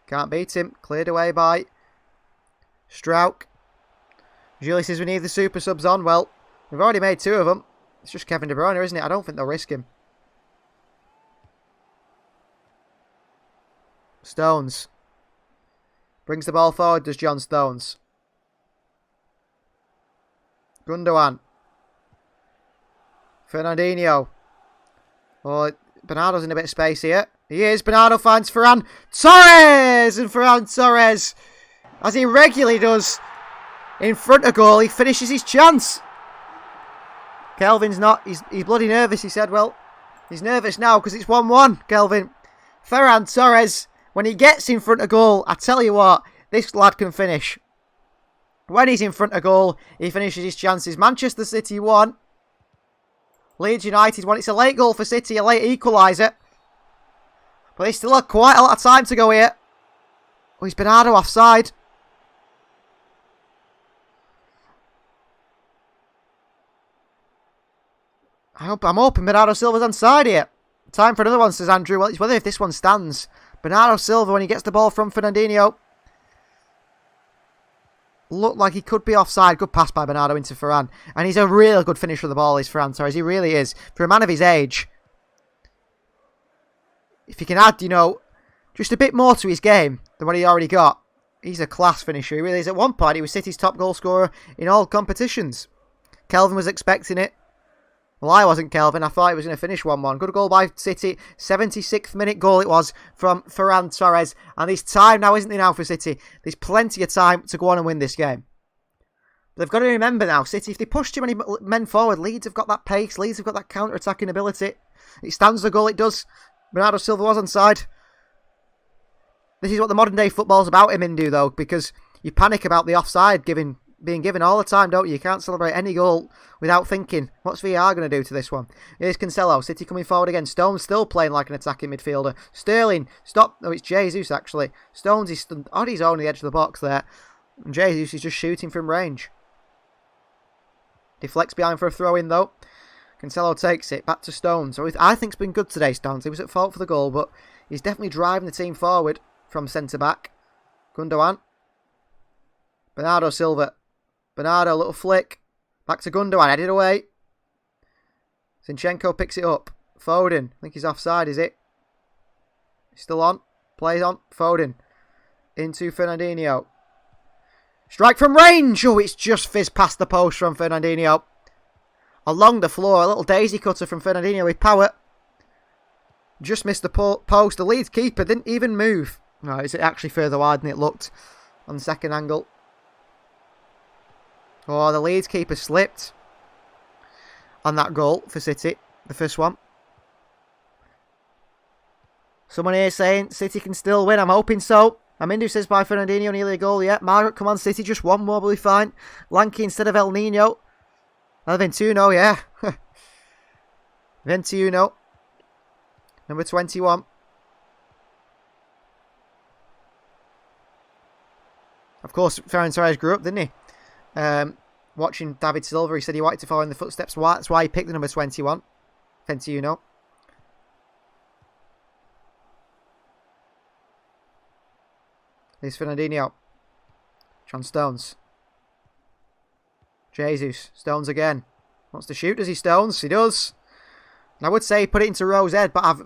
Can't beat him. Cleared away by Struijk. Julie says we need the super subs on. Well, we've already made 2 of them. It's just Kevin De Bruyne, isn't it? I don't think they'll risk him. Stones. Brings the ball forward, does John Stones. Gundogan. Fernandinho. Oh, Bernardo's in a bit of space here. He is. Bernardo finds Ferran Torres! And Ferran Torres, as he regularly does in front of goal, he finishes his chance. Kelvin's not. He's bloody nervous, he said. Well, he's nervous now because it's 1-1, Kelvin. Ferran Torres, when he gets in front of goal, I tell you what, this lad can finish. When he's in front of goal, he finishes his chances. Manchester City 1. Leeds United 1. It's a late goal for City, a late equaliser. But they still have quite a lot of time to go here. Oh, he's Bernardo offside. I'm hoping Bernardo Silva's onside here. Time for another one, says Andrew. Well, it's whether if this one stands. Bernardo Silva, when he gets the ball from Fernandinho, looked like he could be offside. Good pass by Bernardo into Ferran. And he's a real good finisher of the ball, is Ferran Torres. He really is. For a man of his age, if he can add, just a bit more to his game than what he already got, he's a class finisher. He really is. At one point, he was City's top goal scorer in all competitions. Kelvin was expecting it. Well, I wasn't, Kelvin. I thought he was going to finish 1-1. Good goal by City. 76th minute goal it was from Ferran Torres. And there's time now, isn't there, now for City? There's plenty of time to go on and win this game. But they've got to remember now, City, if they push too many men forward, Leeds have got that pace. Leeds have got that counter-attacking ability. It stands the goal, it does. Bernardo Silva was onside. This is what the modern-day football's about, Imindu, though, because you panic about the offside being given all the time, don't you? You can't celebrate any goal without thinking, what's VR going to do to this one? Here's Cancelo. City coming forward again. Stones still playing like an attacking midfielder. Sterling, stop. Oh, it's Jesus, actually. Stones is on his own at the edge of the box there. And Jesus is just shooting from range. Deflects behind for a throw-in, though. Cancelo takes it. Back to Stones. So I think it's been good today, Stones. He was at fault for the goal, but he's definitely driving the team forward from centre-back. Gundogan. Bernardo Silva. Bernardo, little flick. Back to Gundogan, headed away. Zinchenko picks it up. Foden, I think he's offside, is it? He's still on. Plays on. Foden. Into Fernandinho. Strike from range! Oh, it's just fizzed past the post from Fernandinho. Along the floor, a little daisy cutter from Fernandinho with power. Just missed the post. The Leeds keeper didn't even move. No, is it actually further wide than it looked on the second angle? Oh, the Leeds keeper slipped on that goal for City, the first one. Someone here saying City can still win. I'm hoping so. Amindu says by Fernandinho, nearly a goal yet. Margaret, come on, City, just one more will be fine. Lanky instead of El Nino. Ventuno, yeah. Ventuno. Number 21. Of course, Ferran Torres grew up, didn't he? Watching David Silva, he said he wanted to follow in the footsteps. That's why he picked the number 21. Ventuno. Here's Fernandinho. John Stones. Jesus. Stones again. Wants to shoot, does he, Stones? He does. And I would say put it into Rowe's head, but I've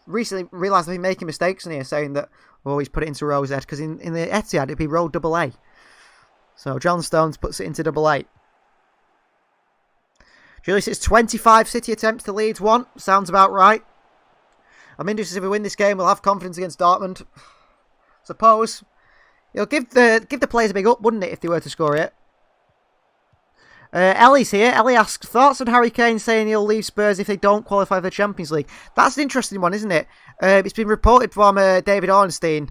recently realised I've been making mistakes in here, saying that I've always put it into Rowe's head, because in the Etihad it'd be Rowe AA. So John Stones puts it into AA. Julius, it's 25 City attempts to Leeds 1. Sounds about right. I'm interested if we win this game, we'll have confidence against Dortmund. Suppose. It'll give the players a big up, wouldn't it, if they were to score it? Ellie's here. Ellie asks, thoughts on Harry Kane saying he'll leave Spurs if they don't qualify for the Champions League? That's an interesting one, isn't it? It's been reported from David Ornstein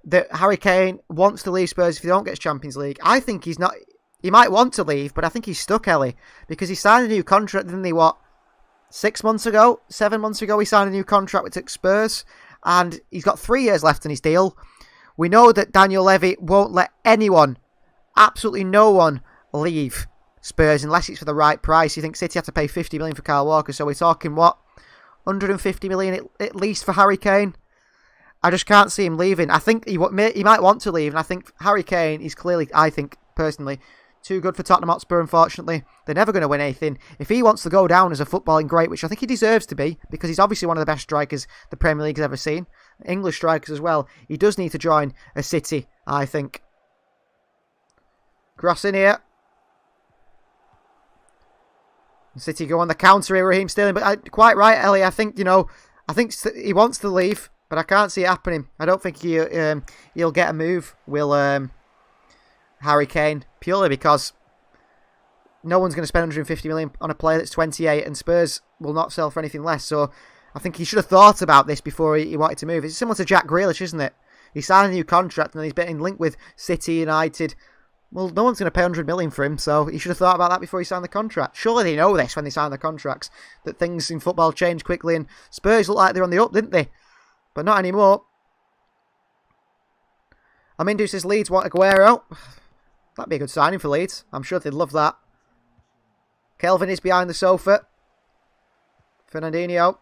that Harry Kane wants to leave Spurs if he don't get Champions League. I think he's not. He might want to leave, but I think he's stuck, Ellie, because he signed a new contract, didn't he? What, 7 months ago, he signed a new contract with Spurs, and he's got 3 years left in his deal. We know that Daniel Levy won't let anyone, absolutely no one, leave Spurs unless it's for the right price. You think City have to pay 50 million for Kyle Walker, so we're talking what, 150 million at least for Harry Kane? I just can't see him leaving. I think he might want to leave, and I think Harry Kane is clearly, I think personally, too good for Tottenham Hotspur. Unfortunately, they're never going to win anything. If he wants to go down as a footballing great, which I think he deserves to be, because he's obviously one of the best strikers the Premier League has ever seen, English strikers as well, he does need to join a City, I think. Cross in here. City go on the counter here, Raheem Sterling. But quite right, Ellie. I think, he wants to leave, but I can't see it happening. I don't think he'll get a move, will Harry Kane, purely because no one's going to spend 150 million on a player that's 28, and Spurs will not sell for anything less. So I think he should have thought about this before he wanted to move. It's similar to Jack Grealish, isn't it? He signed a new contract and then he's been linked with City, United. Well, no one's going to pay 100 million for him, so he should have thought about that before he signed the contract. Surely they know this when they sign the contracts, that things in football change quickly, and Spurs look like they're on the up, didn't they? But not anymore. Amindu says Leeds want Aguero. That'd be a good signing for Leeds. I'm sure they'd love that. Kelvin is behind the sofa. Fernandinho.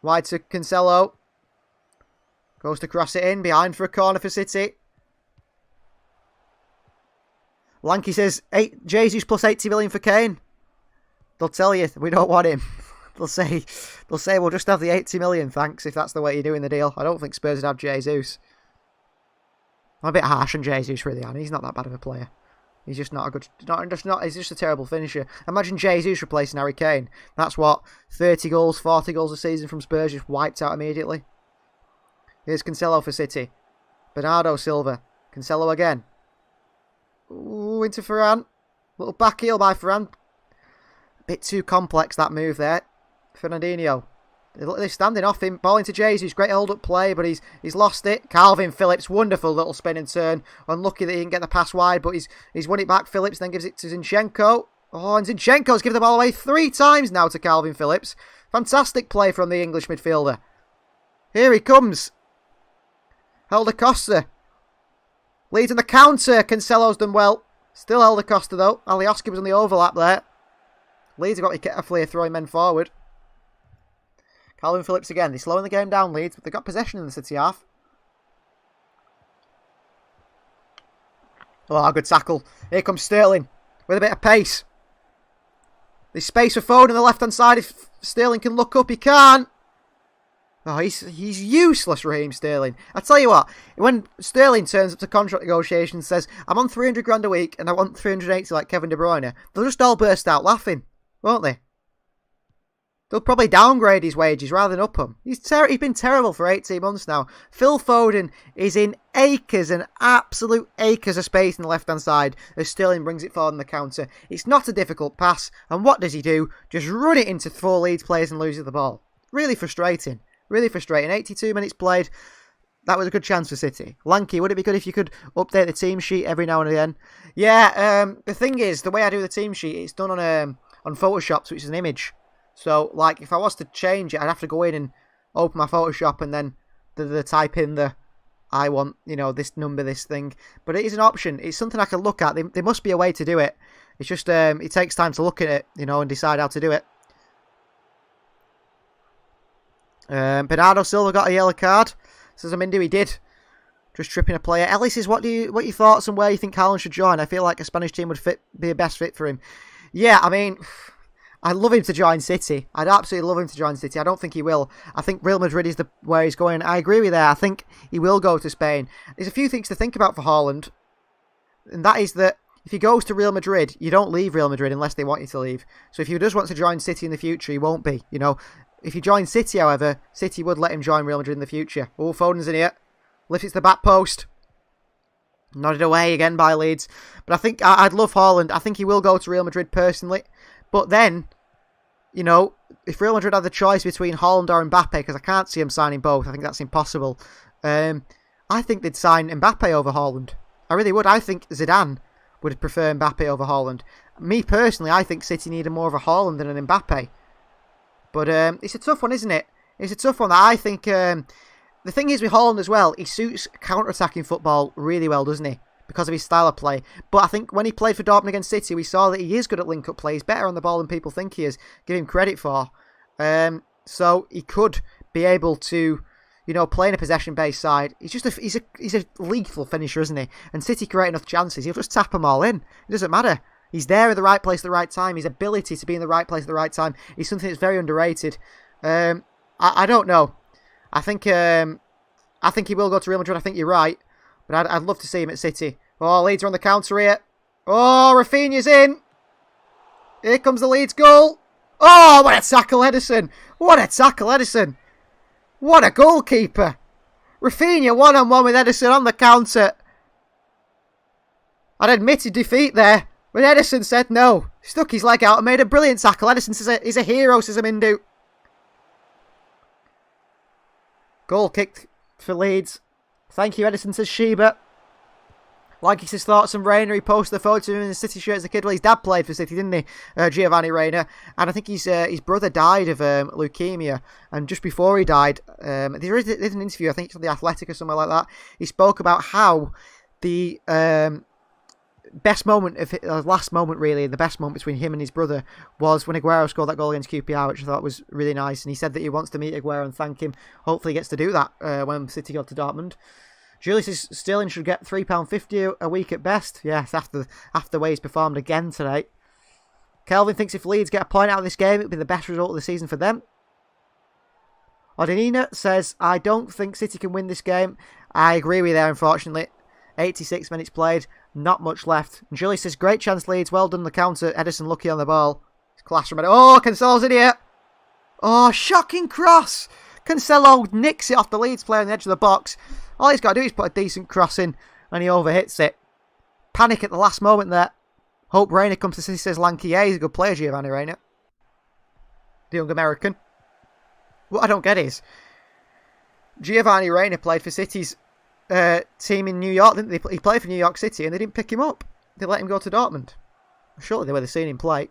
Wide to Cancelo. Goes to cross it in. Behind for a corner for City. Lanky says, Jesus plus 80 million for Kane. They'll tell you, we don't want him. They'll say we'll just have the 80 million, thanks, if that's the way you're doing the deal. I don't think Spurs would have Jesus. I'm a bit harsh on Jesus, really, and he's not that bad of a player. He's just not a good... he's just a terrible finisher. Imagine Jesus replacing Harry Kane. That's what, 30 goals, 40 goals a season from Spurs, just wiped out immediately. Here's Cancelo for City. Bernardo Silva. Cancelo again. Ooh, into Ferran. Little back heel by Ferran. A bit too complex, that move there. Fernandinho. They're standing off him. Ball into Jesus. Great hold-up play, but he's lost it. Calvin Phillips. Wonderful little spin and turn. Unlucky that he didn't get the pass wide, but he's won it back. Phillips then gives it to Zinchenko. Oh, and Zinchenko's given the ball away 3 times now to Calvin Phillips. Fantastic play from the English midfielder. Here he comes. Helder Costa. Leeds on the counter. Cancelo's done well. Still Helder Costa though. Alioski was on the overlap there. Leeds have got to be careful here throwing men forward. Calvin Phillips again. They're slowing the game down, Leeds, but they've got possession in the City half. Oh, good tackle. Here comes Sterling with a bit of pace. There's space for Foden on the left-hand side. If Sterling can look up, he can't. Oh, he's useless, Raheem Sterling. I tell you what, when Sterling turns up to contract negotiations and says, I'm on 300 grand a week and I want 380 like Kevin De Bruyne, they'll just all burst out laughing, won't they? They'll probably downgrade his wages rather than up them. He's been terrible for 18 months now. Phil Foden is in acres and absolute acres of space on the left-hand side as Sterling brings it forward on the counter. It's not a difficult pass, and what does he do? Just run it into 4 Leeds players and loses the ball. Really frustrating. Really frustrating. 82 minutes played. That was a good chance for City. Lanky, would it be good if you could update the team sheet every now and again? Yeah, the thing is, the way I do the team sheet, it's done on Photoshop, which is an image. So, like, if I was to change it, I'd have to go in and open my Photoshop and then the type in I want, this number, this thing. But it is an option. It's something I can look at. There must be a way to do it. It's just, it takes time to look at it, and decide how to do it. Bernardo Silva got a yellow card. Says Amindu, he did. Just tripping a player. Ellie says, what your thoughts on where you think Haaland should join? I feel like a Spanish team would be a best fit for him. Yeah, I mean, I'd love him to join City. I'd absolutely love him to join City. I don't think he will. I think Real Madrid is where he's going. I agree with that. I think he will go to Spain. There's a few things to think about for Haaland. And that is that if he goes to Real Madrid, you don't leave Real Madrid unless they want you to leave. So if he does want to join City in the future, he won't be. You know, if he joins City, however, City would let him join Real Madrid in the future. Oh, Foden's in here. Lifts it to the back post. Nodded away again by Leeds. But I think I'd love Haaland. I think he will go to Real Madrid personally. But then, you know, if Real Madrid had the choice between Haaland or Mbappe, because I can't see him signing both, I think that's impossible. I think they'd sign Mbappe over Haaland. I really would. I think Zidane would prefer Mbappe over Haaland. Me personally, I think City need more of a Haaland than an Mbappe. But it's a tough one, isn't it? It's a tough one that I think... the thing is with Haaland as well, he suits counter-attacking football really well, doesn't he? Because of his style of play. But I think when he played for Dortmund against City, we saw that he is good at link-up play. He's better on the ball than people think he is. Give him credit for. So he could be able to, you know, play in a possession-based side. He's a lethal finisher, isn't he? And City create enough chances, he'll just tap them all in. It doesn't matter. He's there in the right place at the right time. His ability to be in the right place at the right time is something that's very underrated. I don't know. I think he will go to Real Madrid. I think you're right. But I'd love to see him at City. Oh, Leeds are on the counter here. Oh, Rafinha's in. Here comes the Leeds goal. Oh, what a tackle, Ederson. What a tackle, Ederson. What a goalkeeper. Rafinha one-on-one with Ederson on the counter. I'd admitted defeat there. But Ederson said no. Stuck his leg out and made a brilliant tackle. Ederson says he's a hero, says Amindu. Goal kicked for Leeds. Thank you, Ederson, says Sheba. Like his thoughts on Reina. He posted a photo of him in the City shirt as a kid. Well, his dad played for City, didn't he? Giovanni Reina. And I think his brother died of leukemia. And just before he died, there is an interview, I think it's on The Athletic or somewhere like that. He spoke about how the best moment of last moment, really, the best moment between him and his brother was when Aguero scored that goal against QPR, which I thought was really nice. And he said that he wants to meet Aguero and thank him. Hopefully he gets to do that when City go to Dortmund. Julius says Sterling should get £3.50 a week at best. Yes, after the way he's performed again today. Kelvin thinks if Leeds get a point out of this game, it would be the best result of the season for them. Odinina says, I don't think City can win this game. I agree with you there, unfortunately. 86 minutes played, not much left. And Julius says, great chance Leeds, well done the counter. Ederson lucky on the ball. It's class from it. Oh, Cancelo's in here. Oh, shocking cross. Cancelo nicks it off the Leeds player on the edge of the box. All he's got to do is put a decent cross in and he overhits it. Panic at the last moment there. Hope Reina comes to City, says Lanky. Yeah, he's a good player, Giovanni Reina. The young American. What I don't get is, Giovanni Reina played for City's team in New York, didn't they? He played for New York City and they didn't pick him up. They let him go to Dortmund. Surely they would have seen him play.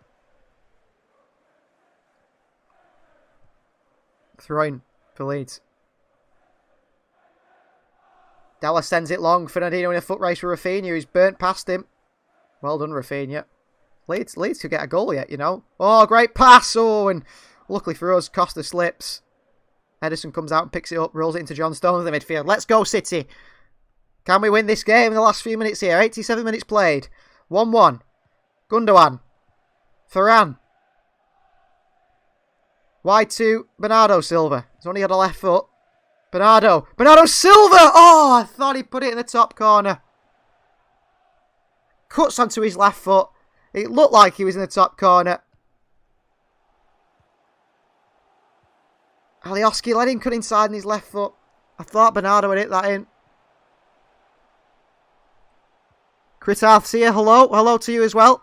Throwing for Leeds. Dallas sends it long. Fernandinho in a foot race for Rafinha, who's burnt past him. Well done, Rafinha. Leeds could get a goal yet, you know. Oh, great pass. Oh, and luckily for us, Costa slips. Ederson comes out and picks it up, rolls it into John Stones in the midfield. Let's go, City. Can we win this game in the last few minutes here? 87 minutes played. 1-1. Gundogan. Varane. Wide to Bernardo Silva. He's only got a left foot. Bernardo Silva! Oh, I thought he put it in the top corner. Cuts onto his left foot. It looked like he was in the top corner. Alioski let him cut inside on his left foot. I thought Bernardo had hit that in. Kritarth's here. Hello. Hello to you as well.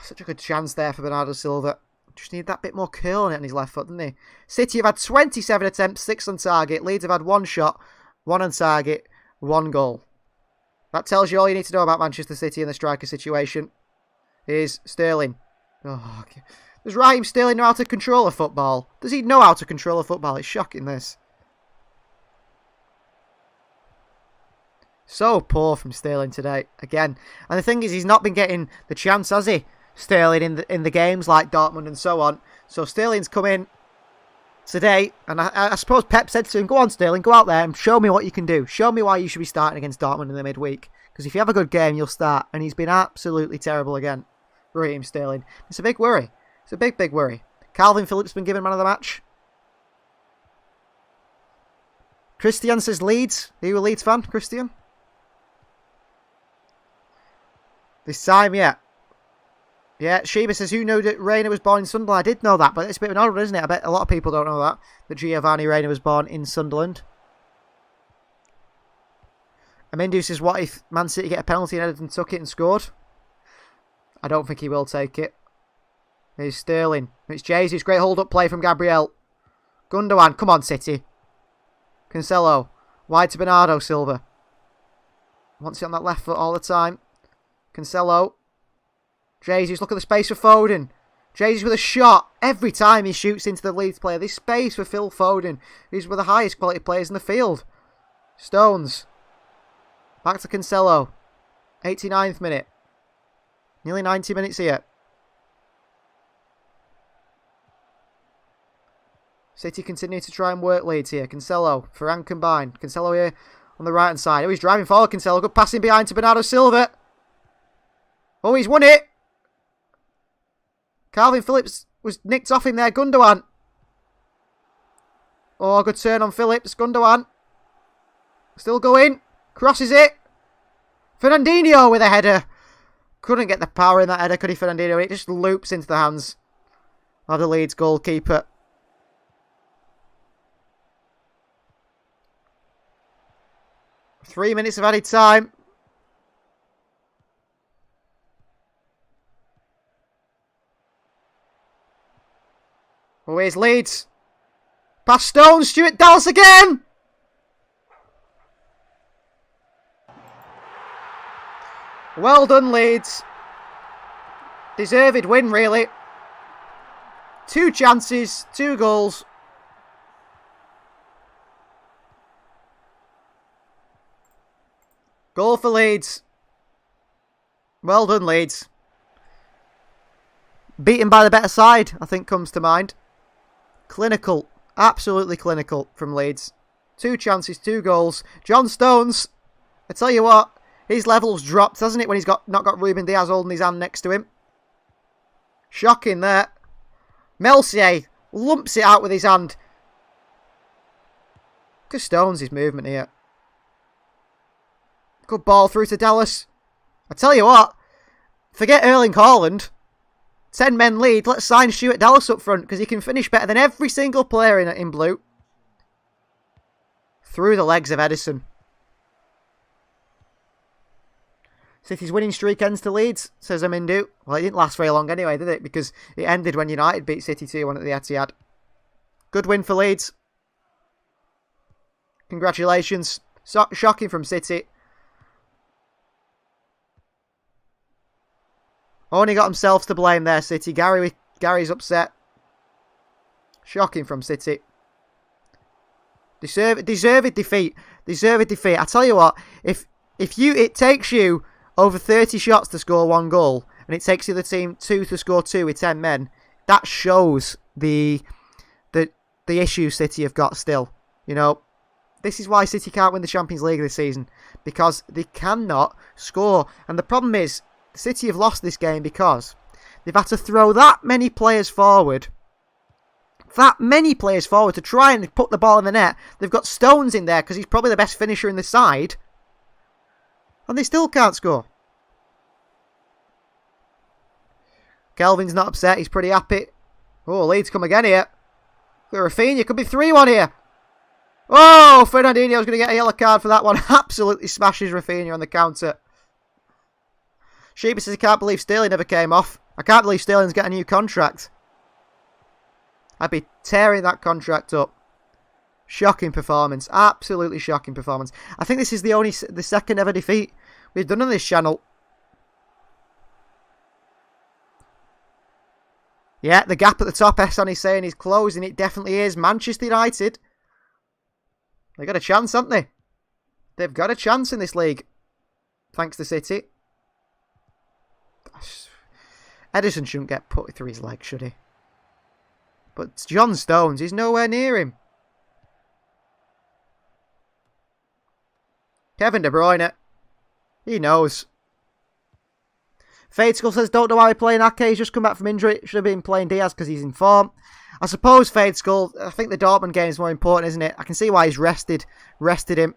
Such a good chance there for Bernardo Silva. Just need that bit more curl on it on his left foot, didn't he? City have had 27 attempts, 6 on target. Leeds have had 1 shot, 1 on target, 1 goal. That tells you all you need to know about Manchester City in the striker situation. Is Sterling. Oh, okay. Does Raheem Sterling know how to control a football? Does he know how to control a football? It's shocking, this. So poor from Sterling today, again. And the thing is, he's not been getting the chance, has he? Sterling in the games like Dortmund and so on. So Sterling's come in today, and I suppose Pep said to him, go on Sterling, go out there and show me what you can do. Show me why you should be starting against Dortmund in the midweek. Because if you have a good game, you'll start. And he's been absolutely terrible again. Raheem Sterling. It's a big worry. It's a big worry. Calvin Phillips been given man of the match. Christian says Leeds. Are you a Leeds fan, Christian? This time, yeah. Yeah, Sheba says, who knew that Rayner was born in Sunderland? I did know that, but it's a bit of an odd one, isn't it? I bet a lot of people don't know that Giovanni Rayner was born in Sunderland. Amindu says, what if Man City get a penalty and Everton took it and scored? I don't think he will take it. Here's Sterling. It's Jesus. Great hold-up play from Gabriel. Gundogan. Come on, City. Cancelo. Wide to Bernardo Silva. Wants it on that left foot all the time. Cancelo. Jesus, look at the space for Foden. Jesus with a shot. Every time he shoots into the Leeds player. This space for Phil Foden. He's one of the highest quality players in the field. Stones. Back to Cancelo. 89th minute. Nearly 90 minutes here. City continue to try and work Leeds here. Cancelo. Ferran combined. Cancelo here on the right hand side. Oh, he's driving forward, Cancelo. Good passing behind to Bernardo Silva. Oh, he's won it. Calvin Phillips was nicked off him there. Gundogan. Oh, good turn on Phillips. Gundogan. Still going. Crosses it. Fernandinho with a header. Couldn't get the power in that header, could he, Fernandinho? It just loops into the hands of the Leeds goalkeeper. Three minutes of added time. Oh, here's Leeds. Past Stones, Stuart Dallas again! Well done, Leeds. Deserved win, really. 2 chances, 2 goals. Goal for Leeds. Well done, Leeds. Beaten by the better side, I think, comes to mind. Clinical. Absolutely clinical from Leeds. 2 chances, 2 goals. John Stones. I tell you what, his level's dropped, hasn't it, when he's not got Ruben Diaz holding his hand next to him. Shocking there. Melcier lumps it out with his hand. Look at Stones' movement here. Good ball through to Dallas. I tell you what, forget Erling Haaland. 10 men lead. Let's sign Stuart Dallas up front because he can finish better than every single player in blue. Through the legs of Edison. City's winning streak ends to Leeds, says Amindu. Well, it didn't last very long anyway, did it? Because it ended when United beat City 2-1 at the Etihad. Good win for Leeds. Congratulations. Shocking from City. Only got themselves to blame there, City. Gary's upset. Shocking from City. Deserved defeat. Deserved defeat. I tell you what, if it takes you over 30 shots to score 1 goal, and it takes the other team 2 to score 2 with 10 men, that shows the issues City have got still. You know, this is why City can't win the Champions League this season, because they cannot score. And the problem is, City have lost this game because they've had to throw that many players forward. That many players forward to try and put the ball in the net. They've got Stones in there because he's probably the best finisher in the side. And they still can't score. Kelvin's not upset. He's pretty happy. Oh, Leeds come again here. Rafinha could be 3-1 here. Oh, Fernandinho's going to get a yellow card for that one. Absolutely smashes Rafinha on the counter. Sheba says he can't believe Sterling never came off. I can't believe Sterling's got a new contract. I'd be tearing that contract up. Shocking performance. Absolutely shocking performance. I think this is the second ever defeat we've done on this channel. Yeah, the gap at the top, Esson is saying, is closing. It definitely is. Manchester United. They got a chance, haven't they? They've got a chance in this league. Thanks to City. Edison shouldn't get put through his leg, should he? But John Stones, he's nowhere near him. Kevin De Bruyne. He knows. Fade Skull says, don't know why we're playing Ake. He's just come back from injury. Should have been playing Diaz because he's in form. I suppose Fade Skull, I think the Dortmund game is more important, isn't it? I can see why he's rested him.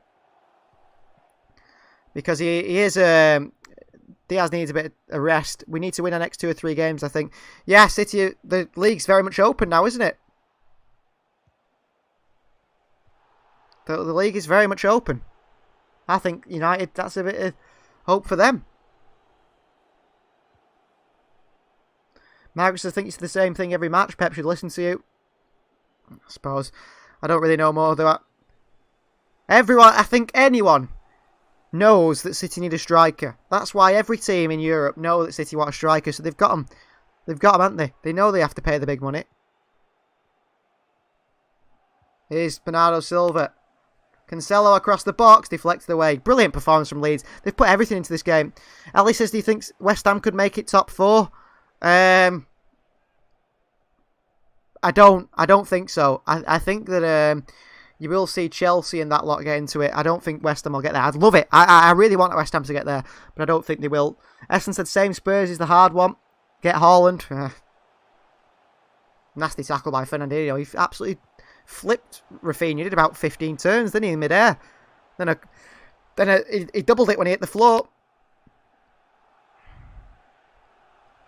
Because he is... Diaz needs a bit of rest. We need to win our next 2 or 3 games, I think. Yeah, City, the league's very much open now, isn't it? The league is very much open. I think United, that's a bit of hope for them. Marcus, I think it's the same thing every match. Pep should listen to you. I suppose. I don't really know more, do I? Everyone, I think anyone knows that City need a striker. That's why every team in Europe know that City want a striker, so they've got them. They've got them, haven't they? They know they have to pay the big money. Here's Bernardo Silva. Cancelo across the box, deflected away. Brilliant performance from Leeds. They've put everything into this game. Ellie says, do you think West Ham could make it top 4? I don't think so. I think that you will see Chelsea and that lot get into it. I don't think West Ham will get there. I'd love it. I really want West Ham to get there, but I don't think they will. Essen said same Spurs is the hard one. Get Haaland. Nasty tackle by Fernandinho. He absolutely flipped Rafinha. He did about 15 turns, didn't he, in midair? Then he doubled it when he hit the floor.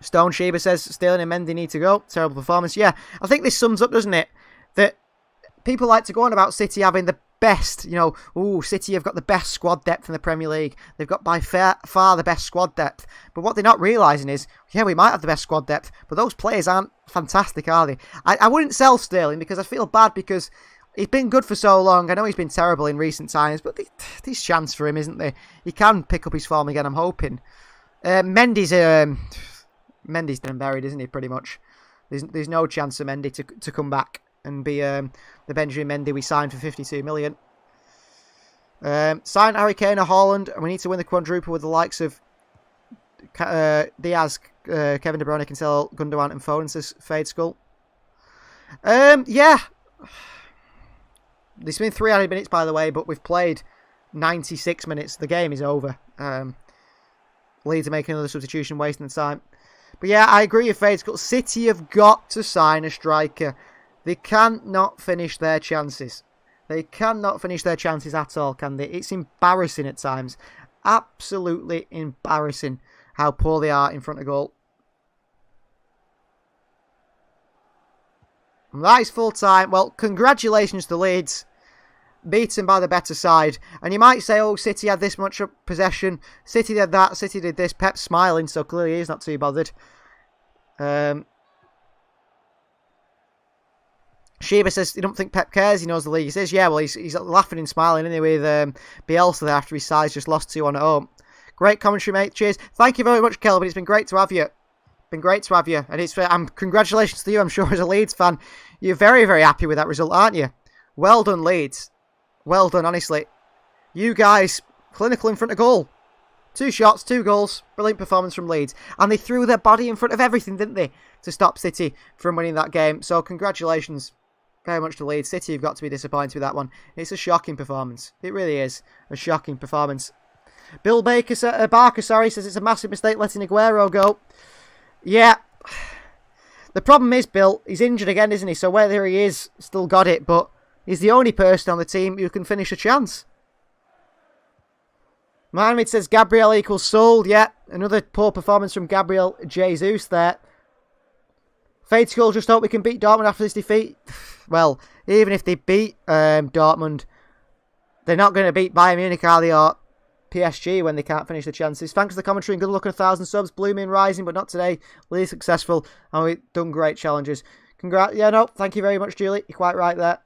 Stone Sheba says Sterling and Mendy need to go. Terrible performance. Yeah, I think this sums up, doesn't it? That people like to go on about City having the best, City have got the best squad depth in the Premier League. They've got by far the best squad depth. But what they're not realising is, yeah, we might have the best squad depth, but those players aren't fantastic, are they? I wouldn't sell Sterling because I feel bad because he's been good for so long. I know he's been terrible in recent times, but there's chance for him, isn't there? He can pick up his form again, I'm hoping. Mendy's been buried, isn't he, pretty much? There's no chance for Mendy to come back and be the Benjamin Mendy we signed for 52 million. Sign Harry Kane or Haaland, and we need to win the quadruple with the likes of Diaz, Kevin De Bruyne, Cancelo, Gundogan and Foden, says Fade Skull. Yeah. There's been 300 minutes, by the way, but we've played 96 minutes. The game is over. Leeds are making another substitution, wasting the time. But yeah, I agree with Fade Skull. City have got to sign a striker. They cannot finish their chances. They cannot finish their chances at all, can they? It's embarrassing at times. Absolutely embarrassing how poor they are in front of goal. And that is full time. Well, congratulations to Leeds. Beaten by the better side. And you might say, oh, City had this much possession. City did that. City did this. Pep's smiling, so clearly he's not too bothered. Sheba says, you don't think Pep cares? He knows the league. He says, yeah, well, he's laughing and smiling anyway with Bielsa there after his side's just lost 2-1 at home. Great commentary, mate. Cheers. Thank you very much, Kelvin. It's been great to have you. Been great to have you. And congratulations to you, I'm sure, as a Leeds fan. You're very, very happy with that result, aren't you? Well done, Leeds. Well done, honestly. You guys, clinical in front of goal. 2 shots, 2 goals. Brilliant performance from Leeds. And they threw their body in front of everything, didn't they? To stop City from winning that game. So congratulations very much to Leeds. City, you've got to be disappointed with that one. It's a shocking performance. It really is. A shocking performance. Bill Barker says it's a massive mistake letting Aguero go. Yeah. The problem is, Bill, he's injured again, isn't he? So whether he is, still got it, but he's the only person on the team who can finish a chance. Mohamed says Gabriel equals sold. Yeah, another poor performance from Gabriel Jesus there. Fade Skull, just hope we can beat Dortmund after this defeat. Well, even if they beat Dortmund, they're not going to beat Bayern Munich, are they, or PSG when they can't finish the chances. Thanks for the commentary and good luck on 1,000 subs. Blooming rising, but not today. Really successful, and we've done great challenges. Congrats. Yeah, no, thank you very much, Julie. You're quite right there.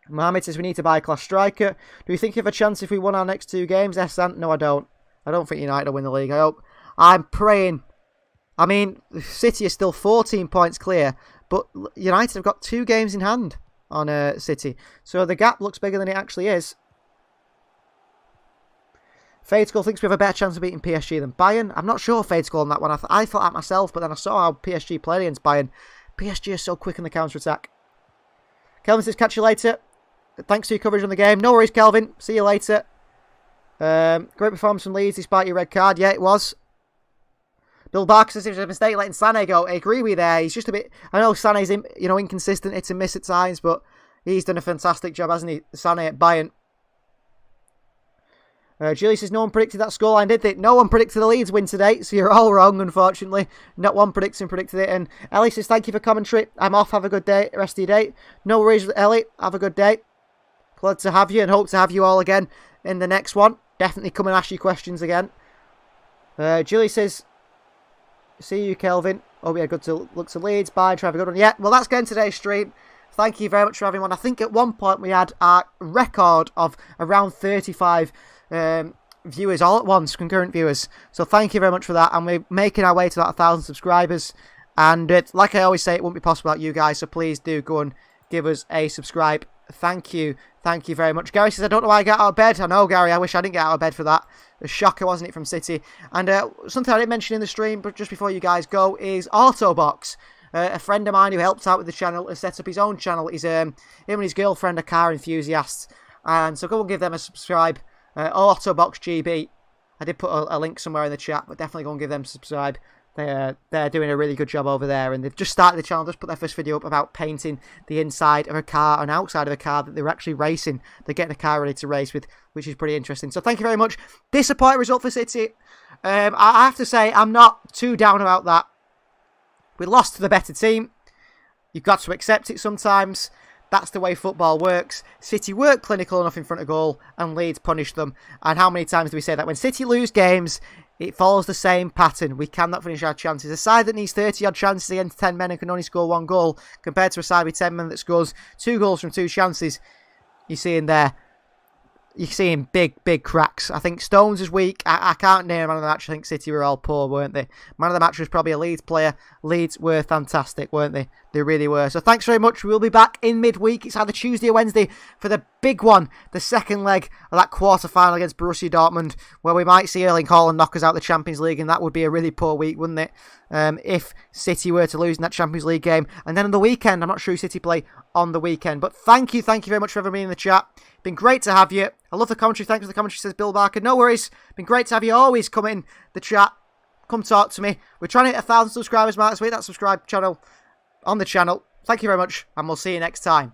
Mohamed says we need to buy a class striker. Do we think you have a chance if we won our next 2 games? Ehsan? No, I don't. I don't think United will win the league. I hope. I'm praying. I mean, City is still 14 points clear, but United have got 2 games in hand on City. So the gap looks bigger than it actually is. Fade Skull thinks we have a better chance of beating PSG than Bayern. I'm not sure, Fade Skull, on that one. I thought that myself, but then I saw how PSG played against Bayern. PSG is so quick in the counter-attack. Kelvin says, catch you later. Thanks for your coverage on the game. No worries, Kelvin. See you later. Great performance from Leeds despite your red card. Yeah, it was. Bill Barker says it was a mistake letting Sané go. I agree with you there. He's just a bit... I know Sané's inconsistent, hit and miss at times, but he's done a fantastic job, hasn't he? Sané at Bayern. Julie says, no one predicted that scoreline, did they? No one predicted the Leeds win today, so you're all wrong, unfortunately. Not one predicted it. And Ellie says, thank you for commentary. I'm off. Have a good day. Rest of your day. No worries, Ellie. Have a good day. Glad to have you and hope to have you all again in the next one. Definitely come and ask you questions again. Julie says, see you, Kelvin. Oh, yeah, good to look to Leeds. Bye. Try have a good one. Yeah, well, that's going today's stream. Thank you very much for having one. I think at one point we had our record of around 35 viewers all at once, concurrent viewers. So thank you very much for that. And we're making our way to that 1,000 subscribers. And like I always say, it wouldn't be possible without you guys. So please do go and give us a subscribe. Thank you. Thank you very much. Gary says, I don't know why I got out of bed. I know, Gary. I wish I didn't get out of bed for that. A shocker, wasn't it, from City? And something I didn't mention in the stream, but just before you guys go, is Autobox. A friend of mine who helped out with the channel has set up his own channel. He's him and his girlfriend are car enthusiasts. And so go and give them a subscribe. Autobox GB. I did put a link somewhere in the chat, but definitely go and give them a subscribe. They're doing a really good job over there, and they've just started the channel, just put their first video up about painting the inside of a car and outside of a car that they're actually racing. They're getting a car ready to race with, which is pretty interesting. So thank you very much. Disappointing result for City. I have to say, I'm not too down about that. We lost to the better team. You've got to accept it sometimes. That's the way football works. City weren't clinical enough in front of goal, and Leeds punished them. And how many times do we say that? When City lose games, it follows the same pattern. We cannot finish our chances. A side that needs 30-odd chances against 10 men and can only score 1 goal, compared to a side with 10 men that scores 2 goals from 2 chances, you're seeing big cracks. I think Stones is weak. I can't name man of the match. I think City were all poor, weren't they? Man of the match was probably a Leeds player. Leeds were fantastic, weren't they? They really were. So thanks very much. We'll be back in midweek. It's either Tuesday or Wednesday for the big one, the second leg of that quarter-final against Borussia Dortmund, where we might see Erling Haaland knock us out the Champions League, and that would be a really poor week, wouldn't it? If City were to lose in that Champions League game. And then on the weekend, I'm not sure who City play on the weekend. But thank you very much for having me in the chat. Been great to have you. I love the commentary. Thanks for the commentary, says Bill Barker. No worries. Been great to have you. Always come in the chat. Come talk to me. We're trying to hit 1,000 subscribers, Mark. Let's hit that subscribe channel on the channel. Thank you very much, and we'll see you next time.